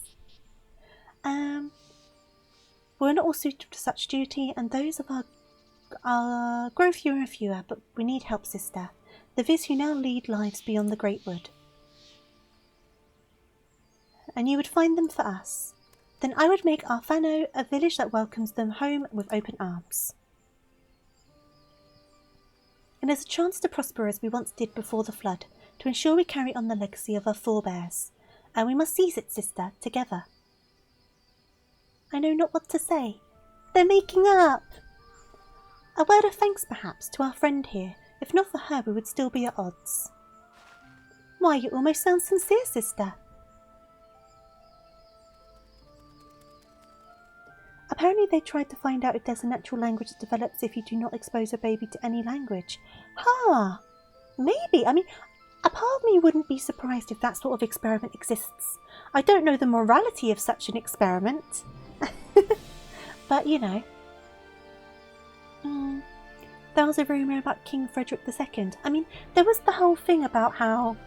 We're not all suited to such duty, and those of our grow fewer and fewer, but we need help, sister. The Viz who now lead lives beyond the Great Wood. And you would find them for us. Then I would make our Fano a village that welcomes them home with open arms. And there's a chance to prosper as we once did before the flood, to ensure we carry on the legacy of our forebears. And we must seize it, sister, together. I know not what to say. They're making up! A word of thanks, perhaps, to our friend here. If not for her, we would still be at odds. Why, you almost sound sincere, sister. Apparently they tried to find out if there's a natural language that develops if you do not expose a baby to any language. Maybe. I mean, a part of me wouldn't be surprised if that sort of experiment exists. I don't know the morality of such an experiment. But, you know. There was a rumour about King Frederick II. I mean, there was the whole thing about how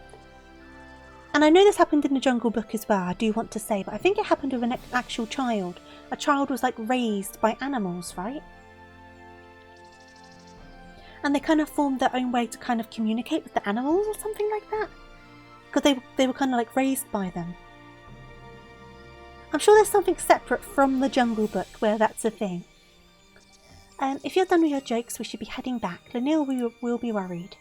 And I know this happened in the Jungle Book as well, I do want to say, but I think it happened with an actual child. A child was like raised by animals, right? And they kind of formed their own way to kind of communicate with the animals or something like that. Because they were kind of like raised by them. I'm sure there's something separate from the Jungle Book where that's a thing. If you're done with your jokes, we should be heading back. Lanil will be worried.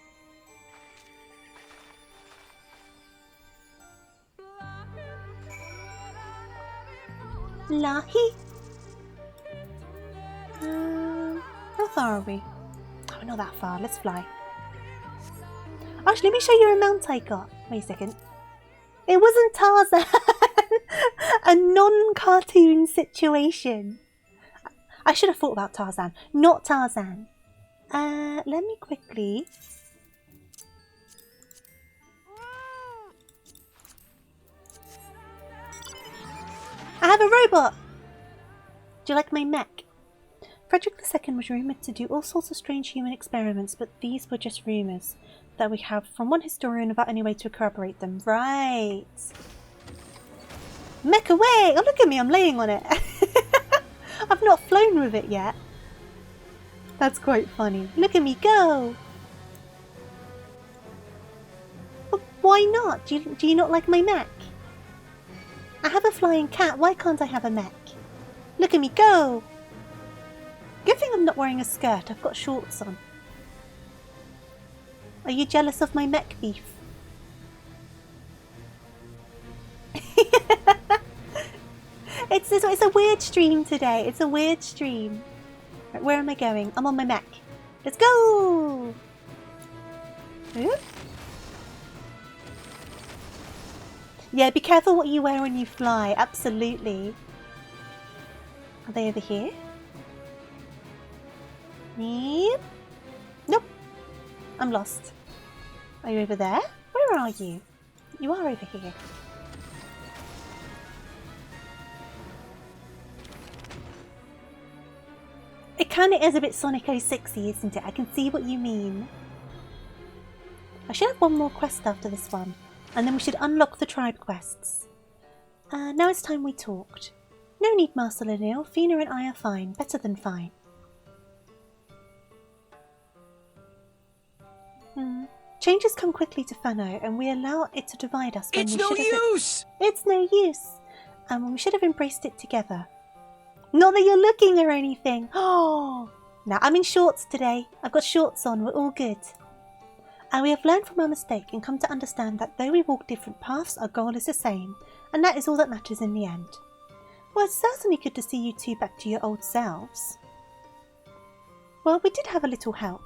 Lahi? How far are we? Oh, we're not that far. Let's fly. Actually, let me show you a mount I got. Wait a second. It wasn't Tarzan. A non-cartoon situation. I should have thought about Tarzan. Not Tarzan. Let me quickly... I have a robot! Do you like my mech? Frederick II was rumoured to do all sorts of strange human experiments, but these were just rumours that we have from one historian without any way to corroborate them. Right. Mech away! Oh, look at me, I'm laying on it. I've not flown with it yet. That's quite funny. Look at me go! But why not? Do you not like my mech? I have a flying cat, why can't I have a mech? Look at me go! Good thing I'm not wearing a skirt, I've got shorts on. Are you jealous of my mech beef? It's a weird stream today, it's a weird stream. Right, where am I going? I'm on my mech. Let's go! Ooh. Yeah, be careful what you wear when you fly, absolutely. Are they over here? Yep. Nope. I'm lost. Are you over there? Where are you? You are over here. It kind of is a bit Sonic 06-y, isn't it? I can see what you mean. I should have one more quest after this one. And then we should unlock the tribe quests. Now it's time we talked. No need, Master Lanil. Fina and I are fine. Better than fine. Changes come quickly to Fano, and we allow it to divide us when it's no use! It's no use! And we should have embraced it together. Not that you're looking or anything. Oh! Now, I'm in shorts today. I've got shorts on. We're all good. And we have learned from our mistake and come to understand that though we walk different paths, our goal is the same, and that is all that matters in the end. Well, it's certainly good to see you two back to your old selves. Well, we did have a little help.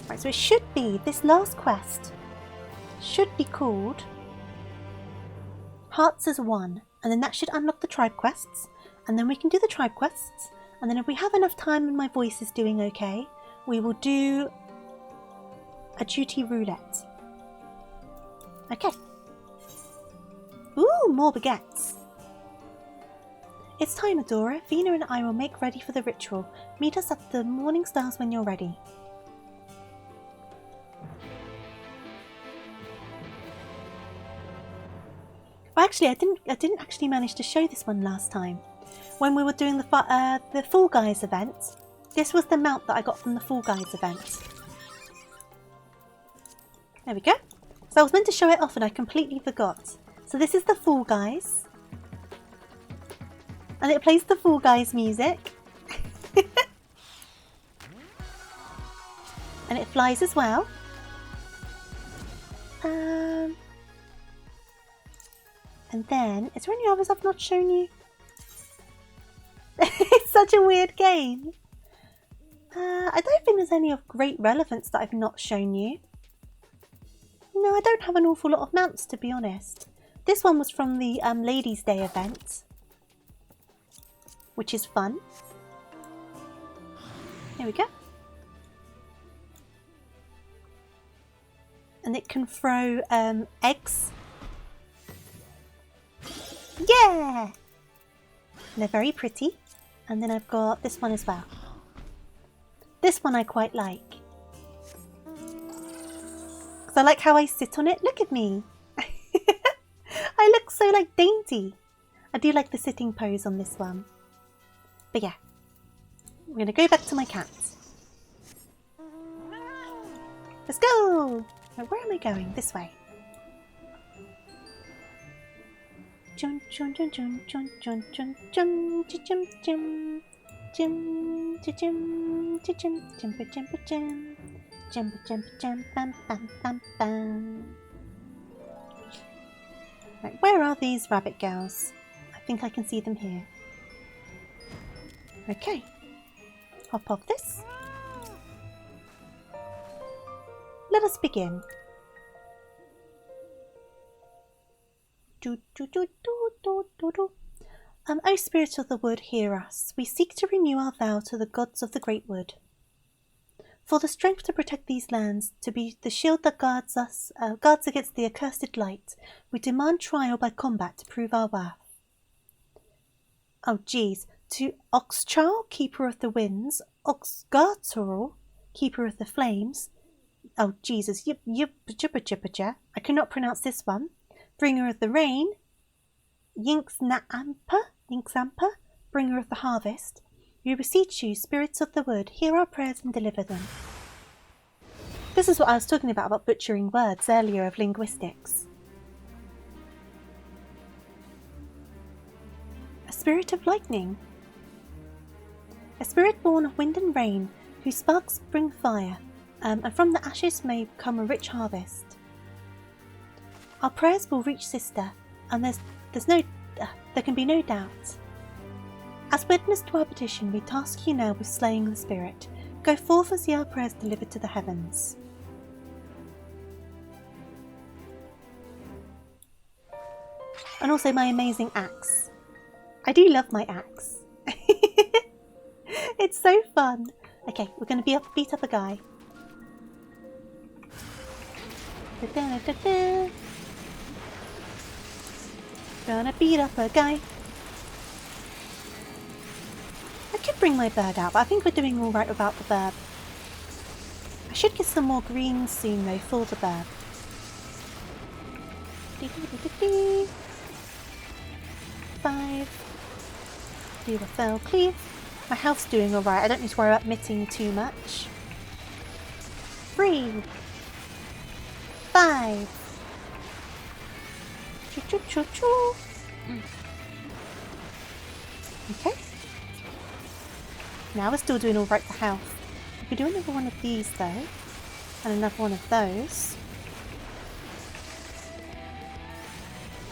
Right, so it should be, this last quest should be called Hearts as One, and then that should unlock the tribe quests, and then we can do the tribe quests, and then if we have enough time and my voice is doing okay, we will do a duty roulette. Okay. Ooh, more baguettes. It's time, Adora. Fina and I will make ready for the ritual. Meet us at the Morning Stars when you're ready. Actually, I didn't actually manage to show this one last time. When we were doing the Fall Guys event, this was the mount that I got from the Fall Guys event. There we go. So I was meant to show it off and I completely forgot. So this is the Fall Guys. And it plays the Fall Guys music. And it flies as well. And then, is there any others I've not shown you? It's such a weird game. I don't think there's any of great relevance that I've not shown you. No, I don't have an awful lot of mounts, to be honest. This one was from the Ladies' Day event, which is fun. There we go. And it can throw eggs. Yeah! They're very pretty. And then I've got this one as well. This one I quite like. Because I like how I sit on it. Look at me. I look so like dainty. I do like the sitting pose on this one. But yeah, I'm going to go back to my cat. Let's go. Where am I going? This way. Jum jum jum jum jum jum jum jum jum jum jum jum jum jum jum jum jump jump jump bam bam bam bam. Right, where are these rabbit girls? I think I can see them here. Okay, hop off this. Let us begin. O Spirit of the Wood, hear us. We seek to renew our vow to the gods of the Great Wood. For the strength to protect these lands, to be the shield that guards us, guards against the accursed light, we demand trial by combat to prove our worth. Oh geez, to Oxchar, keeper of the winds, Oxgartorl, keeper of the flames. Oh Jesus, I cannot pronounce this one. Bringer of the rain, Yinxampa, bringer of the harvest. We beseech you, spirits of the wood, hear our prayers and deliver them. This is what I was talking about butchering words earlier of linguistics. A spirit of lightning. A spirit born of wind and rain, whose sparks bring fire, and from the ashes may come a rich harvest. Our prayers will reach sister, and there can be no doubt. As witness to our petition, we task you now with slaying the spirit. Go forth and see our prayers delivered to the heavens. And also my amazing axe. I do love my axe. It's so fun. Okay, we're going to beat up a guy. Gonna beat up a guy. I could bring my bird out, but I think we're doing alright without the bird. I should get some more greens soon though for the bird. 5. Do a fell cleave. My health's doing alright, I don't need to worry about mitting too much. 3. 5. Choo-choo-choo-choo. Okay. Now we're still doing alright for health. We could do another one of these though. And another one of those.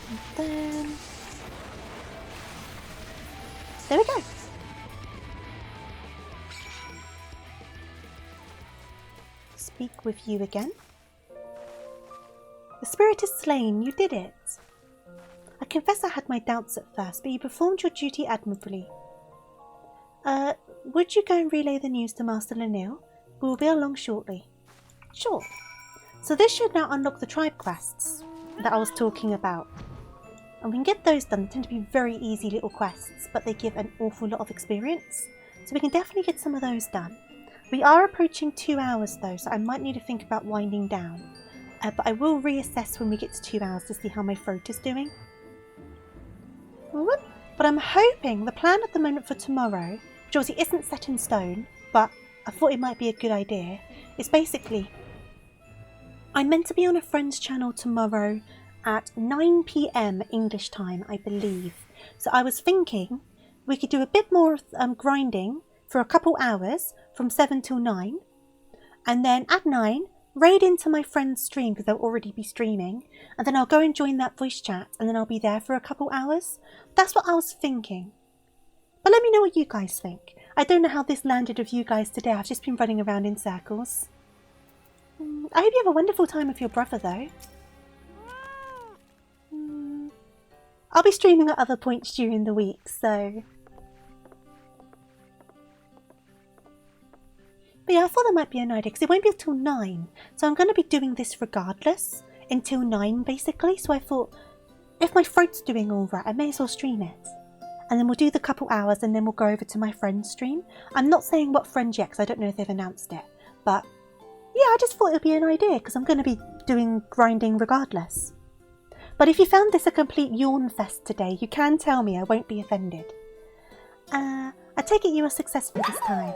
And then... there we go. Speak with you again. The spirit is slain, you did it. I confess I had my doubts at first, but you performed your duty admirably. Would you go and relay the news to Master Lanil? We will be along shortly. Sure. So this should now unlock the tribe quests that I was talking about. And we can get those done. They tend to be very easy little quests, but they give an awful lot of experience. So we can definitely get some of those done. We are approaching 2 hours though, so I might need to think about winding down. But I will reassess when we get to 2 hours to see how my throat is doing. But I'm hoping the plan at the moment for tomorrow, which obviously isn't set in stone, but I thought it might be a good idea, is basically I'm meant to be on a friend's channel tomorrow at 9 PM English time, I believe. So I was thinking we could do a bit more grinding for a couple hours from 7 till 9, and then at 9 raid into my friend's stream because they'll already be streaming, and then I'll go and join that voice chat, and then I'll be there for a couple hours. That's what I was thinking. But let me know what you guys think. I don't know how this landed with you guys today. I've just been running around in circles. I hope you have a wonderful time with your brother though. I'll be streaming at other points during the week, so... But yeah, I thought that might be an idea because it won't be until 9. So I'm going to be doing this regardless until 9 basically. So I thought if my throat's doing alright, I may as well stream it. And then we'll do the couple hours and then we'll go over to my friend's stream. I'm not saying what friend yet because I don't know if they've announced it. But yeah, I just thought it would be an idea because I'm going to be doing grinding regardless. But if you found this a complete yawn fest today, you can tell me, I won't be offended. I take it you were successful this time.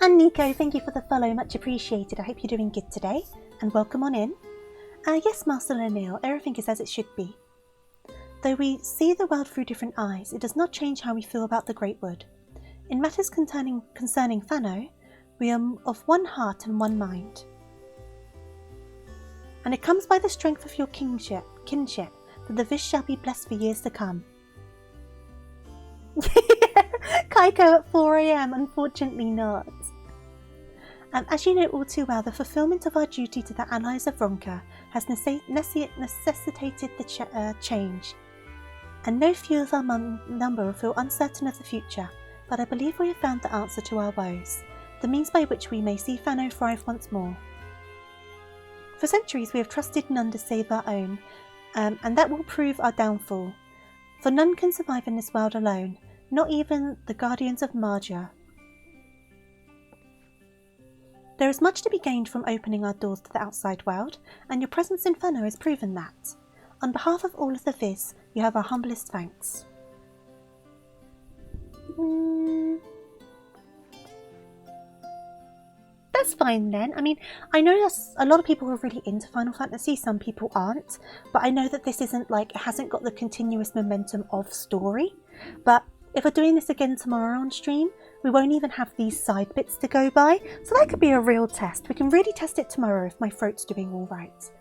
And Nico, thank you for the follow, much appreciated. I hope you're doing good today, and welcome on in. Yes, Master O'Neill, everything is as it should be. Though we see the world through different eyes, it does not change how we feel about the Great Wood. In matters concerning Fano, we are of one heart and one mind. And it comes by the strength of your kinship, that the Vish shall be blessed for years to come. Kaiko at 4 AM, unfortunately not. As you know all too well, the fulfillment of our duty to the allies of Ronka has necessitated the change. And no few of our number will feel uncertain of the future, but I believe we have found the answer to our woes, the means by which we may see Fano thrive once more. For centuries we have trusted none to save our own, and that will prove our downfall. For none can survive in this world alone, not even the guardians of Marja. There is much to be gained from opening our doors to the outside world, and your presence in Fano has proven that. On behalf of all of the Viz, you have our humblest thanks. That's fine then. I mean, I know there's a lot of people who are really into Final Fantasy, some people aren't, but I know that this isn't like, it hasn't got the continuous momentum of story. But if we're doing this again tomorrow on stream, we won't even have these side bits to go by, so that could be a real test. We can really test it tomorrow if my throat's doing alright.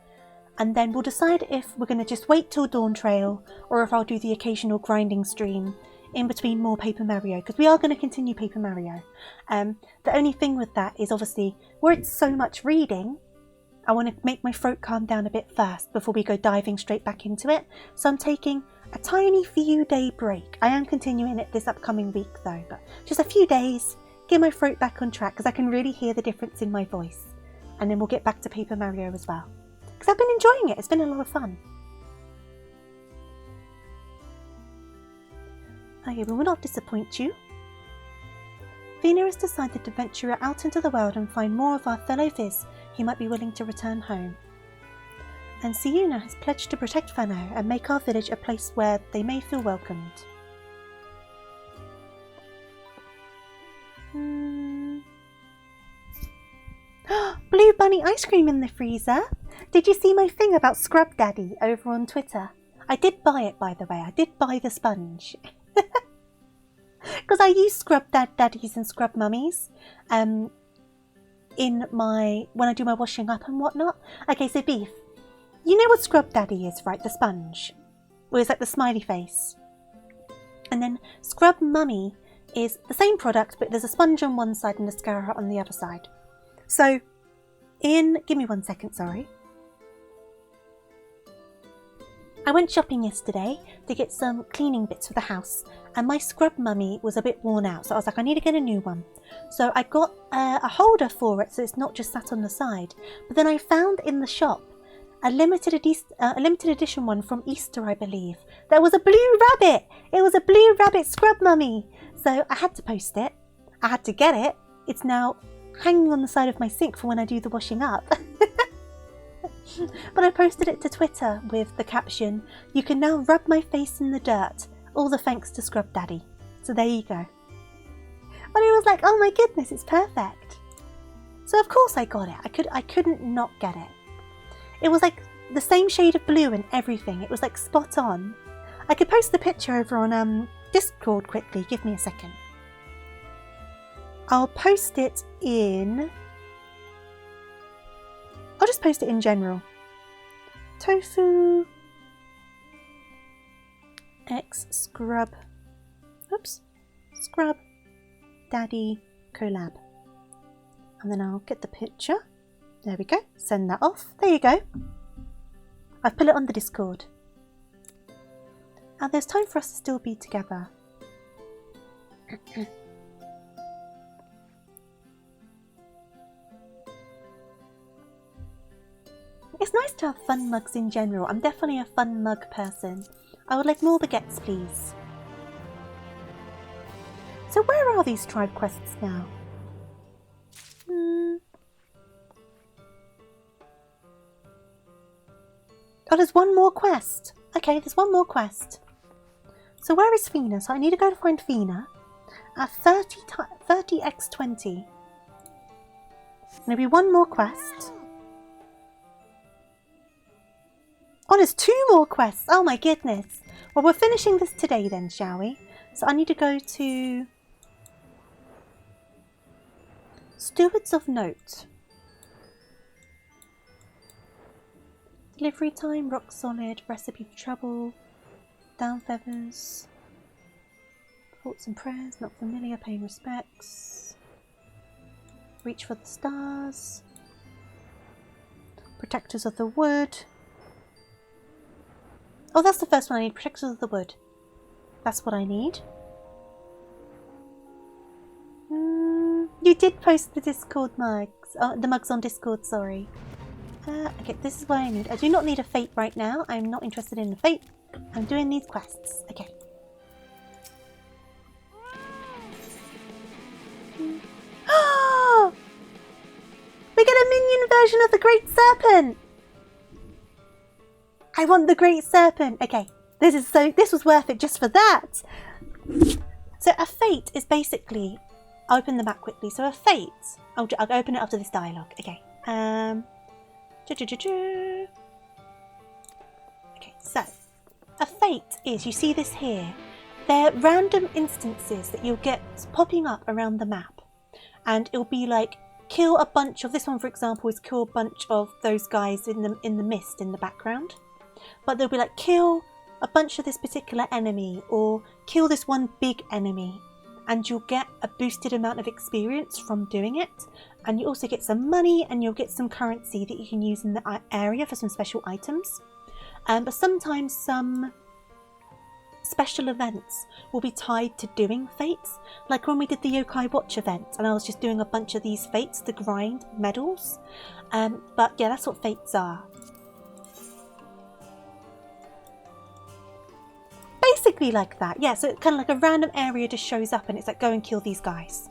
And then we'll decide if we're going to just wait till Dawn Trail, or if I'll do the occasional grinding stream in between more Paper Mario, because we are going to continue Paper Mario. The only thing with that is obviously, where it's so much reading, I want to make my throat calm down a bit first before we go diving straight back into it. So I'm taking a tiny few day break. I am continuing it this upcoming week though, but just a few days, get my throat back on track because I can really hear the difference in my voice. And then we'll get back to Paper Mario as well. Because I've been enjoying it, it's been a lot of fun. Okay, we will not disappoint you. Vina has decided to venture out into the world and find more of our fellow Viz who might be willing to return home. And Siuna has pledged to protect Fano and make our village a place where they may feel welcomed. Blue Bunny ice cream in the freezer! Did you see my thing about Scrub Daddy over on Twitter? I did buy it, by the way. I did buy the sponge. Because I use Scrub Daddies and Scrub Mummies when I do my washing up and whatnot. Okay, so Beef, you know what Scrub Daddy is, right? The sponge. Where it's like the smiley face. And then Scrub Mummy is the same product, but there's a sponge on one side and a mascara on the other side. So, give me 1 second, sorry. I went shopping yesterday to get some cleaning bits for the house, and my Scrub Mummy was a bit worn out, so I was like, I need to get a new one. So I got a holder for it, so it's not just sat on the side. But then I found in the shop a limited edition one from Easter, I believe. There was a blue rabbit! It was a blue rabbit Scrub Mummy! So I had to post it. I had to get it. It's now hanging on the side of my sink for when I do the washing up. But I posted it to Twitter with the caption, "You can now rub my face in the dirt. All the thanks to Scrub Daddy." So there you go. But it was like, oh my goodness, it's perfect. So of course I got it. I couldn't not get it. It was like the same shade of blue and everything. It was like spot on. I could post the picture over on Discord quickly. Give me a second. I'll post it in... I'll just post it in general. Tofu X Scrub. Oops. Scrub Daddy collab. And then I'll get the picture. There we go. Send that off. There you go. I've put it on the Discord. And there's time for us to still be together. It's nice to have fun mugs in general. I'm definitely a fun mug person. I would like more baguettes, please. So where are these tribe quests now? Oh, there's one more quest. Okay, there's one more quest. So where is Fina? So I need to go to find Fina at 30x20. Maybe one more quest. Oh, there's 2 more quests. Oh my goodness. Well, we're finishing this today then, shall we? So I need to go to Stewards of Note. Delivery time, rock solid, recipe for trouble, down feathers, thoughts and prayers, not familiar, paying respects, reach for the stars, protectors of the wood. Oh, that's the first one I need, protectors of the wood. That's what I need. You did post the Discord mugs, the mugs on Discord, sorry. Okay, this is what I need. I do not need a fate right now. I'm not interested in a fate. I'm doing these quests. Okay. Oh! We get a minion version of the Great Serpent! I want the Great Serpent! Okay, this was worth it just for that! So a fate is basically... I'll open the map quickly. So a fate... I'll open it after this dialogue. Okay. Okay, so a fate is, you see this here, they're random instances that you'll get popping up around the map, and it'll be like kill a bunch of, this one for example is kill a bunch of those guys in the mist in the background, but they'll be like kill a bunch of this particular enemy or kill this one big enemy, and you'll get a boosted amount of experience from doing it. And you also get some money and you'll get some currency that you can use in the area for some special items. But sometimes some special events will be tied to doing fates. Like when we did the Yokai Watch event and I was just doing a bunch of these fates to grind medals. But yeah, that's what fates are. Basically like that. Yeah, so it's kind of like a random area just shows up and it's like go and kill these guys.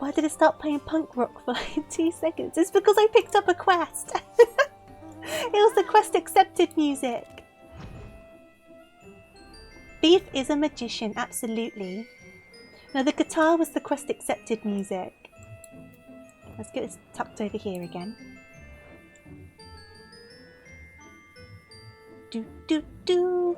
Why did it start playing punk rock for like 2 seconds? It's because I picked up a quest. It was the quest accepted music. Beef is a magician, absolutely. No, the guitar was the quest accepted music. Let's get this tucked over here again. Do do do.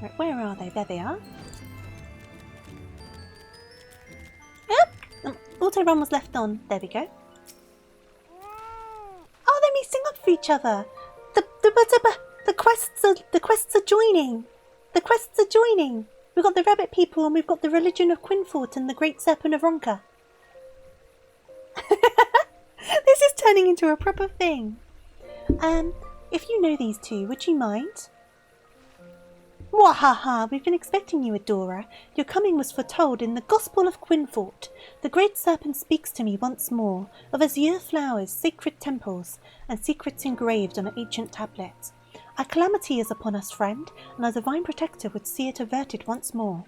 Right, where are they? There they are. Yep. Auto run was left on. There we go. Oh, they're meeting up for each other. The quests are joining. The quests are joining. We've got the rabbit people and we've got the religion of Quinfort and the great serpent of Ronka. This is turning into a proper thing. If you know these two, would you mind? Wahaha, we've been expecting you, Adora. Your coming was foretold in the Gospel of Quinfort. The great serpent speaks to me once more of azure flowers, sacred temples, and secrets engraved on an ancient tablet. A calamity is upon us, friend, and our divine protector would see it averted once more.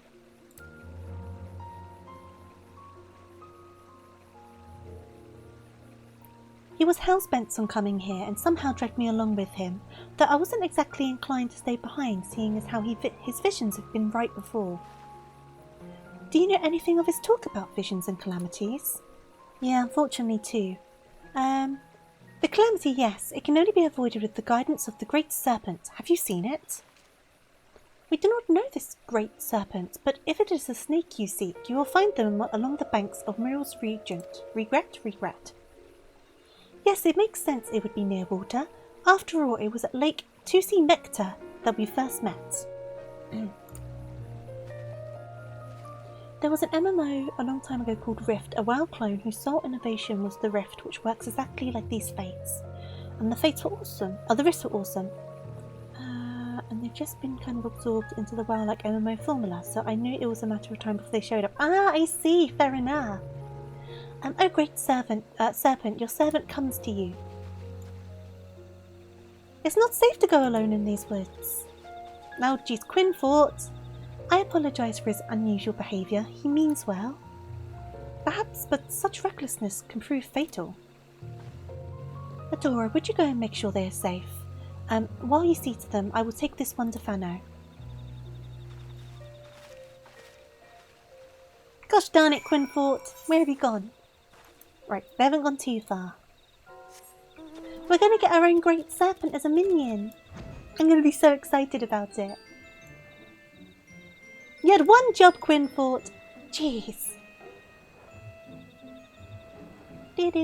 He was hellbent on coming here and somehow dragged me along with him, though I wasn't exactly inclined to stay behind, seeing as how his visions have been right before. Do you know anything of his talk about visions and calamities? Yeah, unfortunately too. The calamity, yes, it can only be avoided with the guidance of the great serpent. Have you seen it? We do not know this great serpent, but if it is a snake you seek, you will find them along the banks of Muriel's Regret. Yes, it makes sense it would be near water. After all, it was at Lake Tusi-Mekta that we first met. There was an MMO a long time ago called Rift, a WoW clone whose sole innovation was the Rift, which works exactly like these fates. And the fates were awesome. Oh, the Rifts were awesome. And they've just been kind of absorbed into the WoW-like MMO formula, so I knew it was a matter of time before they showed up. Ah, I see, fair enough. Oh great serpent, your servant comes to you. It's not safe to go alone in these woods. Now, geez, Quinfort. I apologise for his unusual behaviour. He means well. Perhaps, but such recklessness can prove fatal. Adora, would you go and make sure they are safe? While you see to them, I will take this one to Fano. Gosh darn it, Quinfort. Where have you gone? Right, they haven't gone too far. We're going to get our own great serpent as a minion. I'm going to be so excited about it. You had one job, Quinfort. Jeez. The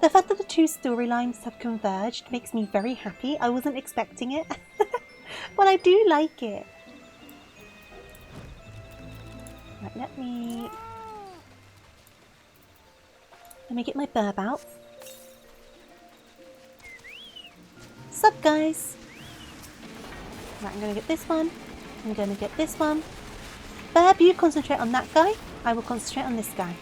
fact that the two storylines have converged makes me very happy. I wasn't expecting it. But I do like it. Right, let me get my burb out. Sup, guys? Right, I'm going to get this one. I'm going to get this one. Burb, you concentrate on that guy. I will concentrate on this guy.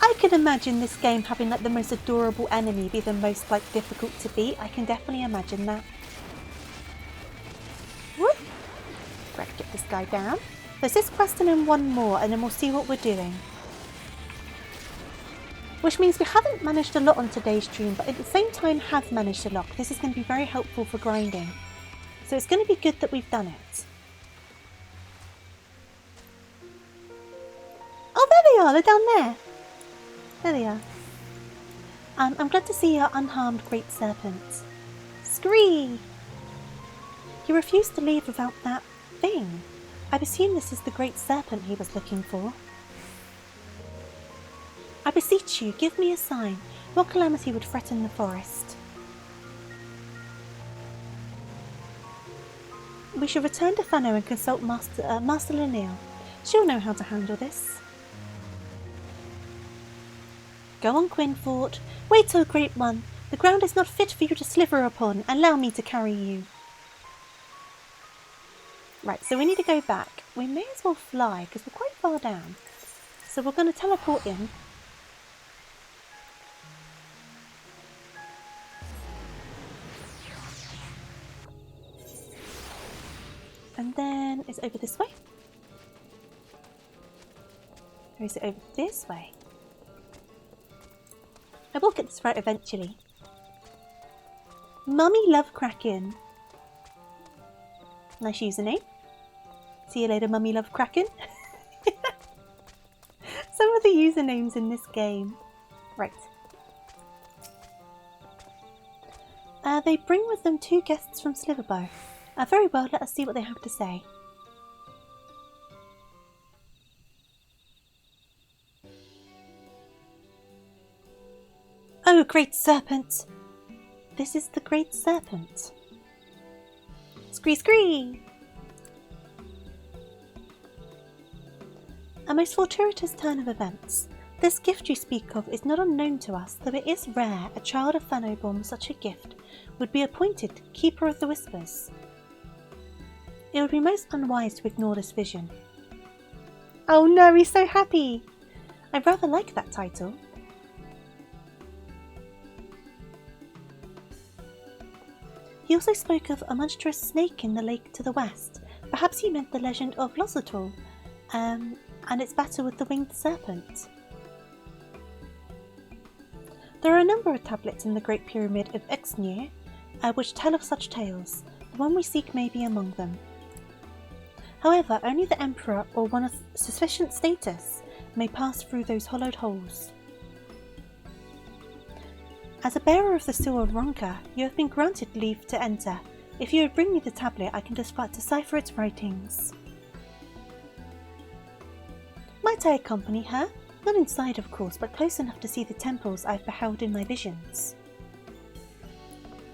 I can imagine this game having like the most adorable enemy be the most like difficult to beat. I can definitely imagine that. Whoop. Right, get this guy down. There's this quest and then one more, and then we'll see what we're doing. Which means we haven't managed a lot on today's stream, but at the same time have managed a lot. This is going to be very helpful for grinding. So it's going to be good that we've done it. Oh, there they are. They're down there. There they are. I'm glad to see your unharmed great serpent. Scree! He refused to leave without that thing. I assume this is the great serpent he was looking for. I beseech you, give me a sign. What calamity would threaten the forest? We should return to Fano and consult Master Linnea. She'll know how to handle this. Go on, Quinfort. Wait till Great One. The ground is not fit for you to slither upon. Allow me to carry you. Right, so we need to go back. We may as well fly because we're quite far down. So we're going to teleport in. And then it's over this way. Or is it over this way? I will get this right eventually. Mummy Love Kraken. Nice username. See you later, Mummy Love Kraken. Some of the usernames in this game. Right. They bring with them 2 guests from Sliverbow. Very well, let us see what they have to say. Oh, great serpent! This is the great serpent. Scree scree! A most fortuitous turn of events. This gift you speak of is not unknown to us, though it is rare a child of Fano born with such a gift would be appointed Keeper of the Whispers. It would be most unwise to ignore this vision. Oh no, he's so happy! I rather like that title. He also spoke of a monstrous snake in the lake to the west. Perhaps he meant the legend of Losatol, and its battle with the winged serpent. There are a number of tablets in the Great Pyramid of Exnir, which tell of such tales. The one we seek may be among them. However, only the Emperor or one of sufficient status may pass through those hollowed holes. As a bearer of the Seal of Ronka, you have been granted leave to enter. If you would bring me the tablet, I can decipher its writings. Might I accompany her? Not inside, of course, but close enough to see the temples I've beheld in my visions.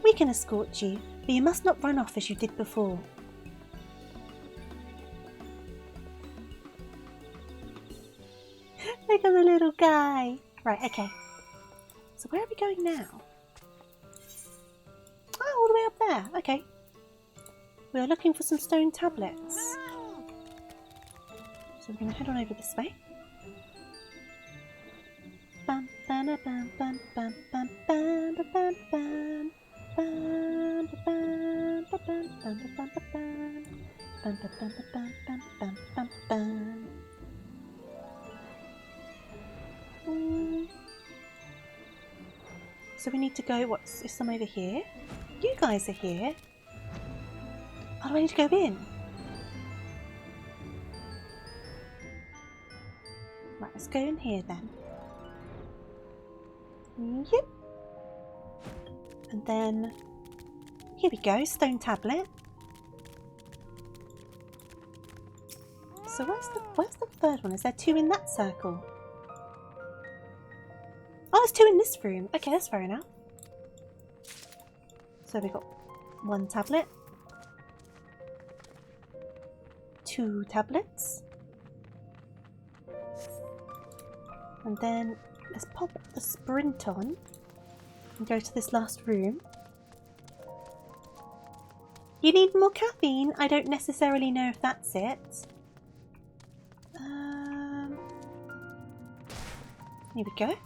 We can escort you, but you must not run off as you did before. Look at the little guy. Right, okay. So where are we going now? Oh, all the way up there. Okay. We are looking for some stone tablets. So we're going to head on over this way. Bam, bam, bam, bam, bam, bam, bam, bam, bam. Bam, bam, bam, bam, bam, bam, bam, bam, bam, bam, bam, bam, bam, bam. So we need to go. What's is some over here? You guys are here. How do I need to go in? Right, let's go in here then. Yep. And then here we go, stone tablet. So where's the third one? Is there two in that circle? Oh, there's two in this room. Okay, that's fair enough. So we've got one tablet. Two tablets. And then let's pop the sprint on and go to this last room. You need more caffeine? I don't necessarily know if that's it. Here we go.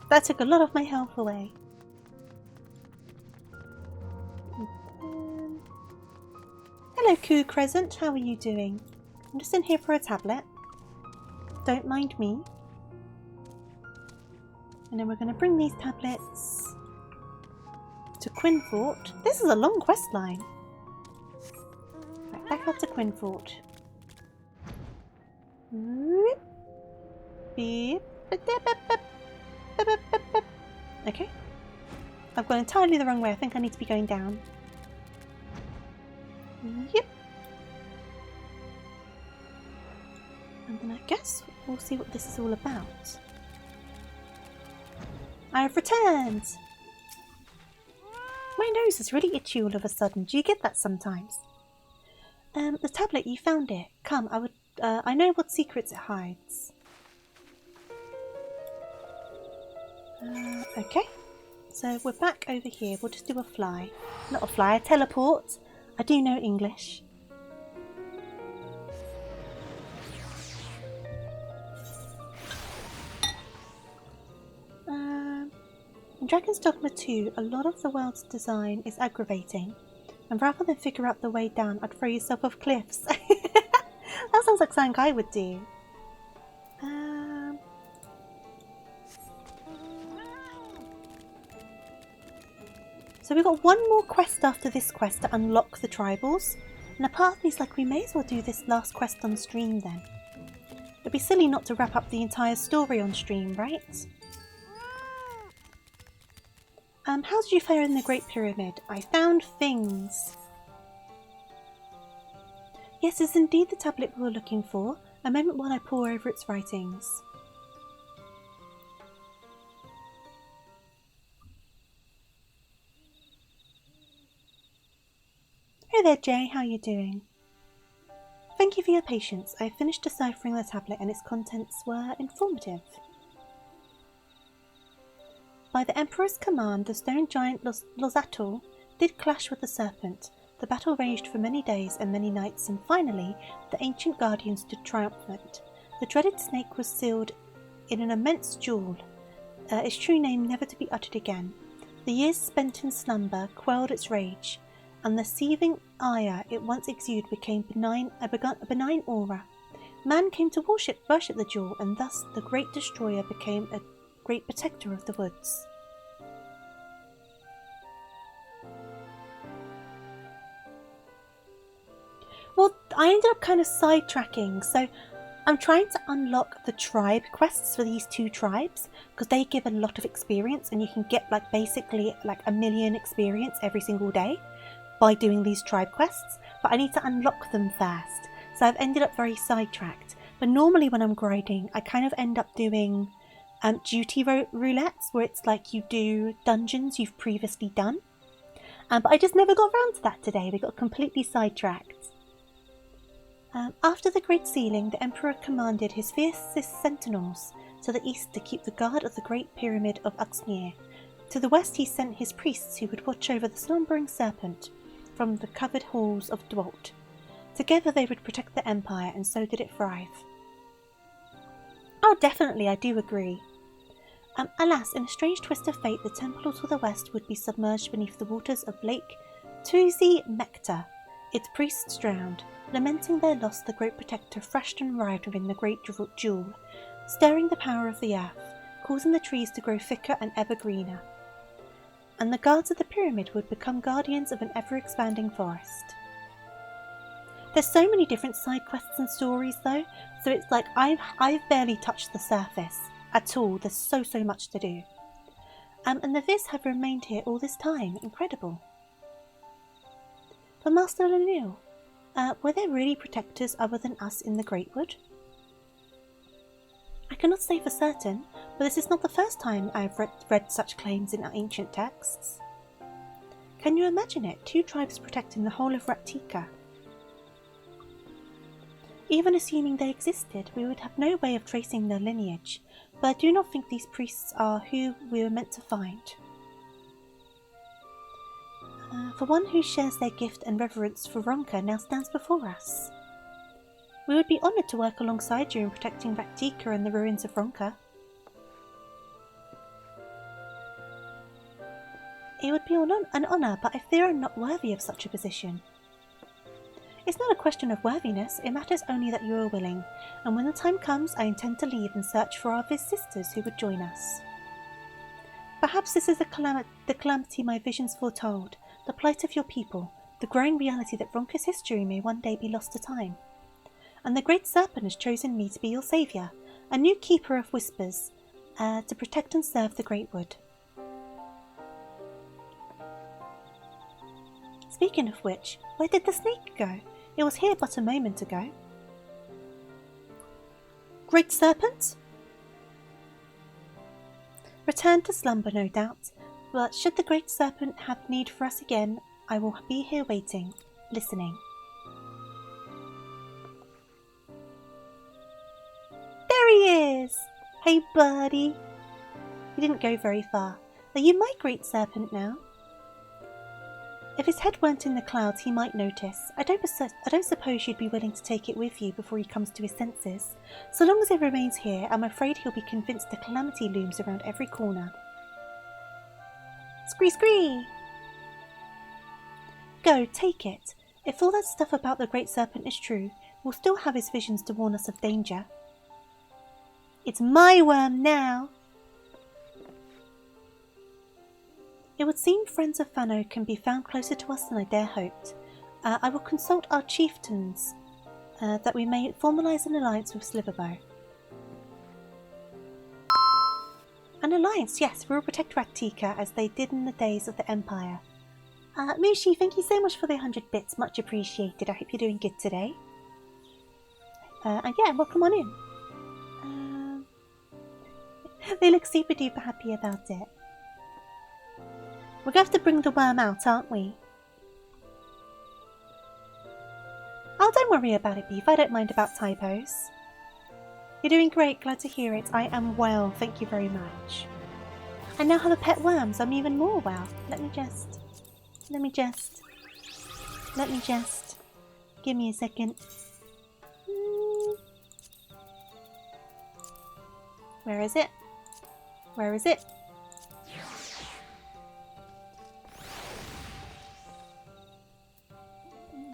That took a lot of my health away. Hello, Coo Crescent. How are you doing? I'm just in here for a tablet. Don't mind me. And then we're going to bring these tablets to Quinfort. This is a long quest line. Right, back up to Quinfort. Okay. I've gone entirely the wrong way. I think I need to be going down. Yep. And then I guess we'll see what this is all about. I have returned! My nose is really itchy all of a sudden. Do you get that sometimes? The tablet, you found it. Come, I know what secrets it hides. Okay. So we're back over here. We'll just do a fly. Not a fly, a teleport. I do know English. In Dragon's Dogma 2, a lot of the world's design is aggravating, and rather than figure out the way down, I'd throw yourself off cliffs. That sounds like something I would do. So we've got one more quest after this quest to unlock the tribals, and a part of me's like, we may as well do this last quest on stream then. It'd be silly not to wrap up the entire story on stream, right? How did you fare in the Great Pyramid? I found things. Yes, it's indeed the tablet we were looking for. A moment while I pore over its writings. Hey there, Jay. How are you doing? Thank you for your patience. I have finished deciphering the tablet and its contents were informative. By the Emperor's command, the stone giant Lozatl did clash with the serpent. The battle raged for many days and many nights, and finally, the ancient guardian stood triumphant. The dreaded snake was sealed in an immense jewel, its true name never to be uttered again. The years spent in slumber quelled its rage, and the seething ire it once exuded became a benign aura. Man came to worship the jewel, and thus the great destroyer became a great protector of the woods. Well, I ended up kind of sidetracking, so I'm trying to unlock the tribe quests for these two tribes because they give a lot of experience, and you can get basically 1 million experience every single day by doing these tribe quests, but I need to unlock them first, so I've ended up very sidetracked. But normally when I'm grinding, I kind of end up doing duty roulettes, where it's like you do dungeons you've previously done, but I just never got around to that today. We got completely sidetracked. After the Great Sealing, the Emperor commanded his fiercest sentinels to the east to keep the guard of the Great Pyramid of Uxnir. To the west he sent his priests who would watch over the slumbering serpent. from the covered halls of Dwalt. Together they would protect the Empire, and so did it thrive. Oh, definitely, I do agree. Alas, in a strange twist of fate, the temple to the west would be submerged beneath the waters of Lake TofuuRabbit, its priests drowned. Lamenting their loss, the Great Protector thrashed and writhed within the Great Jewel, stirring the power of the earth, causing the trees to grow thicker and ever greener. And the guards of the pyramid would become guardians of an ever-expanding forest. There's so many different side quests and stories though, so it's like I've barely touched the surface at all. There's so much to do. And the Viz have remained here all this time. Incredible. But Master Lanil, were there really protectors other than us in the Great Wood? I cannot say for certain, but this is not the first time I have read such claims in our ancient texts. Can you imagine it? 2 tribes protecting the whole of Ratika. Even assuming they existed, we would have no way of tracing their lineage, but I do not think these priests are who we were meant to find. For one who shares their gift and reverence for Ronka now stands before us. We would be honoured to work alongside you in protecting Ratika and the ruins of Ronka. It would be an honour, but I fear I'm not worthy of such a position. It's not a question of worthiness, it matters only that you are willing, and when the time comes I intend to leave and search for our Viz sisters who would join us. Perhaps this is the calamity my visions foretold, the plight of your people, the growing reality that Ronka's history may one day be lost to time. And the Great Serpent has chosen me to be your saviour, a new keeper of whispers, to protect and serve the Great Wood. Speaking of which, where did the snake go? It was here but a moment ago. Great Serpent? Returned to slumber, no doubt, but should the Great Serpent have need for us again, I will be here waiting, listening. There he is! Hey, buddy. He didn't go very far. Are you my Great Serpent now? If his head weren't in the clouds, he might notice. I don't suppose you'd be willing to take it with you before he comes to his senses. So long as it remains here, I'm afraid he'll be convinced a calamity looms around every corner. Scree scree! Go, take it. If all that stuff about the Great Serpent is true, we'll still have his visions to warn us of danger. It's my worm now! It would seem friends of Fano can be found closer to us than I dare hoped. I will consult our chieftains that we may formalise an alliance with Sliverbow. An alliance, yes, we will protect Ratika as they did in the days of the Empire. Mushi, thank you so much for the 100 bits, much appreciated. I hope you're doing good today. And yeah, welcome on in. They look super duper happy about it. We're going to have to bring the worm out, aren't we? Oh, don't worry about it, Beef. I don't mind about typos. You're doing great. Glad to hear it. I am well. Thank you very much. I now have a pet worm, so I'm even more well. Let me just... Give me a second. Where is it? Where is it?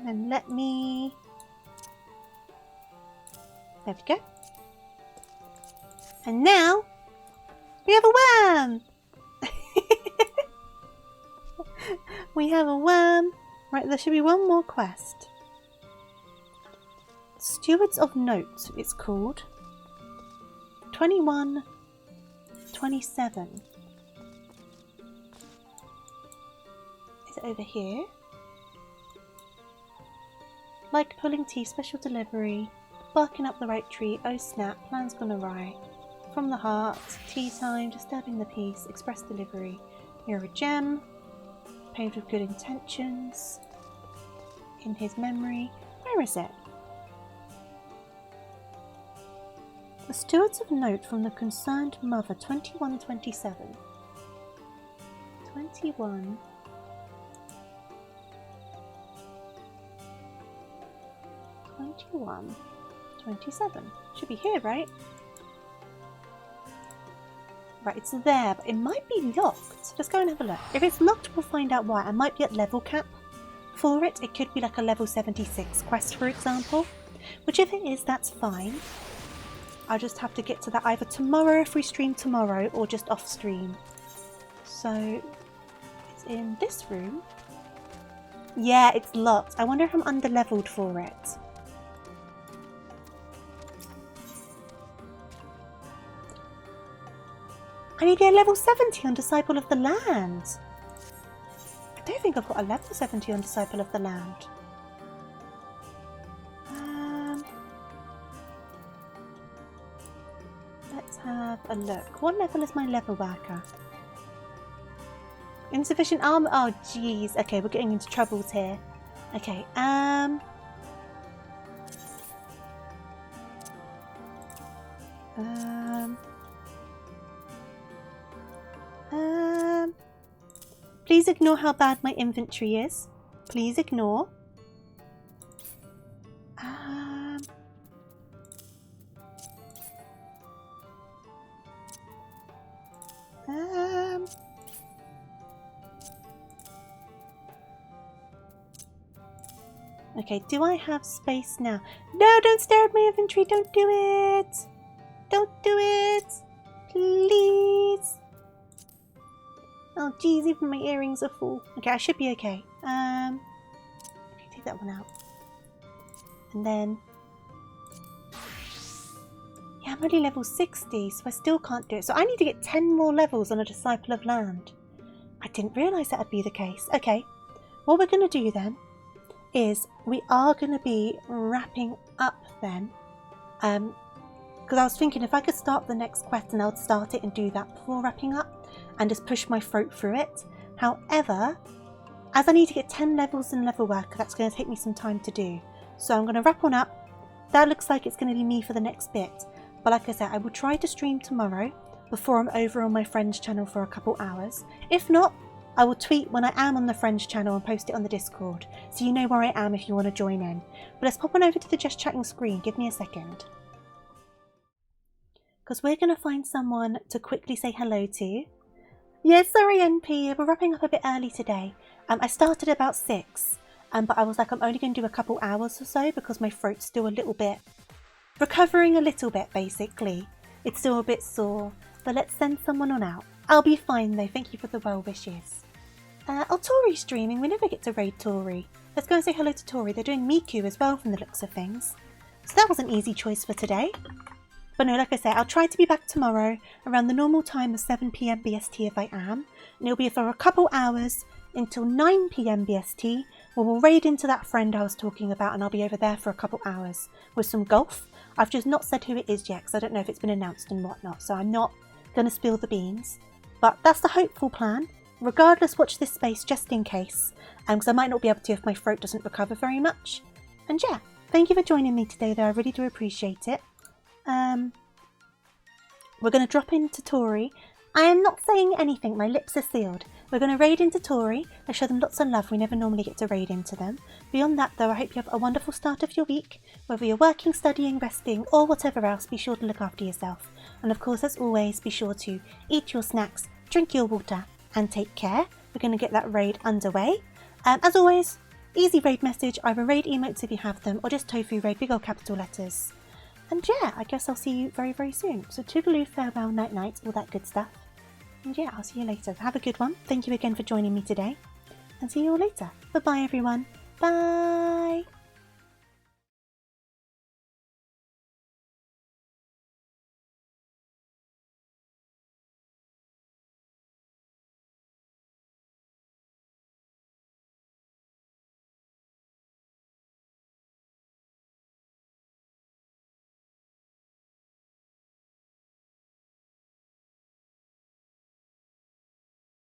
And let me... There we go. And now, we have a worm! We have a worm. Right, there should be one more quest. Stewards of Note, it's called. 21:27. Is it over here? Like pulling teeth, special delivery, barking up the right tree, oh snap, plan's gone awry. From the heart, tea time, disturbing the peace, express delivery. You're a gem, paved with good intentions, in his memory. Where is it? The Stewards of Note from the Concerned Mother, 21:27. 21. 21, 27. Should be here, right? Right, it's there, but it might be locked. Let's go and have a look. If it's locked, we'll find out why. I might be at level cap for it. It could be like a level 76 quest, for example. Which if it is, that's fine. I'll just have to get to that either tomorrow if we stream tomorrow or just off stream. So, it's in this room. Yeah, it's locked. I wonder if I'm under-leveled for it. I need to get a level 70 on Disciple of the Land. I don't think I've got a level 70 on Disciple of the Land. Let's have a look. What level is my level worker? Insufficient armor? Oh, jeez. Okay, we're getting into troubles here. Okay, please ignore how bad my inventory is. Please ignore. Okay, do I have space now? No, don't stare at my inventory. Don't do it. Don't do it. Please. Oh, geez, even my earrings are full. Okay, I should be okay. Okay, take that one out. And then... yeah, I'm only level 60, so I still can't do it. So I need to get 10 more levels on a Disciple of Land. I didn't realise that would be the case. Okay, what we're going to do then is we are going to be wrapping up then. Because I was thinking if I could start the next quest and I would start it and do that before wrapping up and just push my throat through it. However, as I need to get 10 levels in level worker, that's going to take me some time to do. So I'm going to wrap on up. That looks like it's going to be me for the next bit. But like I said, I will try to stream tomorrow before I'm over on my friend's channel for a couple hours. If not, I will tweet when I am on the friend's channel and post it on the Discord, so you know where I am if you want to join in. But let's pop on over to the Just Chatting screen. Give me a second. Because we're going to find someone to quickly say hello to. Yeah, sorry NP, we're wrapping up a bit early today. I started about 6, but I was like, I'm only going to do a couple hours or so because my throat's still a little bit... recovering a little bit, basically. It's still a bit sore, but let's send someone on out. I'll be fine though, thank you for the well wishes. Oh, Tori's streaming, we never get to raid Tori. Let's go and say hello to Tori. They're doing Miku as well from the looks of things. So that was an easy choice for today. But no, like I say, I'll try to be back tomorrow around the normal time of 7 PM BST if I am. And it'll be for a couple hours until 9 PM BST, where we'll raid into that friend I was talking about and I'll be over there for a couple hours with some golf. I've just not said who it is yet because I don't know if it's been announced and whatnot, so I'm not going to spill the beans. But that's the hopeful plan. Regardless, watch this space just in case, because I might not be able to if my throat doesn't recover very much. And yeah, thank you for joining me today though, I really do appreciate it. We're going to drop into Tori. I am not saying anything, my lips are sealed. We're going to raid into Tori and show them lots of love. We never normally get to raid into them. Beyond that though, I hope you have a wonderful start of your week. Whether you're working, studying, resting or whatever else, be sure to look after yourself. And of course, as always, be sure to eat your snacks, drink your water and take care. We're going to get that raid underway. As always, easy raid message, either raid emotes if you have them or just tofu raid, big old capital letters. And yeah, I guess I'll see you very, very soon. So toodaloo, farewell, night night, all that good stuff. And yeah, I'll see you later. Have a good one. Thank you again for joining me today. And see you all later. Bye-bye, everyone. Bye!